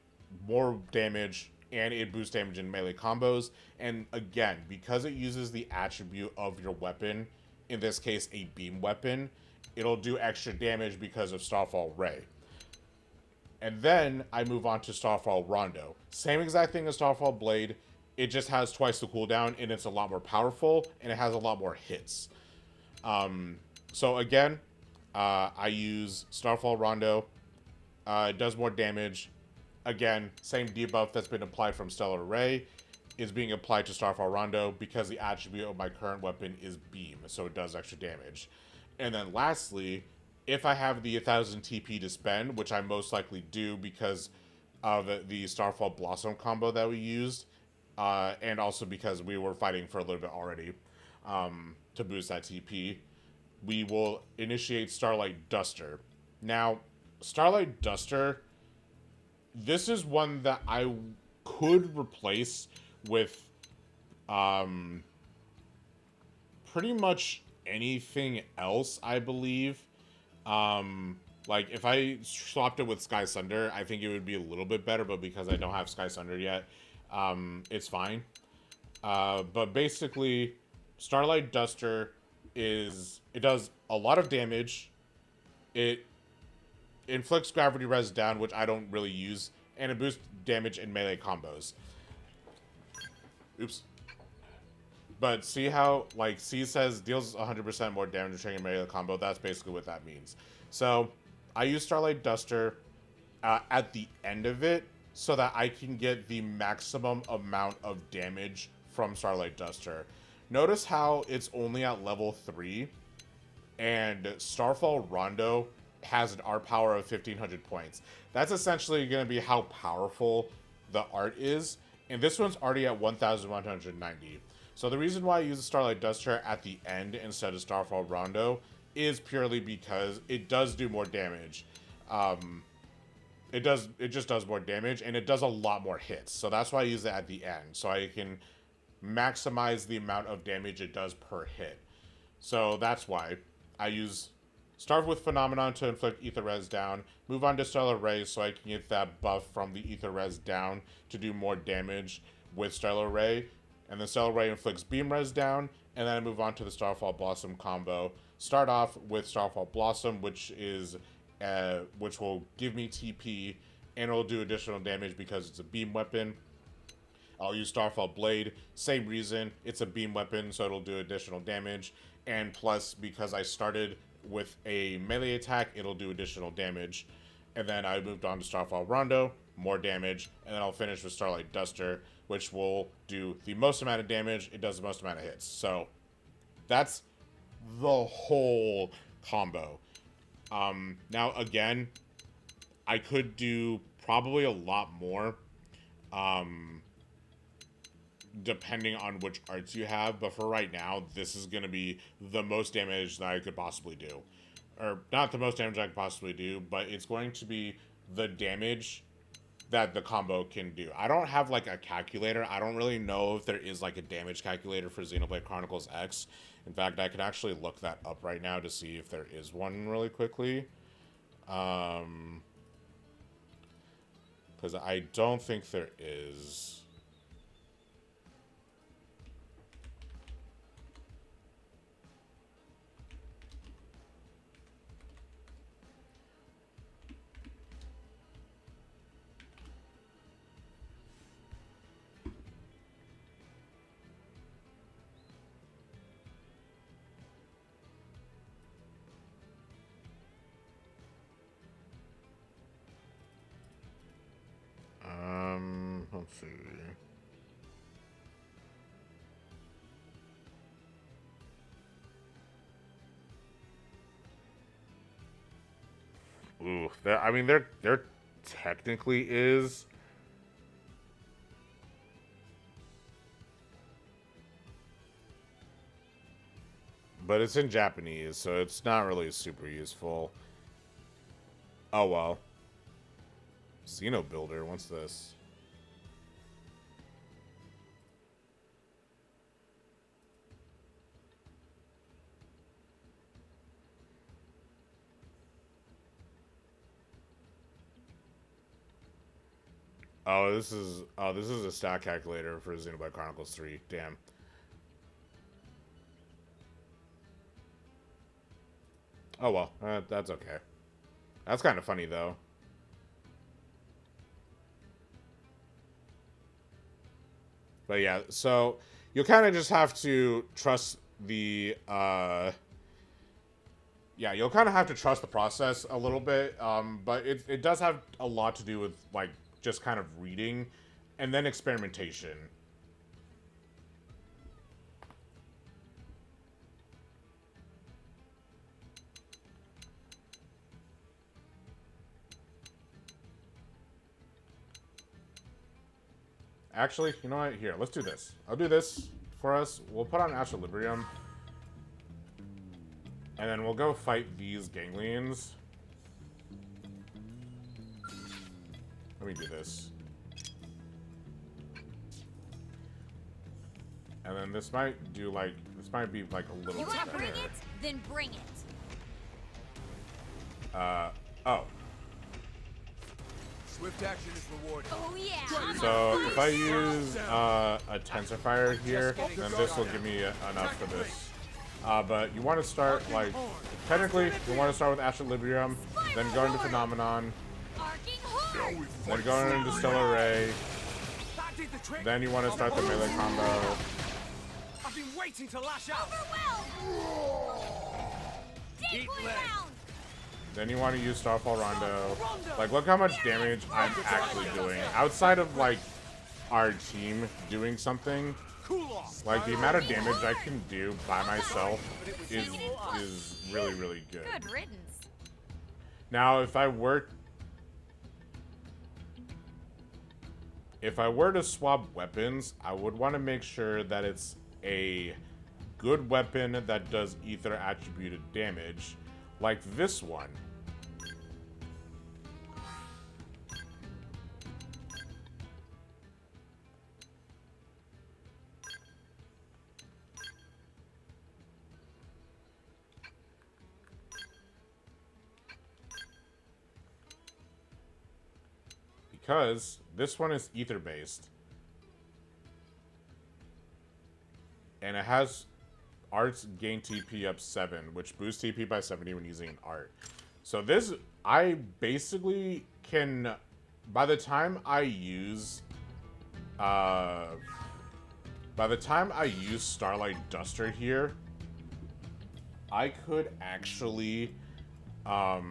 more damage, and it boosts damage in melee combos. And again, because it uses the attribute of your weapon, in this case a beam weapon, it'll do extra damage because of Starfall Ray. And then I move on to Starfall Rondo. Same exact thing as Starfall Blade, it just has twice the cooldown, and it's a lot more powerful, and it has a lot more hits. So again, I use Starfall Rondo. It does more damage. Again, same debuff that's been applied from Stellar Ray is being applied to Starfall Rondo because the attribute of my current weapon is Beam, so it does extra damage. And then lastly, if I have the 1000 TP to spend, which I most likely do because of the Starfall Blossom combo that we used, and also because we were fighting for a little bit already to boost that TP, we will initiate Starlight Duster. Now, Starlight Duster, this is one that I could replace with pretty much anything else, I believe. Like, if I swapped it with Sky Sunder, I think it would be a little bit better, but because I don't have Sky Sunder yet, it's fine. But basically, Starlight Duster it does a lot of damage. It inflicts gravity res down, which I don't really use, and it boosts damage in melee combos. Oops. But see how, like, C says deals 100% more damage during a melee combo. That's basically what that means. So, I use Starlight Duster at the end of it so that I can get the maximum amount of damage from Starlight Duster. Notice how it's only at level 3, and Starfall Rondo has an art power of 1500 points. That's essentially going to be how powerful the art is, and this one's already at 1190. So the reason why I use the Starlight Duster at the end instead of Starfall Rondo is purely because it does do more damage. It just does more damage, and it does a lot more hits. So that's why I use it at the end, so I can maximize the amount of damage it does per hit. So that's why I start with Phenomenon to inflict Ether Res down, move on to Stellar Ray so I can get that buff from the Ether Res down to do more damage with Stellar Ray, and then Stellar Ray inflicts Beam Res down, and then I move on to the Starfall Blossom combo. Start off with Starfall Blossom, which will give me TP, and it'll do additional damage because it's a beam weapon. I'll use Starfall Blade, same reason, it's a beam weapon, so it'll do additional damage, and plus, because I started with a melee attack, it'll do additional damage. And then I moved on to Starfall Rondo, more damage, and then I'll finish with Starlight Duster, which will do the most amount of damage, it does the most amount of hits. So, that's the whole combo. Now, again, I could do probably a lot more, depending on which arts you have, but for right now, this is going to be the most damage that I could possibly do. Or, not the most damage I could possibly do, but it's going to be the damage that the combo can do. I don't have, like, a calculator. I don't really know if there is, like, a damage calculator for Xenoblade Chronicles X. In fact, I can actually look that up right now to see if there is one really quickly. Because I don't think there is. Let's see. Ooh, I mean, there technically is. But it's in Japanese, so it's not really super useful. Oh well. Xenobuilder, what's this? This is a stat calculator for Xenoblade Chronicles 3. Damn. Oh well, that's okay. That's kind of funny though. But yeah, so you'll kind of just have to trust the you'll kind of have to trust the process a little bit. But it does have a lot to do with, like, just kind of reading and then experimentation. Actually, you know what? Here, let's do this. I'll do this for us. We'll put on Equilibrium. And then we'll go fight these ganglions. Let me do this. And then this might do like, this might be like a little You bit wanna bring better. it? Then bring it. Oh. Swift action is rewarded. Oh yeah. So if I use a tensifier here, then this will give me enough for this. But you want to start like, technically, you want to start with Equilibrium, then go into Phenomenon, then go into Stellar Ray, then you want to start the melee combo. I've been waiting to lash out. Then you want to use Starfall Rondo. Like, look how much damage I'm actually doing. Outside of, like, our team doing something, like, the amount of damage I can do by myself is really, really good. Good riddance. Now, if I were to swap weapons, I would want to make sure that it's a good weapon that does ether attributed damage, like this one. Because this one is ether based. And it has arts gain TP up 7, which boosts TP by 70 when using an art. So this, I basically can, by the time I use Starlight Duster here, I could actually, I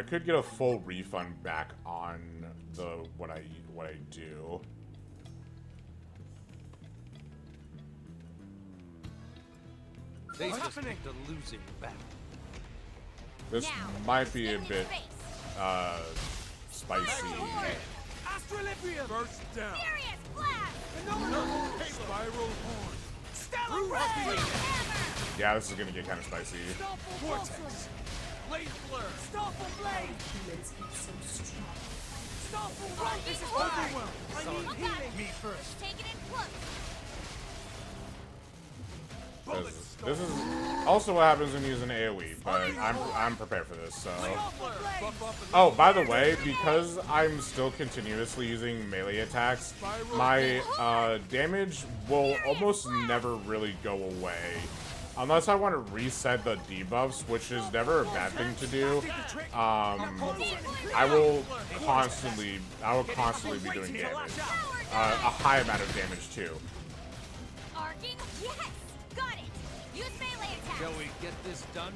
could get a full refund back on the what I do. They just need to losing battle. This might be a bit spicy. Astrolibrium! Burst down! Furious blast! Spiral horn! Stellar ray! Yeah, this is gonna get kind of spicy. Vortex! Blade blur! Starfall blade! Starfall right! This is Overwhelm! I need healing! Me first! Take it in close! This is also what happens when using AoE, but I'm prepared for this. So, oh, by the way, because I'm still continuously using melee attacks, my damage will almost never really go away, unless I want to reset the debuffs, which is never a bad thing to do. I will constantly be doing damage, a high amount of damage too. Arcing? Yes! Got it! Use melee attack! Shall we get this done?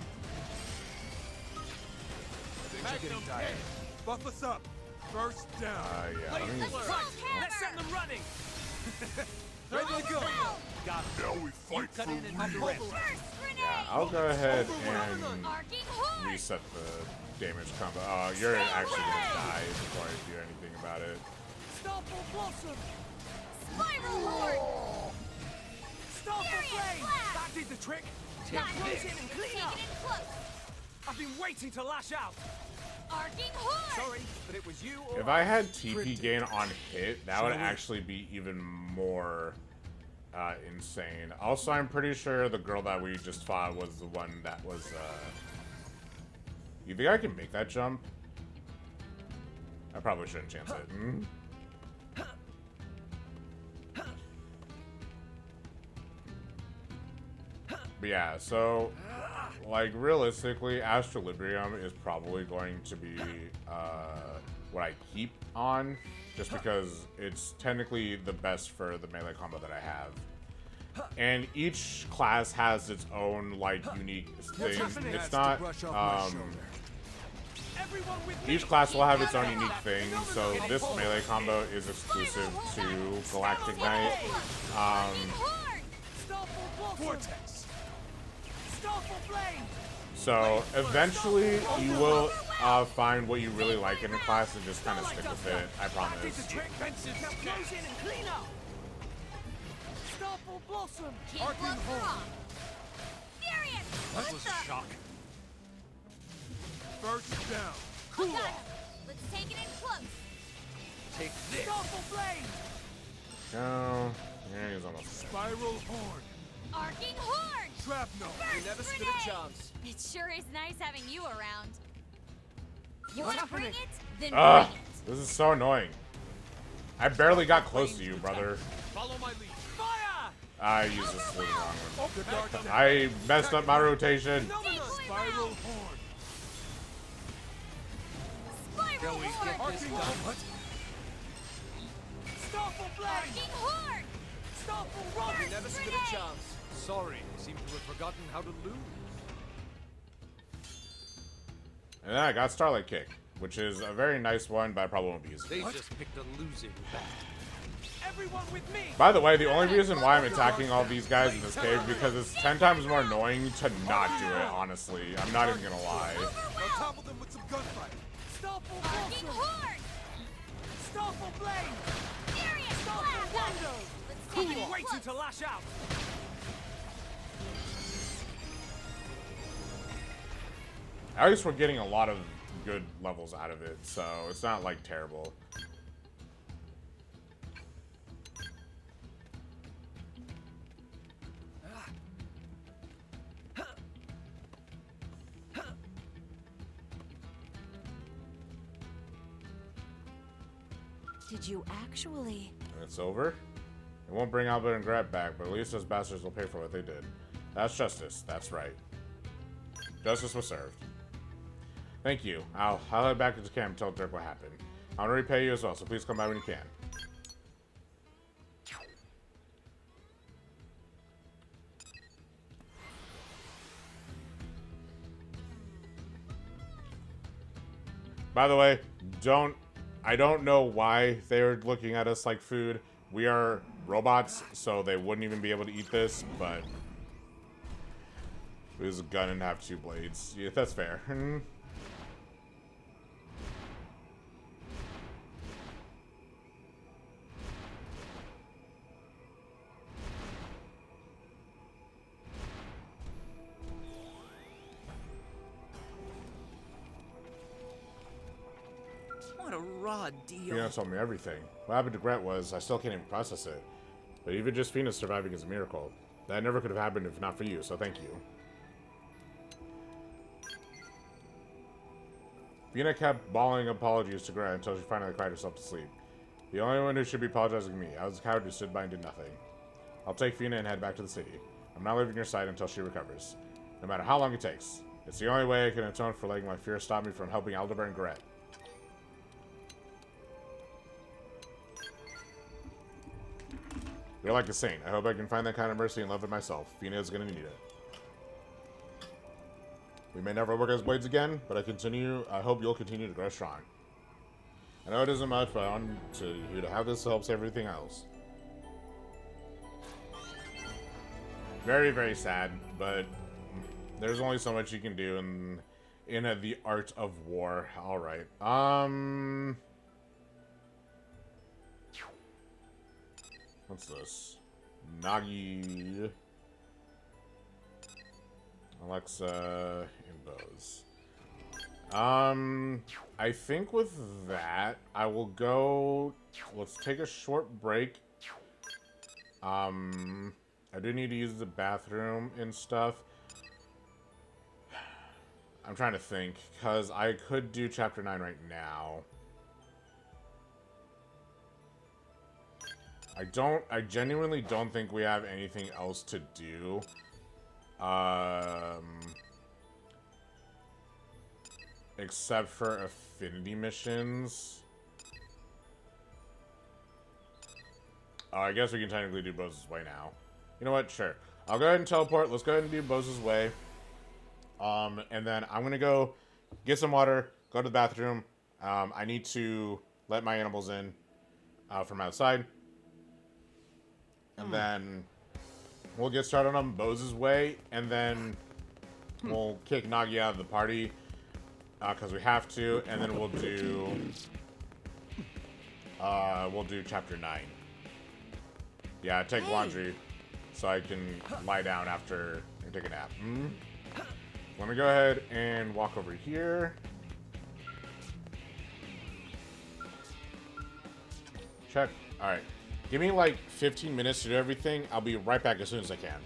Things are getting dire. Buff us up! Burst down! Yeah, let me Let's set them running! Ready to go! Got it. Now we fight for real. Yeah, I'll go ahead and reset the damage combo. Oh, you're actually gonna die before I do anything about it. Starfall blossom! Spiral horde! Starfall flame! That did the trick! Got Close it! in and Take clean it up! in close! I've been waiting to lash out! Arcing horde! Sorry, but it was you or If I had TP gain on hit, that would actually be even more insane. Also, I'm pretty sure the girl that we just fought was the one that was, You think I can make that jump? I probably shouldn't chance it. Hmm? But yeah, so, like, realistically, Astrolibrium is probably going to be what I keep on, just because it's technically the best for the melee combo that I have. And each class has its own, like, unique thing. It's not, each class will have its own unique thing, so this melee combo is exclusive to Galactic Knight. Vortex! Starfall flame! So eventually you will find what you really like in a class and just kind of stick with it. I promise. Now close in and clean up. Starfall Blossom. Arcing Horn. Furious! That was a shock. First down. Cool off. Let's take it in close. Take this. Starfall Blade. No. Yeah, he's almost dead. Spiral Horn. Arcing Horn! Shrapnel. Burst You never stood grenade! a chance. It sure is nice having you around. You What's want to bring happening? it? Then Ugh, bring it. this is so annoying. I barely got close to you, brother. Follow my lead. Fire! I used this the wrong one. The dark I messed up my rotation. Phenomenon. Spiral Horn. Spiral Horn! Arcing Horn. Starfall Blade. Arcing Horn! Starfall Rock. You never stood a chance. Sorry, seem to have forgotten how to lose. And then I got Starlight Kick, which is a very nice one, but I probably won't be using They it. just picked a losing bat. Everyone with me. By the way, the only reason why I'm attacking all these guys in this cave is because it's 10 times more annoying to not do it, honestly. I'm not even gonna lie. Now topple them with some gunfight. Starfall Arcing Blossom. Horn! Starfall Blade. Furious Starfall Blast! Rondo. Let's take it in Waiting close. to lash out. At least we're getting a lot of good levels out of it, so it's not like terrible. Did you actually? It's over. It won't bring Albert and Gret back, but at least those bastards will pay for what they did. That's justice. That's right. Justice was served. Thank you. I'll head back into camp and tell Dirk what happened. I want to repay you as well, so please come by when you can. By the way, I don't know why they were looking at us like food. We are robots, so they wouldn't even be able to eat this, but it was a gun and have two blades. Yeah, that's fair. What a raw deal. Fina told me everything. What happened to Gret was, I still can't even process it. But even just Fina surviving is a miracle. That never could have happened if not for you, so thank you. Fina kept bawling apologies to Gret until she finally cried herself to sleep. The only one who should be apologizing to me. I was a coward who stood by and did nothing. I'll take Fina and head back to the city. I'm not leaving your side until she recovers. No matter how long it takes. It's the only way I can atone for letting my fear stop me from helping Aldebert and Gret. You're like a saint. I hope I can find that kind of mercy and love in myself. Fina is gonna need it. We may never work as blades again, but I hope you'll continue to grow strong. I know it isn't much, but I want you to have this helps everything else. Very, very sad, but there's only so much you can do in the art of war. Alright. What's this? Nagi, Alexa, and Bose. I think with that, I will go. Let's take a short break. I do need to use the bathroom and stuff. I'm trying to think, because I could do Chapter 9 right now. I genuinely don't think we have anything else to do. Except for affinity missions. Oh, I guess we can technically do Bose's Way now. You know what? Sure. I'll go ahead and teleport. Let's go ahead and do Bose's Way. And then I'm gonna go get some water, go to the bathroom. I need to let my animals in from outside. And then we'll get started on Bose's Way, and then we'll kick Nagi out of the party. because we have to, and then we'll do chapter 9. Yeah, take laundry so I can lie down after and take a nap. Let me go ahead and walk over here. Check. All right. Give me like 15 minutes to do everything. I'll be right back as soon as I can.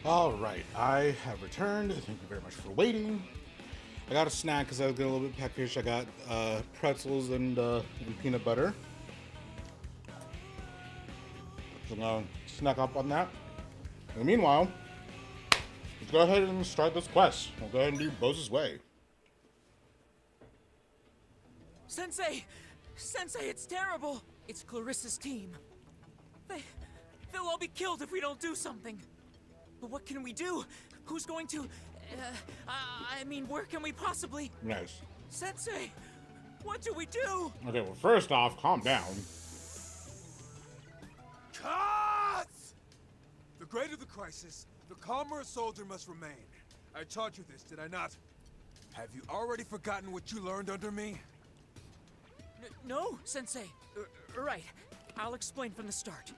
All right, I have returned. Thank you very much for waiting. I got a snack because I was getting a little bit peckish. I got pretzels and peanut butter. So I'm gonna snack up on that. In the meanwhile, let's go ahead and start this quest. We'll go ahead and do Bose's Way. Sensei! Sensei, it's terrible! It's Clarissa's team. They'll all be killed if we don't do something. But what can we do? Who's going to... I mean, where can we possibly... Nice. Sensei! What do we do? Okay, well, first off, calm down. Cut! The greater the crisis, the calmer a soldier must remain. I taught you this, did I not? Have you already forgotten what you learned under me? No, Sensei. Right. I'll explain from the start.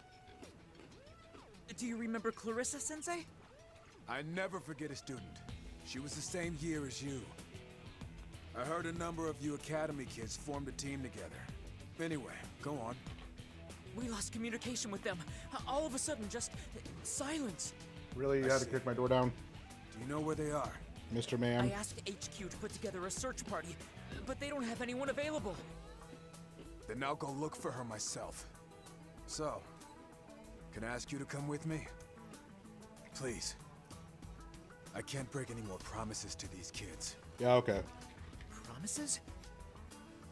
Do you remember Clarissa, Sensei? I never forget a student. She was the same year as you. I heard a number of you Academy kids formed a team together. Anyway, go on. We lost communication with them. All of a sudden, just silence. Really, you had to kick my door down? Do you know where they are? Mr. Man. I asked HQ to put together a search party, but they don't have anyone available. Then I'll go look for her myself. So, can I ask you to come with me? Please. I can't break any more promises to these kids. Yeah, okay. Promises?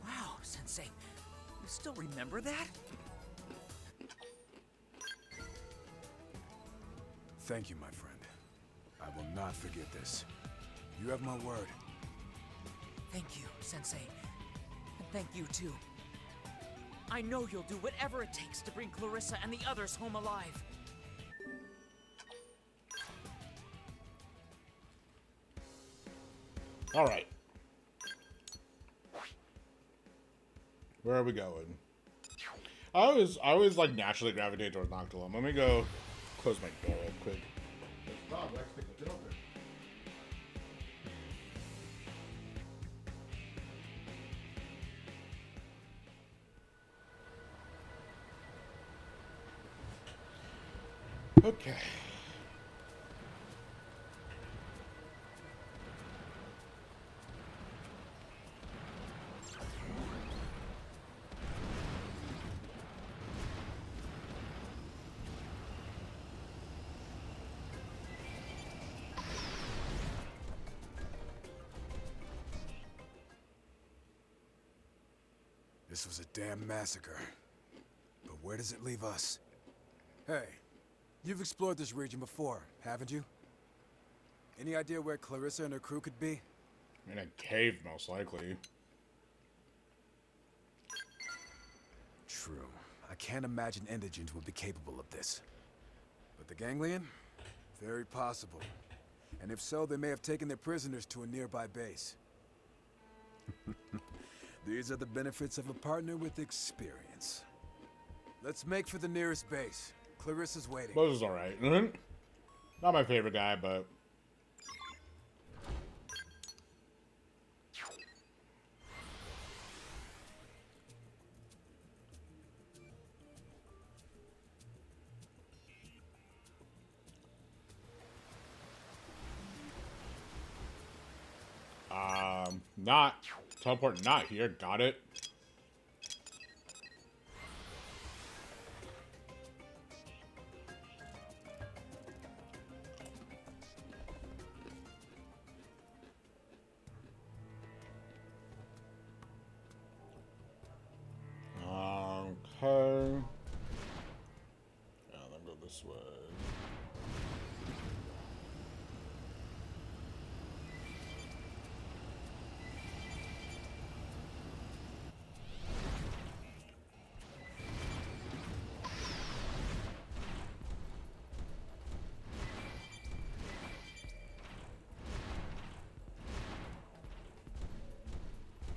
Wow, Sensei. You still remember that? Thank you, my friend. I will not forget this. You have my word. Thank you, Sensei. And thank you, too. I know you'll do whatever it takes to bring Clarissa and the others home alive. All right. Where are we going? I always like naturally gravitate towards Noctilum. Let me go close my door real quick. Okay. This was a damn massacre. But where does it leave us? Hey, you've explored this region before, haven't you? Any idea where Clarissa and her crew could be? In a cave, most likely. True. I can't imagine indigents would be capable of this. But the Ganglion? Very possible. And if so, they may have taken their prisoners to a nearby base. These are the benefits of a partner with experience. Let's make for the nearest base. Clarissa's waiting. Bose is alright. Not my favorite guy, but... not teleport, not here. Got it. Okay. Yeah, then go this way.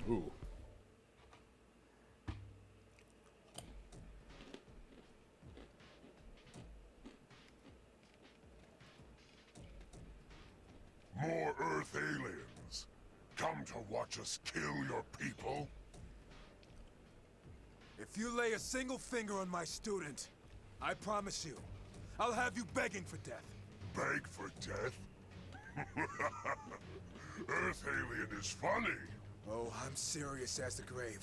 Ooh. More Earth aliens. Come to watch us kill your people? If you lay a single finger on my student, I promise you, I'll have you begging for death. beg for death? Earth alien is funny. Oh, I'm serious as the grave.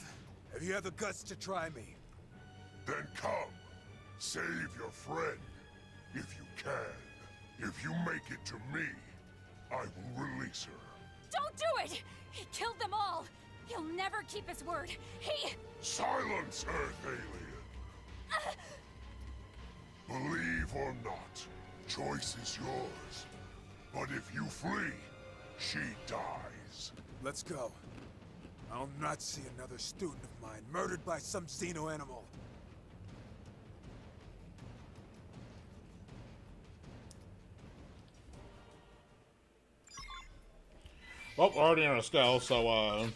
Have you had the guts to try me? Then come, save your friend, if you can. If you make it to me, I will release her. Don't do it! He killed them all! He'll never keep his word. He... Silence, Earth alien! Believe or not, choice is yours. But if you flee, she dies. Let's go. I'll not see another student of mine murdered by some xeno animal. Well, we're already on a scale, so,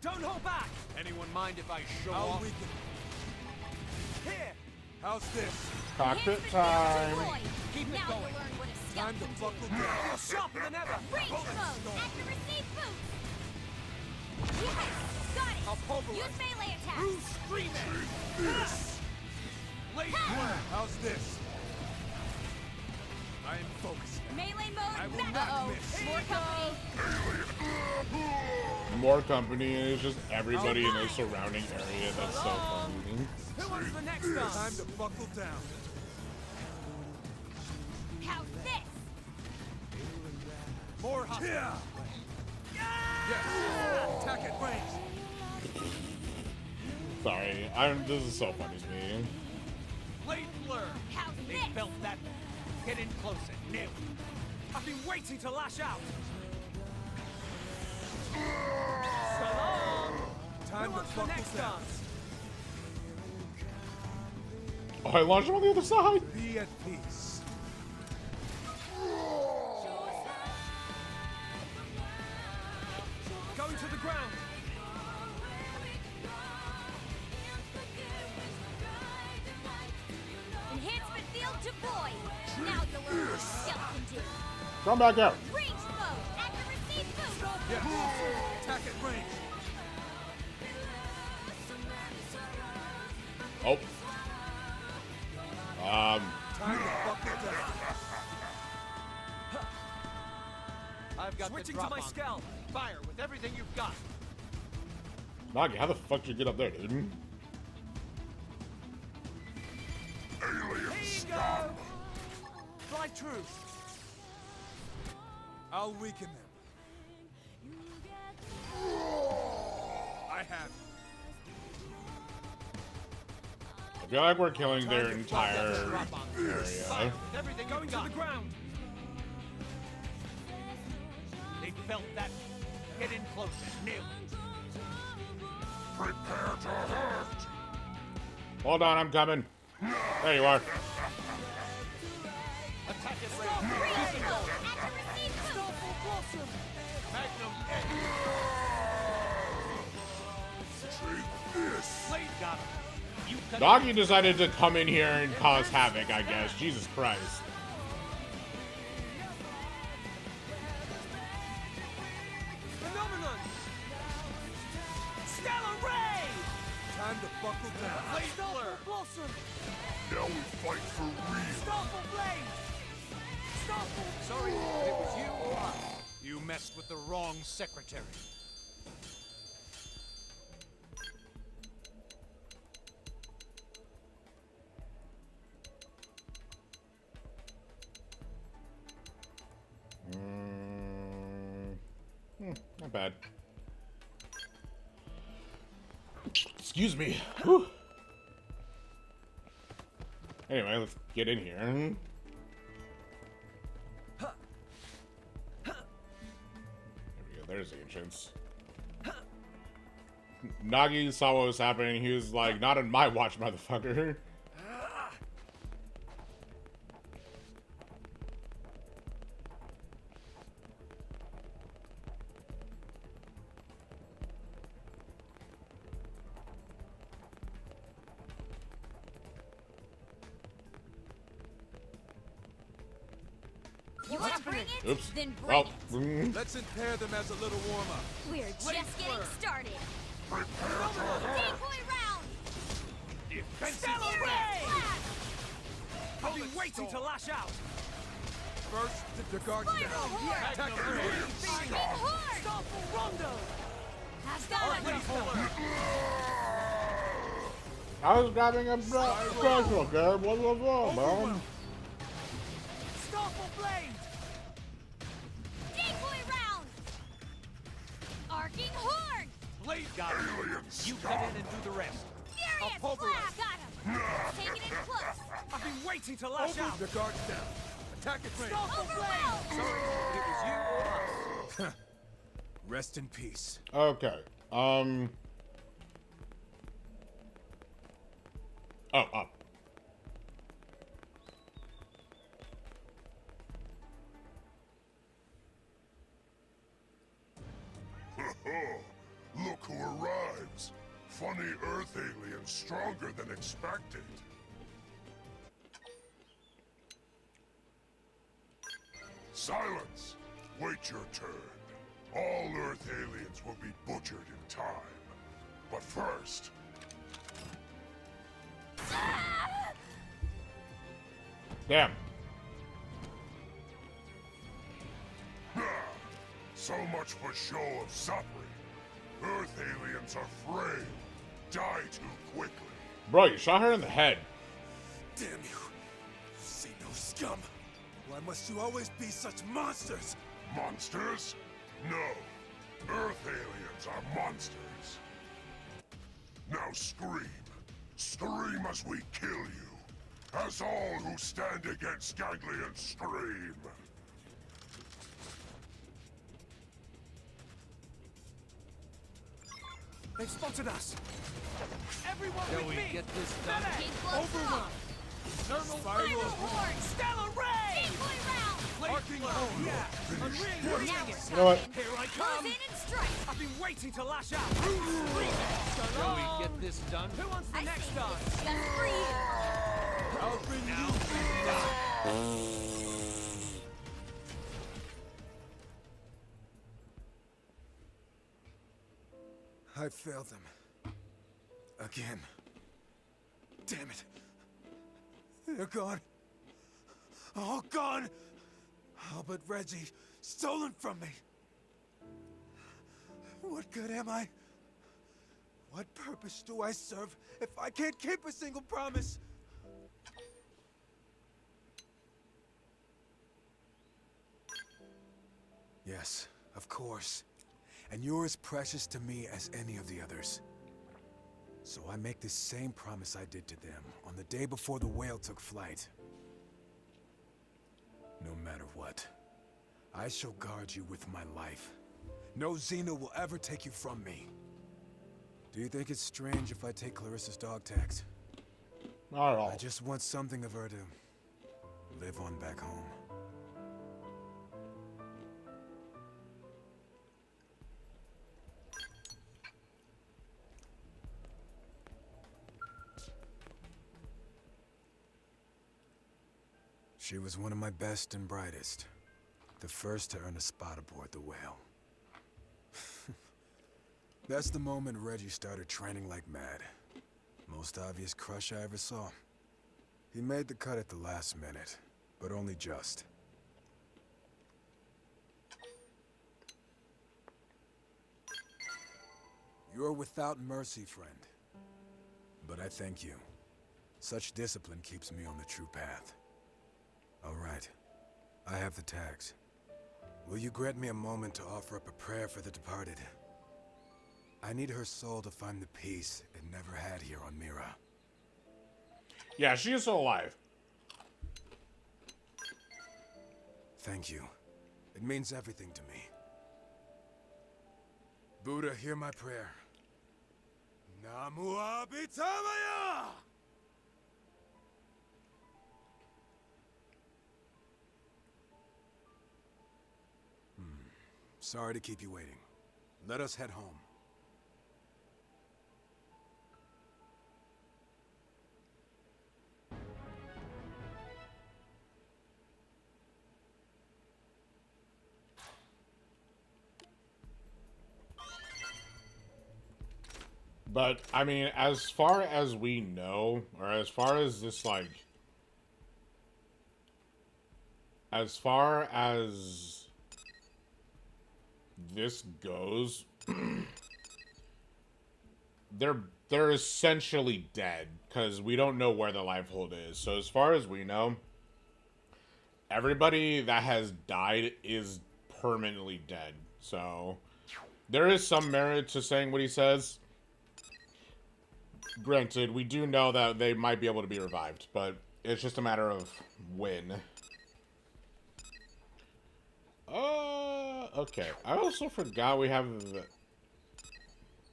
Don't hold back! Anyone mind if I show I'll off? weaken. Here! How's this? cockpit time. Keep it going! Time to buckle down. Feel sharper than ever! Range mode! Accuracy boost! Yes! Got it! I'll pulverize! Use melee attacks! Who's screaming? This! Late How's this? I am focused now. Melee mode I will back! not miss. More company! More company, and it's just everybody in the surrounding area. That's so funny. Who wants the next dance? Time to buckle down. How's this? More hot. Yeah. Yes. Attack at range. Sorry, this is so funny to me. Blade blur. How's They this? felt that. Get in closer. Nil. I've been waiting to lash out. So long. Time Who to wants the buckle next down. dance? Oh, I launched him on the other side. Be at peace. Going to the ground. Enhancement field deployed! Now you'll learn what stealth can do! Come back out. Range mode! Accuracy boost! Yes. Attack at range. Oh. Time to buckle down. I've got Switching the drop to my on. scout. Fire with everything you've got. Nagi, how the fuck did you get up there, dude? Alien Here you scum! go. Fly true. I'll weaken them. I have. I feel like we're killing their entire Drop on. area. Fire with everything going to the ground. They felt that. Get in closer. Nil. Prepare to hurt! Hold on, I'm coming. There you are. Attack at range. Range mode! Accuracy boost! Magnum. Take this! Blade got him. You cut Nagi decided to come in here and cause havoc, I guess. Jesus Christ. Phenomenon. Stellar ray. Time to buckle down. Blade blur. Blossom. Now we fight for real! Starfall blade. Starfall. Sorry, it was you or I. You messed with the wrong secretary. Not bad. Excuse me. Whew. Anyway, let's get in here. There we go. There's the entrance. Nagi saw what was happening. He was like, "Not on my watch, motherfucker." You wanna bring it? Oops. Then bring Well, it! Let's impair them as a little warm-up. We're just getting started! Prepare to hurt! Decoy round! Stellar ray. I've been waiting to lash out. First, the guards down. Yeah, attack the Starful Rondo. Have got it. I was grabbing a special, okay? What's wrong, man? Starful Blade. Decoy round. Arcing horn. Blade got him. You cut in and do the rest. Furious blast. Got him. Take it in close. I've been waiting to lash out. The guards down. Attack at range. Starful Blade. Sorry, it was you or us. Rest in peace. Okay. Oh, up. Look who arrives. Funny Earth alien stronger than expected. Silence! Wait your turn. All Earth aliens will be butchered in time. But first... Damn. So much for show of suffering. Earth aliens are frail. Die too quickly. Bro, you shot her in the head. Damn you. Xeno scum. Why must you always be such monsters? Monsters? No. Earth aliens are monsters. Now scream. Scream as we kill you. As all who stand against Ganglion scream. They've spotted us. Everyone Shall with we me. get this done? Keep close. Overrun. Thermal Fire horn. Stellar Ray. Decoy round. Arcing horn. Yeah. Unring. Now Unring we're it. You know what? talking. Here I Close come. in and strike. I've been waiting to lash out. Shall we get this done? Who wants the I next say dance? it's just for you. I'll bring you. I failed them. Again. Damn it. They're gone. All gone. All but Reggie. Stolen from me. What good am I? What purpose do I serve if I can't keep a single promise? Yes, of course. And you're as precious to me as any of the others. So I make the same promise I did to them on the day before the whale took flight. No matter what, I shall guard you with my life. No Xeno will ever take you from me. Do you think it's strange if I take Clarissa's dog tags? Not at all. I just want something of her to live on back home. She was one of my best and brightest. The first to earn a spot aboard the whale. That's the moment Reggie started training like mad. Most obvious crush I ever saw. He made the cut at the last minute, but only just. You're without mercy, friend. But I thank you. Such discipline keeps me on the true path. All right. I have the tags. Will you grant me a moment to offer up a prayer for the departed? I need her soul to find the peace it never had here on Mira. Yeah, she is still alive. Thank you. It means everything to me. Buddha, hear my prayer. Namu Abitamaya! Sorry to keep you waiting. Let us head home. But, I mean, as far as we know, or as far as this, like, as far as this goes, they're essentially dead because we don't know where the life hold is. So as far as we know, everybody that has died is permanently dead. So there is some merit to saying what he says. Granted, we do know that they might be able to be revived, but it's just a matter of when. Okay. I also forgot we have...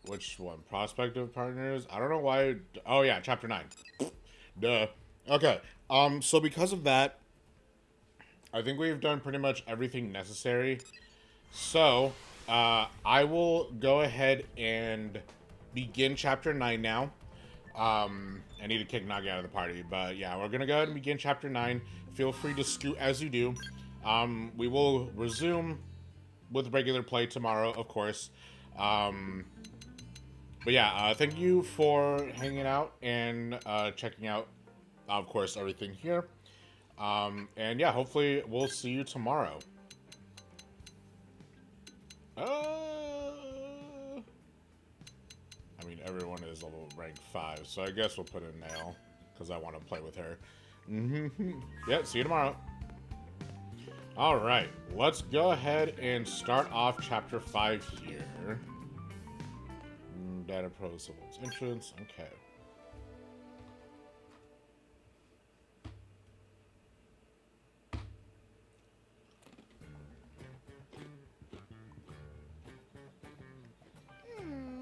Which one? Prospective partners? I don't know why... Oh, yeah, Chapter 9. Duh. Okay. So because of that, I think we've done pretty much everything necessary. So, I will go ahead and begin Chapter 9 now. I need to kick Nagi out of the party, but yeah, we're gonna go ahead and begin Chapter 9. Feel free to scoot as you do. We will resume with regular play tomorrow, of course. But yeah, thank you for hanging out and checking out, of course, everything here. And yeah, hopefully we'll see you tomorrow. I mean, everyone is level rank 5, so I guess we'll put in Nail, because I want to play with her. Yeah, see you tomorrow. Alright, let's go ahead and start off Chapter 5 here. Data Pro Civil's entrance, okay.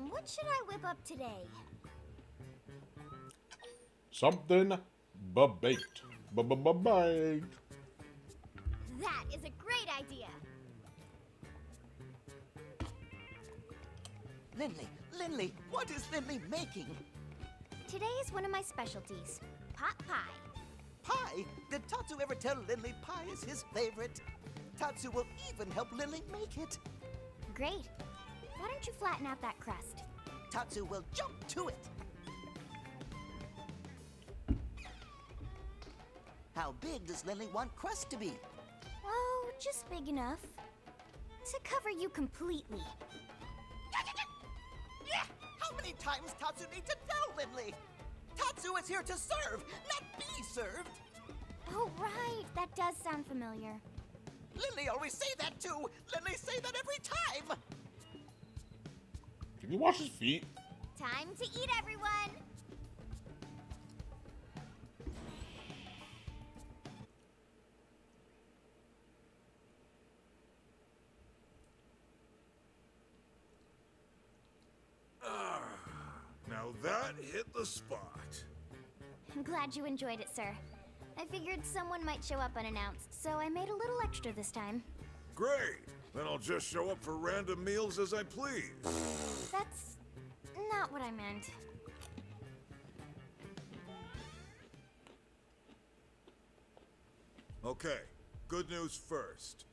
What should I whip up today? Something baked. Baked. That is a great idea. Lindley, what is Lindley making? Today is one of my specialties, pot pie. Pie? Did Tatsu ever tell Lindley pie is his favorite? Tatsu will even help Lindley make it. Great. Why don't you flatten out that crust? Tatsu will jump to it. How big does Lindley want crust to be? Oh, just big enough to cover you completely. How many times Tatsu need to tell Lindley? Tatsu is here to serve, not be served. Oh, right. That does sound familiar. Lindley always say that too. Lindley say that every time. Can you wash his feet? Time to eat, everyone. Now that hit the spot. I'm glad you enjoyed it, sir. I figured someone might show up unannounced, so I made a little extra this time. Great! Then I'll just show up for random meals as I please. That's not what I meant. Okay, good news first.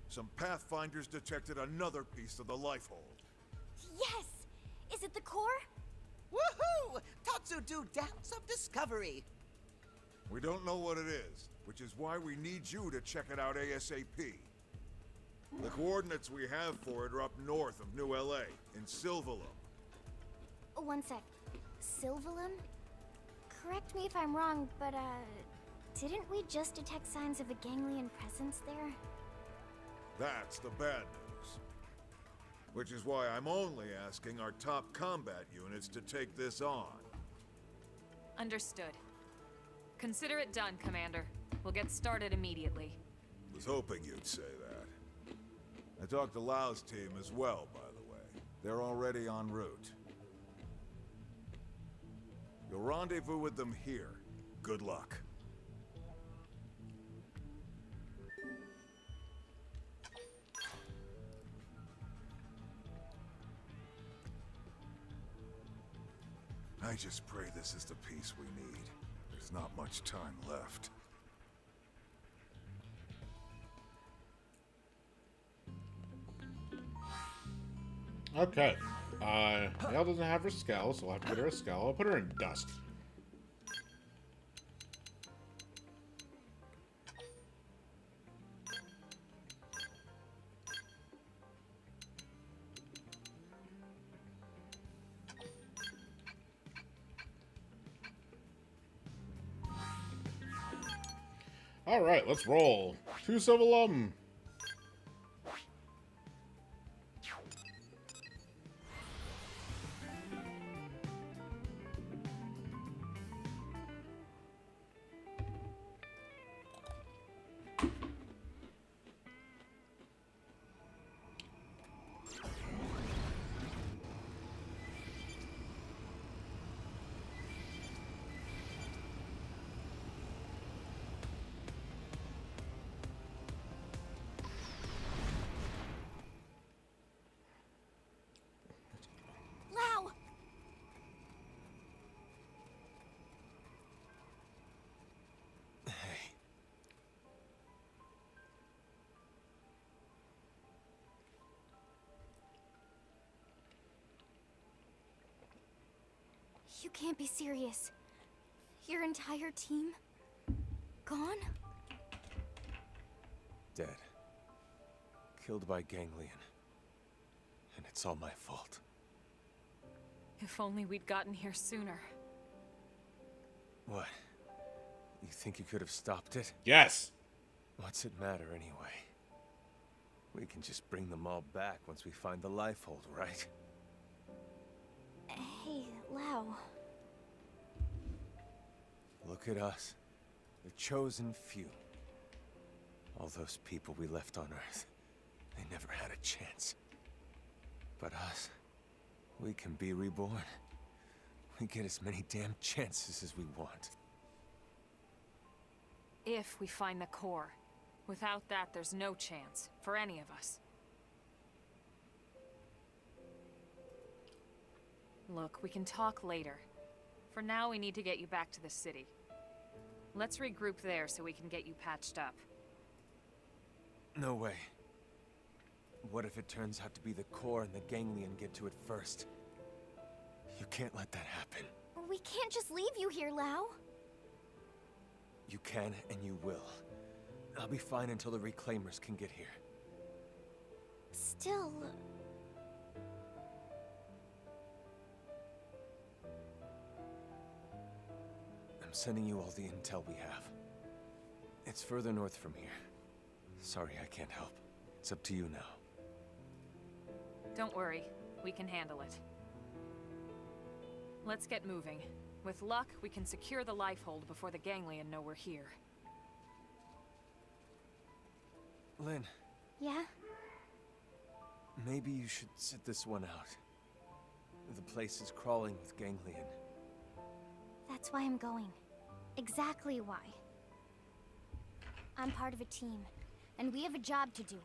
Some Pathfinders detected another piece of the life hold. Yes! Is it the core? Woohoo! Tatsu do dance of discovery. We don't know what it is, which is why we need you to check it out ASAP. The coordinates we have for it are up north of New LA, in Silvalum. One sec. Silvalum? Correct me if I'm wrong, but, didn't we just detect signs of a ganglion presence there? That's the bad news. Which is why I'm only asking our top combat units to take this on. Understood. Consider it done, Commander. We'll get started immediately. Was hoping you'd say that. I talked to Lau's team as well, by the way. They're already en route. You'll rendezvous with them here. Good luck. I just pray this is the peace we need. There's not much time left. Okay. Nail doesn't have her skull, so we'll have to get her a skull. I'll put her in dust. Alright, let's roll. 2 Silverlum. Lau! You can't be serious. Your entire team? Gone? Dead. Killed by Ganglion. And it's all my fault. If only we'd gotten here sooner. What? You think you could have stopped it? Yes! What's it matter anyway? We can just bring them all back once we find the life hold, right? Hey, Lau. Look at us. The chosen few. All those people we left on Earth. They never had a chance. But us, we can be reborn. We get as many damn chances as we want. If we find the core. Without that, there's no chance. For any of us. Look, we can talk later. For now, we need to get you back to the city. Let's regroup there so we can get you patched up. No way. What if it turns out to be the core and the Ganglion get to it first? You can't let that happen. We can't just leave you here, Lau. You can and you will. I'll be fine until the Reclaimers can get here. Still... I'm sending you all the intel we have. It's further north from here. Sorry I can't help. It's up to you now. Don't worry. We can handle it. Let's get moving. With luck, we can secure the lifehold before the Ganglion know we're here. Lynn. Yeah? Maybe you should sit this one out. The place is crawling with Ganglion. That's why I'm going. Exactly why. I'm part of a team, and we have a job to do.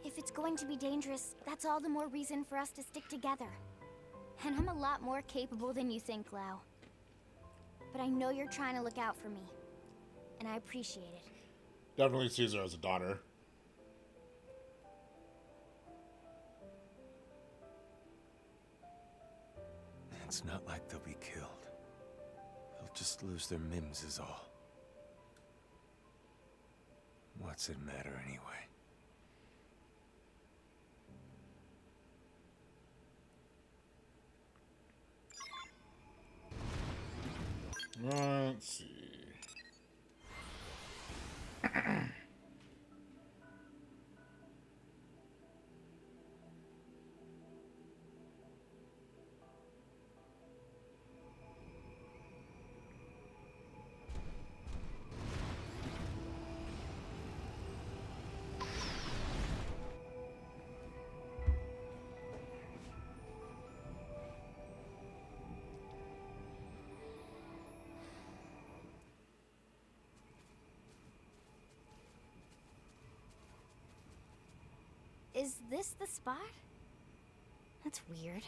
If it's going to be dangerous, that's all the more reason for us to stick together. And I'm a lot more capable than you think, Lau. But I know you're trying to look out for me, and I appreciate it. Definitely sees her as a daughter. It's not like they'll be killed. They'll just lose their mims is all. What's it matter anyway? Let's see. Is this the spot? That's weird.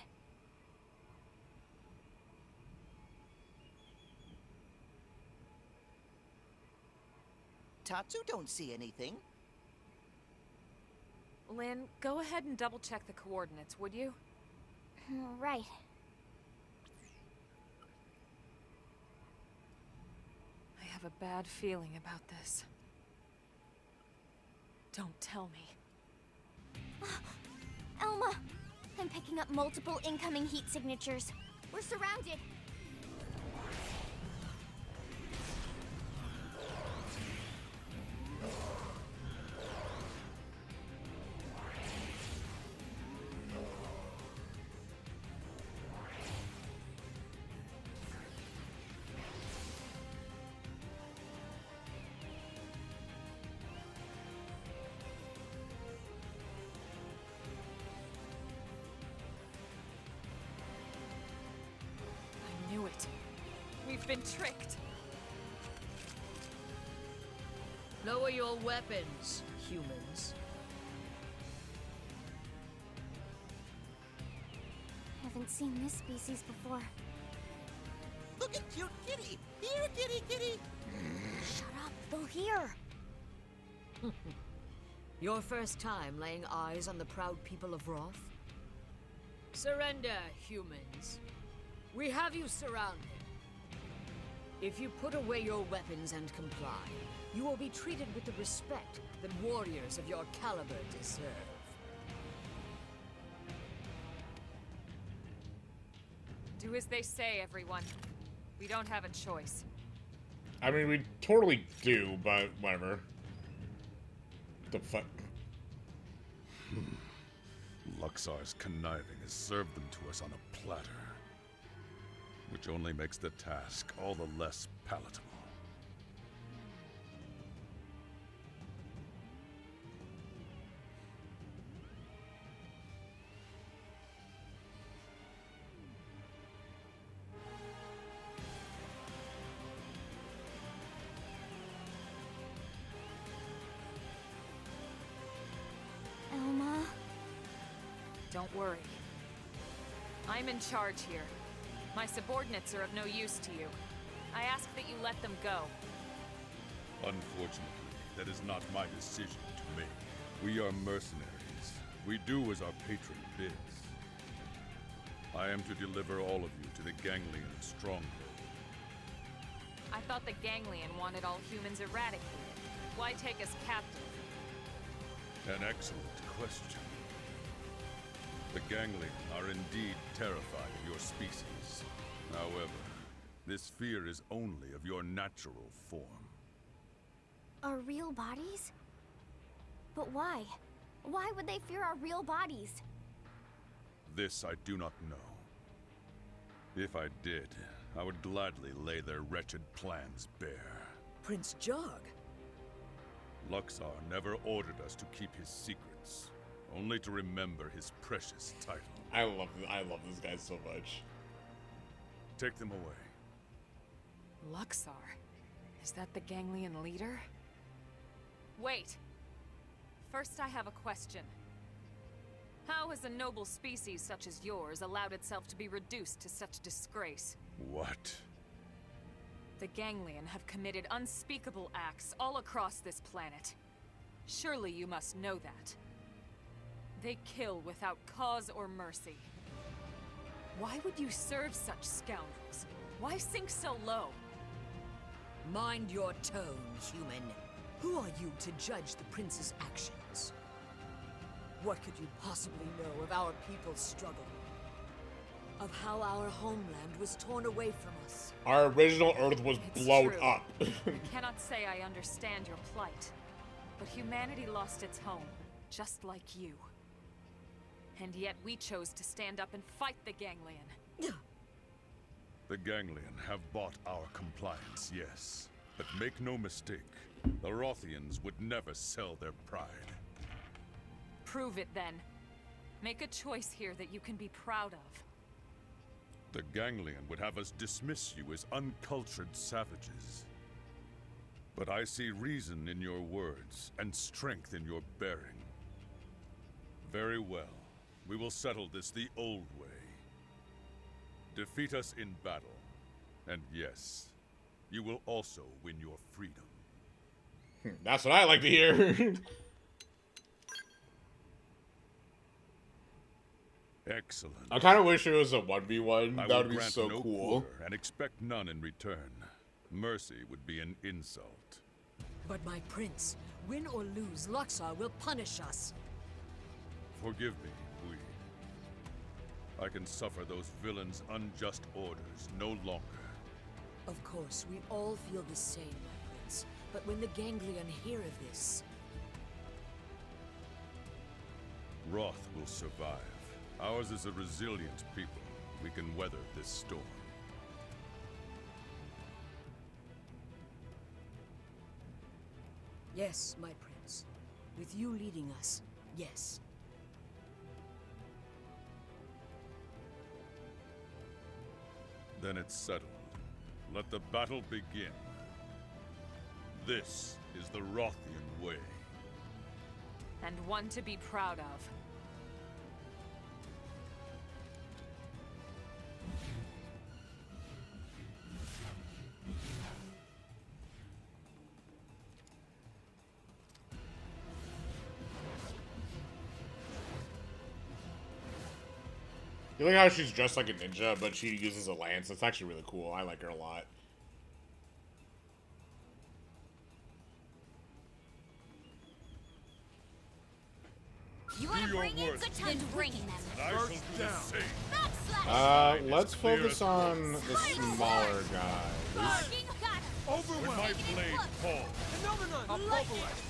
Tatsu don't see anything. Lynn, go ahead and double-check the coordinates, would you? Right. I have a bad feeling about this. Don't tell me. Elma! I'm picking up multiple incoming heat signatures. We're surrounded. We've been tricked. Lower your weapons, humans. Haven't seen this species before. Look at cute kitty! Here, kitty, kitty! Shut up, they'll hear. Your first time laying eyes on the proud people of Roth? Surrender, humans. We have you surrounded. If you put away your weapons and comply, you will be treated with the respect that warriors of your caliber deserve. Do as they say, everyone. We don't have a choice. I mean, we totally do, but whatever. The fuck? Luxar's conniving has served them to us on a platter, which only makes the task all the less palatable. Elma? Don't worry. I'm in charge here. My subordinates are of no use to you. I ask that you let them go. Unfortunately, that is not my decision to make. We are mercenaries. We do as our patron bids. I am to deliver all of you to the Ganglion stronghold. I thought the Ganglion wanted all humans eradicated. Why take us captive? An excellent question. The Ganglion are indeed terrified of your species. However, this fear is only of your natural form. Our real bodies? But why? Why would they fear our real bodies? This I do not know. If I did, I would gladly lay their wretched plans bare. Prince Jog? Luxar never ordered us to keep his secrets, only to remember his precious title. I love this guy so much. Take them away. Luxar? Is that the Ganglion leader? Wait. First, I have a question. How has a noble species such as yours allowed itself to be reduced to such disgrace? What? The Ganglion have committed unspeakable acts all across this planet. Surely you must know that. They kill without cause or mercy. Why would you serve such scoundrels? Why sink so low? Mind your tone, human. Who are you to judge the prince's actions? What could you possibly know of our people's struggle? Of how our homeland was torn away from us? Our original Earth was blown true. up. I cannot say I understand your plight, but humanity lost its home, just like you. And yet we chose to stand up and fight the Ganglion. The Ganglion have bought our compliance, yes. But make no mistake, the Rothians would never sell their pride. Prove it then. Make a choice here that you can be proud of. The Ganglion would have us dismiss you as uncultured savages. But I see reason in your words and strength in your bearing. Very well. We will settle this the old way. Defeat us in battle. And yes, you will also win your freedom. That's what I like to hear. Excellent. I kind of wish it was a 1v1. I That would will be grant so no cool. quarter and expect none in return. Mercy would be an insult. But my prince, win or lose, Luxar will punish us. Forgive me, Bui. I can suffer those villains' unjust orders no longer. Of course, we all feel the same, my prince. But when the Ganglion hear of this... Roth will survive. Ours is a resilient people. We can weather this storm. Yes, my prince. With you leading us, yes. Then it's settled. Let the battle begin. This is the Rothian way. And one to be proud of. You like how she's dressed like a ninja, but she uses a lance? That's actually really cool. I like her a lot. You want to bring in? Good time to bring them. First down. Let's focus on the smaller guys. When my blade falls. Phenomenon! A pulverize!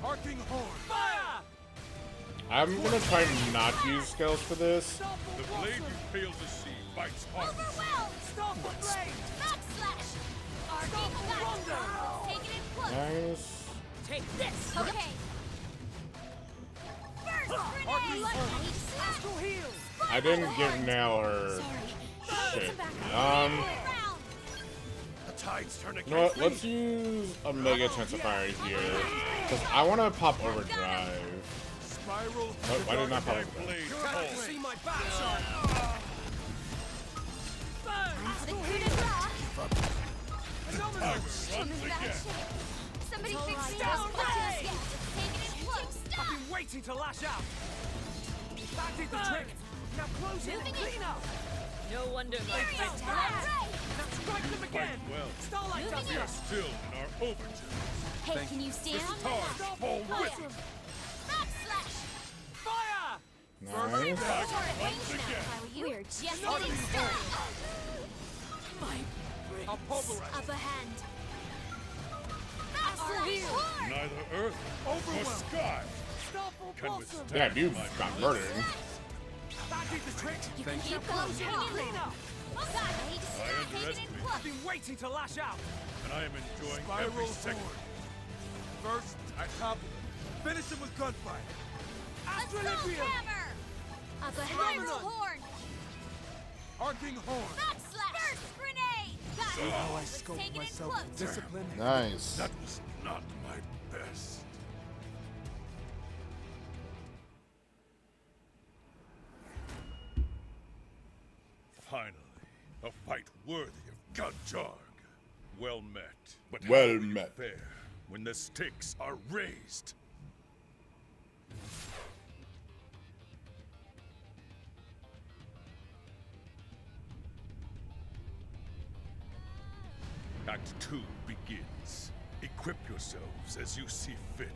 Arcing horn. Fire! I'm gonna try not to use skills for this. The blade you fail to see bites hard. Overwhelmed! Stop the blade! Backslash! Take it in close. Nice. Take this! Okay. First grenade! Astral heal! I didn't give Nail her shit. The tides turn You know what? Let's use a Mega Intensifier here. Because I want to pop Overdrive. Spiral. Nope, I did not pop Overdrive. Can't you see my backside? Somebody fix me up. Take it in close. I've been waiting to lash out. That did the trick. Now close it and clean up. No wonder my friend Now strike them again. Well, Starlight does we are this. still in our overture. Hey, can you stand? Stop all with Backslash! fire! Nice. We are just getting started. I'll pulverize. Up a hand. Neither earth nor sky Stop all can blossom. withstand Yeah, dude my got murdered. That did the trick. You can keep going. Clean up. I underestimate, I've been waiting to lash out. and I am enjoying Spiral every second. horn. First, I topple him. Finish him with gunfire. Astralibrium. Hammer! Up a hand. Horn! Arcing horn. Backslash! First grenade! Got it! How I Let's scope take it in myself close. with discipline. Nice. That was not my best. Finally, a fight worthy of Gunjarg. Well met, but how Well will you met. fare when the stakes are raised? Act 2 begins. Equip yourselves as you see fit.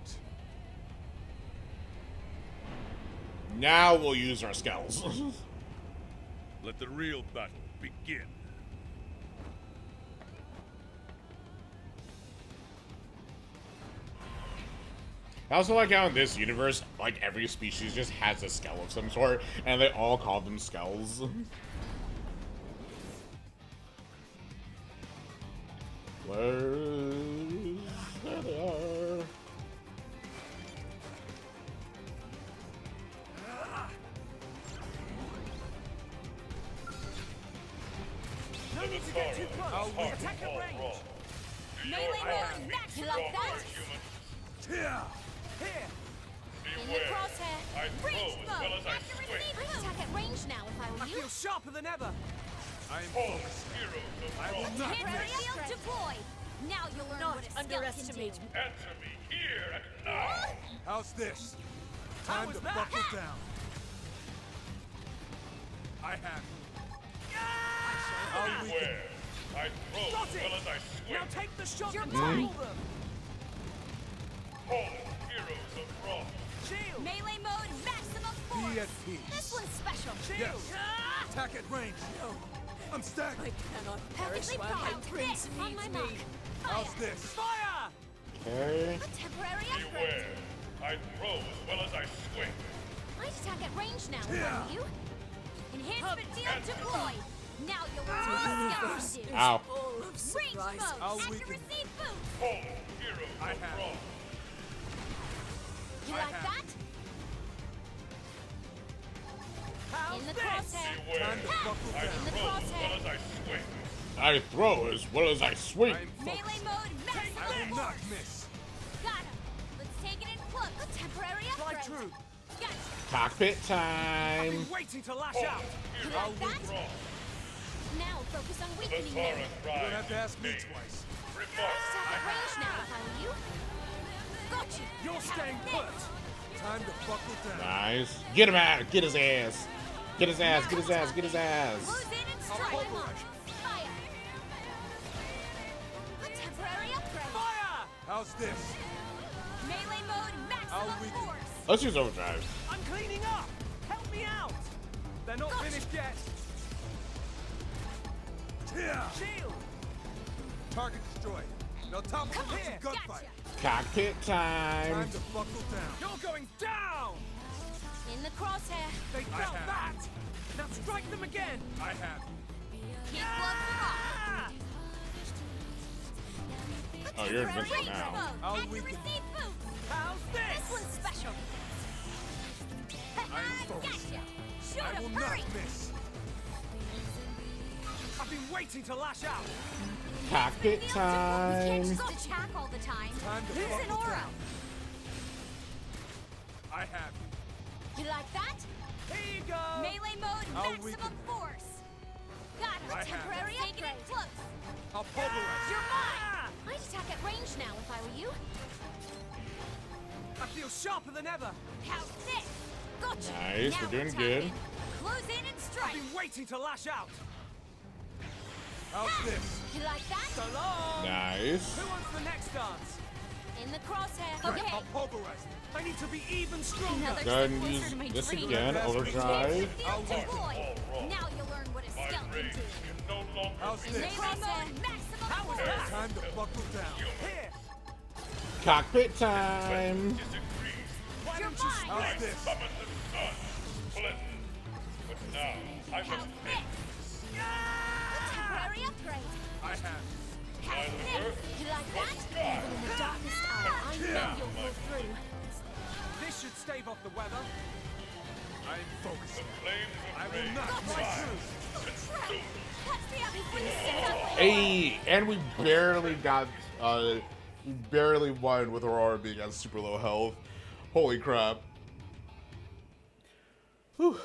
Now we'll use our skills. Let the real battle begin. I also like how in this universe, like every species just has a skull of some sort, and they all call them skulls. There they are. No need to get too close. Attack at range. Melee mode max. You like that? Here. In the crosshair. Range mode. Accuracy boost. Attack at range now if I I were you. feel sharper than ever. I am False heroes of I will Roth. not Area miss. field deployed. Now you'll learn Not what a underestimate skeleton me. Answer me here and now. How's this? How Time was to that? buckle down. I have. I'll weaken. Beware. I throw Got as it. well as I swing. Now take the shot You're and mine. topple them. Fallen heroes of Roth. Shield. Melee mode maximum Be force. at peace. This one's special. Shield. Yes. Attack at range. I'm stacking. I cannot perish Perfectly while my primed. prince This on my needs mark. me. How's Fire. this? Fire. Okay. A temporary upgrade. Beware. I throw as well as I swing. Might attack at range now, wouldn't you? Enhancement field deployed. Now you'll learn what a skeleton do. Ow. Full of Range surprises. I'll mode. weaken. Accuracy boost. Fallen heroes I of have. Roth. You I like have. that? How's In the this? crosshair. Beware. Time to buckle I down. In the throw as crosshair. well as I swing. I throw as well as I swing. Melee mode maximum I will not force. miss. Got him. Let's take it in close. A temporary Fly upgrade. true. Gotcha. Cockpit I've time. been waiting to lash out. You like that? Now focus on weakening mode. You don't have to ask me twice. Stop at range now if I were you. Gotcha. You're staying put. Time to buckle down. Nice. Get him out. Get his ass. Get his ass. Get his ass. Get his ass. Close in and strike. Fire. A temporary upgrade. Fire! How's this? Melee mode I'll maximum weaken. force. Let's use overdrive. I'm cleaning up. Help me out. They're not finished yet. Yeah. Shield. Target destroyed. Now top Come some here. gunfight. Cockpit time. Time to buckle down. You're going down. In the crosshair. They felt that. Now strike them again. I have. Keep blood Oh, you're invincible now. I'll and you weaken. receive boost. How's This this? one's special. I'm focused. Gotcha. Shoot I will him, not hurry. miss. I've been waiting to lash out. Cockpit You can't time. just attack all the time. Time to Here's an buckle aura. down. I have. You like that? Here you go. Melee mode I'll maximum weaken. force. Got him. I A have. temporary upgrade. Close. I'll pulverize. You're mine. I'd attack at range now if I were you. I feel sharper than ever. How's this? Gotcha. Nice, Now we're doing attack good. in. Close in and I've strike. been waiting to lash out. How's this? You like that? So long. Nice. Who wants the next dance? In the crosshair. Right, Okay. I'll pulverize. I need to be even stronger. Another Go ahead step and closer use to my this dream. again. Overdrive. I'll Field weaken. deployed. Now you'll learn what a skeleton can do. How's Melee this? mode maximum How was force. that? Time to buckle down. Here. Cockpit time. Why You're don't you mine. How's this? How's this? A temporary upgrade. I have. How's this? You like that? Even in the darkest hour, I know you'll pull through. This should stave off the weather. I'm focused. I will not Gotcha. miss. Catch me up before you sit up. Hey, and we barely got, we barely won with Aurora being at super low health. Holy crap. Whew.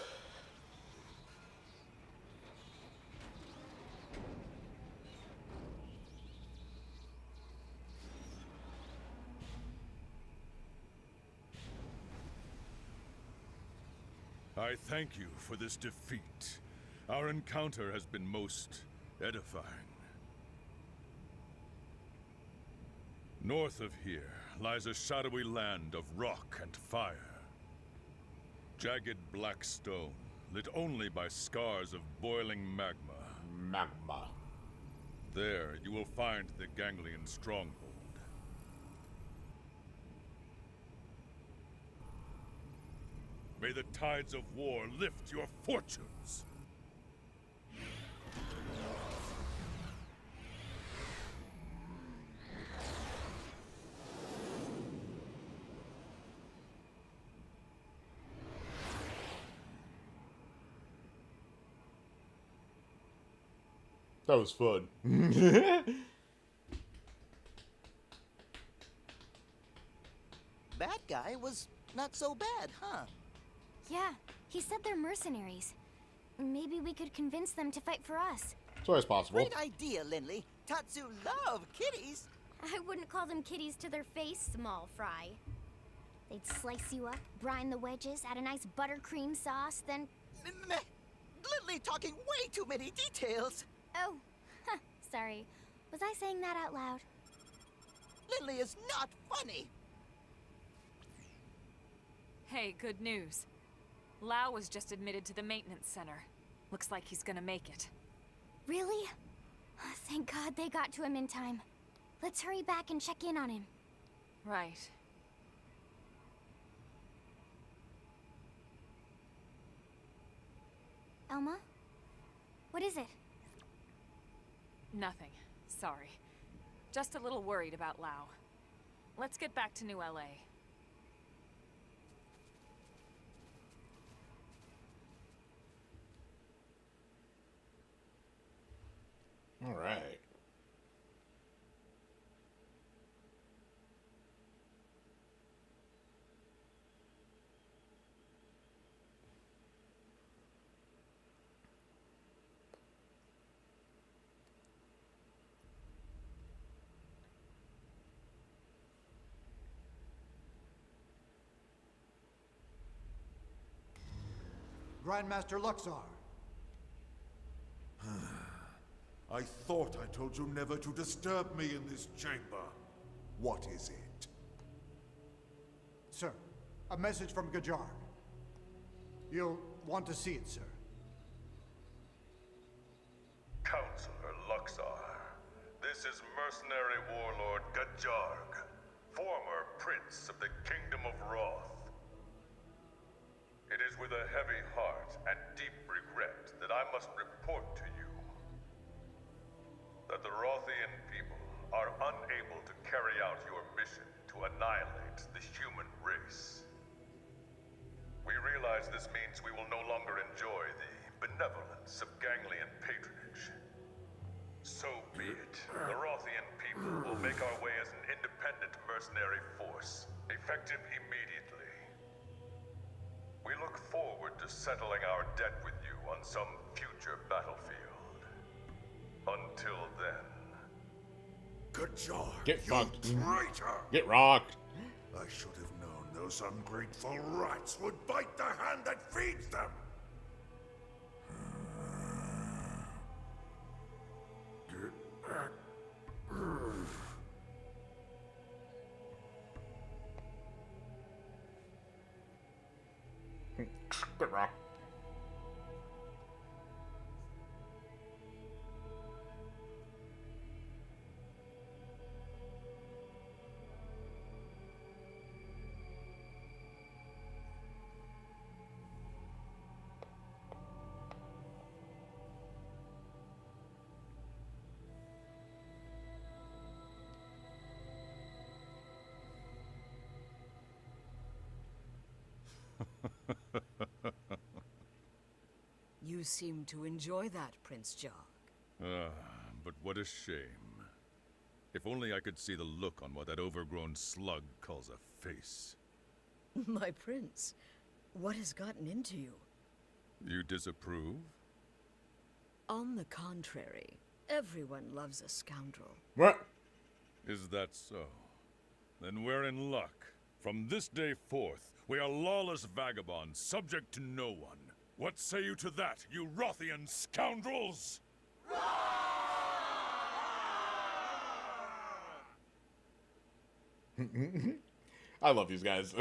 I thank you for this defeat. Our encounter has been most edifying. North of here lies a shadowy land of rock and fire. Jagged black stone, lit only by scars of boiling magma. Magma. There you will find the Ganglion stronghold. May the tides of war lift your fortunes! That was fun. Bad guy was not so bad, huh? Yeah, he said they're mercenaries. Maybe we could convince them to fight for us. It's always possible. Great idea, Lindley. Tatsu love kitties. I wouldn't call them kitties to their face, small fry. They'd slice you up, brine the wedges, add a nice buttercream sauce, then... Meh. Lindley talking way too many details. Oh, huh, sorry. Was I saying that out loud? Lindley is not funny. Hey, good news. Lau was just admitted to the maintenance center. Looks like he's gonna make it. Really? Oh, thank God they got to him in time. Let's hurry back and check in on him. Right. Elma? What is it? Nothing. Sorry. Just a little worried about Lau. Let's get back to New LA. All right. Grandmaster Luxar. I thought I told you never to disturb me in this chamber. What is it? Sir, a message from Gajar. You'll want to see it, sir. Counselor Luxar, this is mercenary warlord Gajarg, former prince of the Kingdom of Roth. It is with a heavy heart and deep regret that I must report to you that the Rothian people are unable to carry out your mission to annihilate the human race. We realize this means we will no longer enjoy the benevolence of Ganglion patronage. So be it. The Rothian people will make our way as an independent mercenary force, effective immediately. We look forward to settling our debt with you on some future battlefield. Until then... Gajar, Get fucked. traitor! Get rocked. I should have known those ungrateful rats would bite the hand that feeds them! Get rocked. You seem to enjoy that, Prince Jarg. But what a shame. If only I could see the look on what that overgrown slug calls a face. My prince, what has gotten into you? You disapprove? On the contrary, everyone loves a scoundrel. What? Is that so? Then we're in luck. From this day forth, we are lawless vagabonds, subject to no one. What say you to that, you Rothian scoundrels? I love these guys.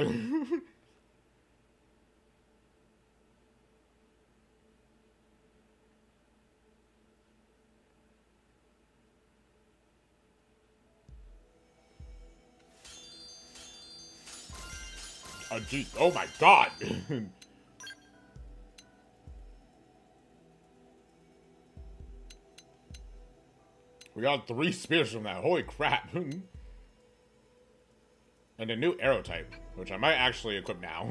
Oh, geez. Oh my god. We got 3 spears from that. Holy crap. And a new arrow type, which I might actually equip now.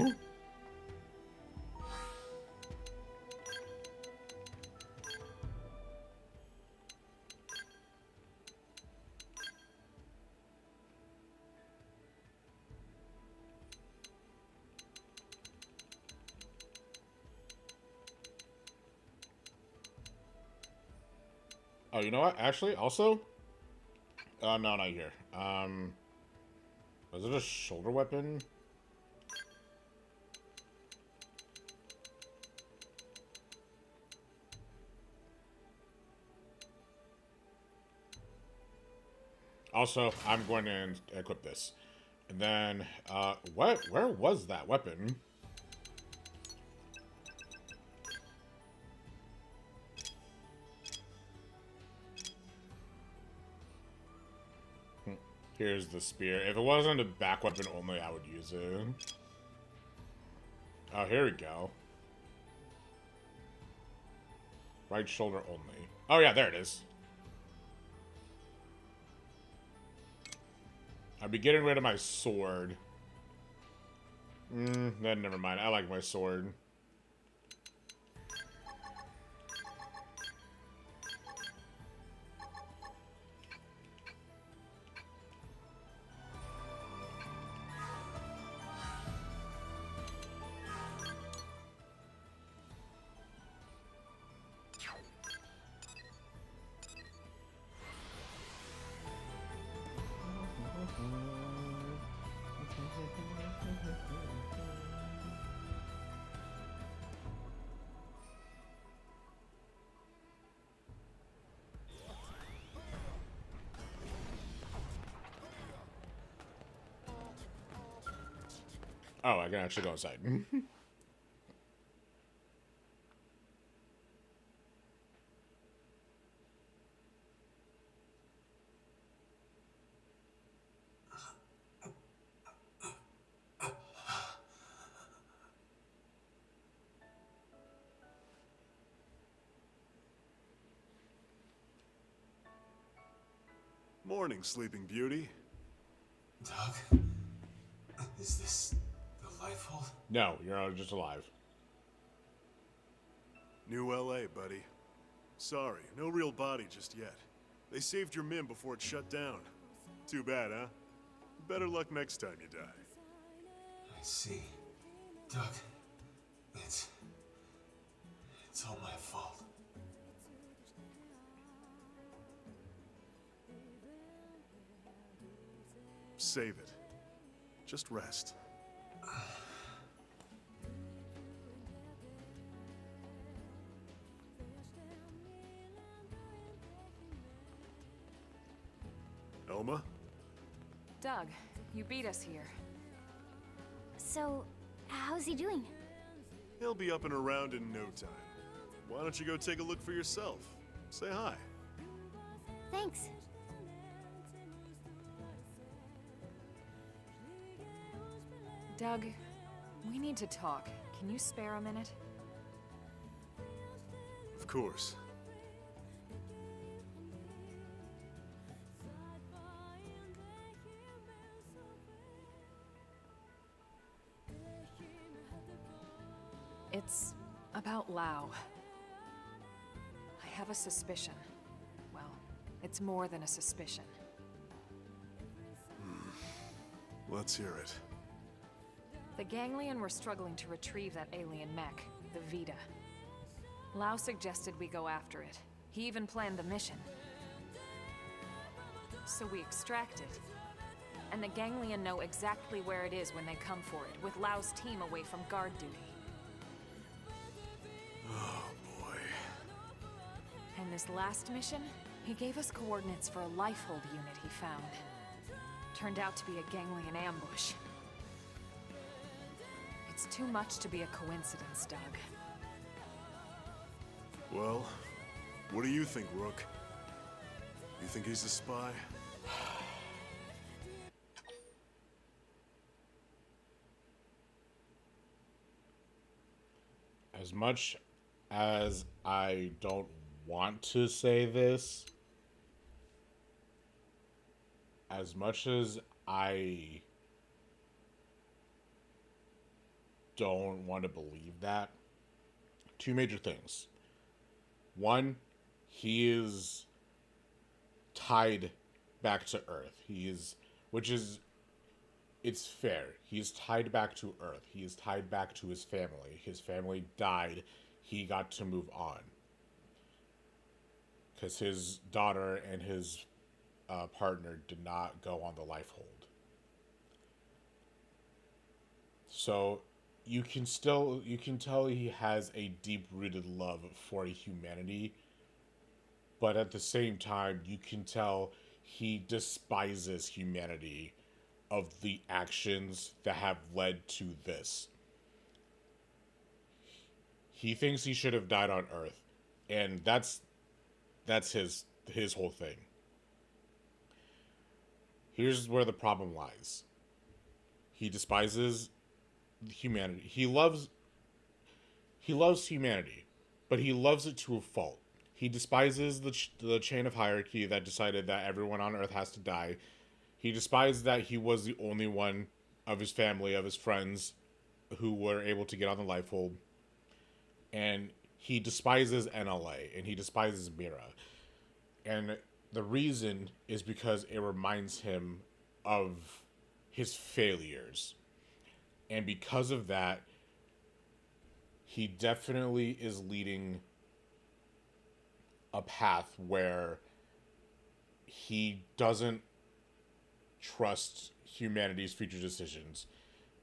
Oh, you know what? Actually, also... no, not here. Was it a shoulder weapon? Also, I'm going to equip this. And then, where was that weapon? Here's the spear. If it wasn't a back weapon only, I would use it. Oh, here we go. Right shoulder only. Oh yeah, there it is. I'd be getting rid of my sword. Then never mind. I like my sword. Oh, I can actually go inside. Morning, Sleeping Beauty. Doug? Is this the lifehold? No, you're just alive. New LA, buddy. Sorry, no real body just yet. They saved your Mim before it shut down. Too bad, huh? Better luck next time you die. I see. Doug, it's all my fault. Save it. Just rest. Elma? Doug, you beat us here. So, how's he doing? He'll be up and around in no time. Why don't you go take a look for yourself? Say hi. Thanks. Doug, we need to talk. Can you spare a minute? Of course. It's about Lau. I have a suspicion. Well, it's more than a suspicion. Let's hear it. The Ganglion were struggling to retrieve that alien mech, the Vita. Lau suggested we go after it. He even planned the mission. So we extract it. And the Ganglion know exactly where it is when they come for it, with Lau's team away from guard duty. Oh, boy. And this last mission, he gave us coordinates for a lifehold unit he found. Turned out to be a Ganglion ambush. It's too much to be a coincidence, Doug. Well, what do you think, Rook? You think he's a spy? As much as I don't want to say this, as much as I don't want to believe that, two major things. One, he is tied back to Earth. It's fair. He's tied back to Earth. He is tied back to his family. His family died. He got to move on. Because his daughter and his partner did not go on the lifehold. So you can tell he has a deep-rooted love for humanity, but at the same time, you can tell he despises humanity of the actions that have led to this. He thinks he should have died on Earth, and that's his whole thing. Here's where the problem lies. He despises humanity. He loves humanity, but he loves it to a fault. He despises the chain of hierarchy that decided that everyone on Earth has to die. He despises that he was the only one of his family, of his friends, who were able to get on the lifehold. And he despises NLA, and he despises Mira. And the reason is because it reminds him of his failures. And because of that, he definitely is leading a path where he doesn't trust humanity's future decisions.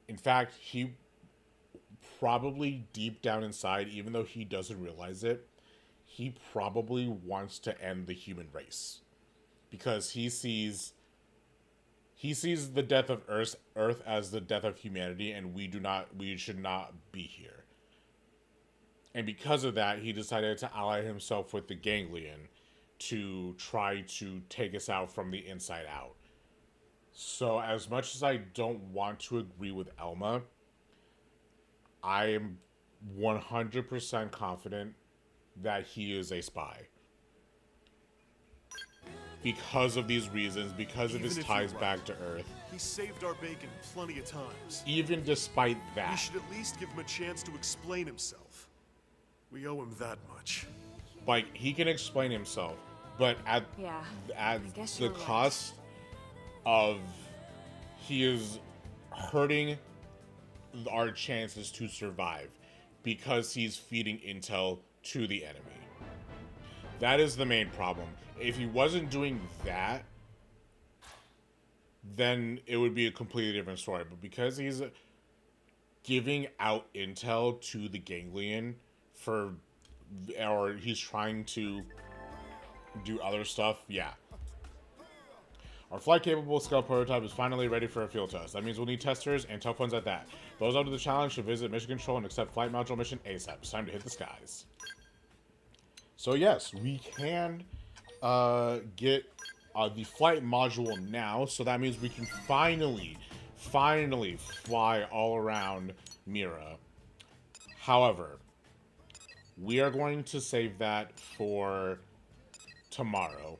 In fact, he probably deep down inside, even though he doesn't realize it, he probably wants to end the human race. Because he sees he sees the death of Earth as the death of humanity, and we should not be here. And because of that, he decided to ally himself with the Ganglion to try to take us out from the inside out. So as much as I don't want to agree with Elma, I am 100% confident that he is a spy. Because of these reasons, because of his ties back to Earth. He saved our bacon plenty of times. Even despite that. We should at least give him a chance to explain himself. We owe him that much. Like, he can explain himself, but at the cost of he is hurting our chances to survive because he's feeding intel to the enemy. That is the main problem. If he wasn't doing that, then it would be a completely different story. But because he's giving out intel to the Ganglion or he's trying to do other stuff, yeah. Our flight-capable Skull prototype is finally ready for a field test. That means we'll need testers and tough ones at that. Those up to the challenge should visit Mission Control and accept flight module mission ASAP. It's time to hit the skies. So yes, we can get the flight module now. So that means we can finally fly all around Mira. However, we are going to save that for tomorrow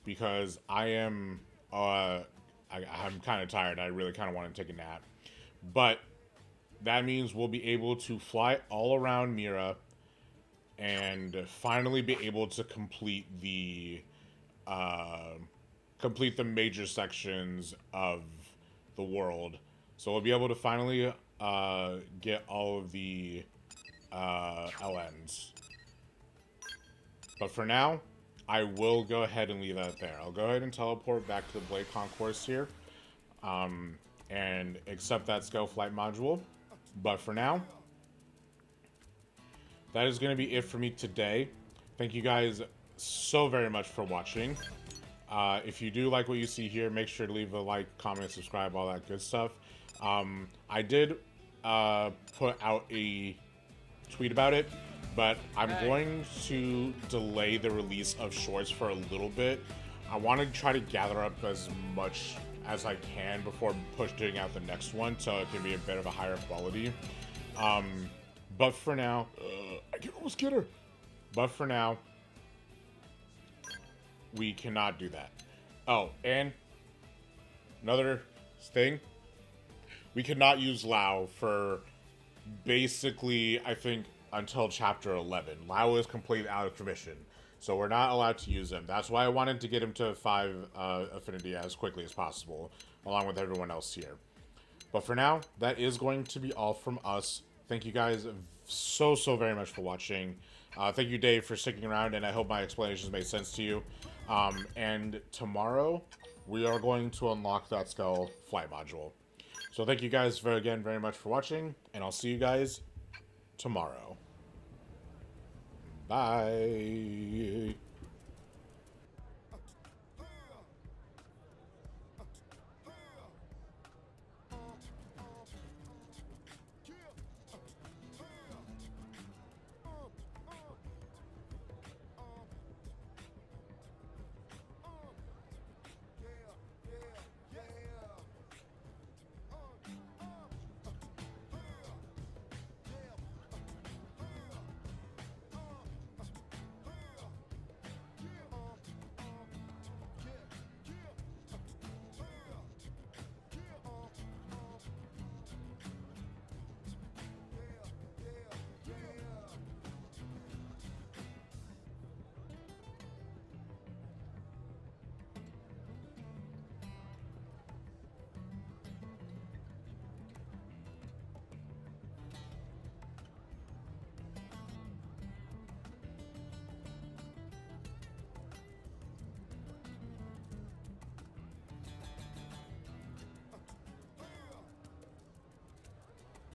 because I'm kind of tired. I really kind of want to take a nap. But that means we'll be able to fly all around Mira and finally be able to complete the major sections of the world. So we'll be able to finally get all of the LNs. But for now, I will go ahead and leave that there. I'll go ahead and teleport back to the Blade Concourse here and accept that Skull flight module. But for now, that is going to be it for me today. Thank you guys so very much for watching. If you do like what you see here, make sure to leave a like, comment, subscribe, all that good stuff. I did put out a tweet about it, but I'm going to delay the release of shorts for a little bit. I want to try to gather up as much as I can before pushing out the next one, so it can be a bit of a higher quality. But for now, I can almost get her. But for now, we cannot do that. Oh, and another thing, we cannot use Lao for basically, I think, until chapter 11. Lao is completely out of commission, so we're not allowed to use him. That's why I wanted to get him to 5 affinity as quickly as possible, along with everyone else here. But for now, that is going to be all from us. Thank you guys so very much for watching. Thank you, Dave, for sticking around, and I hope my explanations made sense to you. And tomorrow, we are going to unlock that Skull flight module. So thank you guys very much for watching, and I'll see you guys tomorrow. Bye.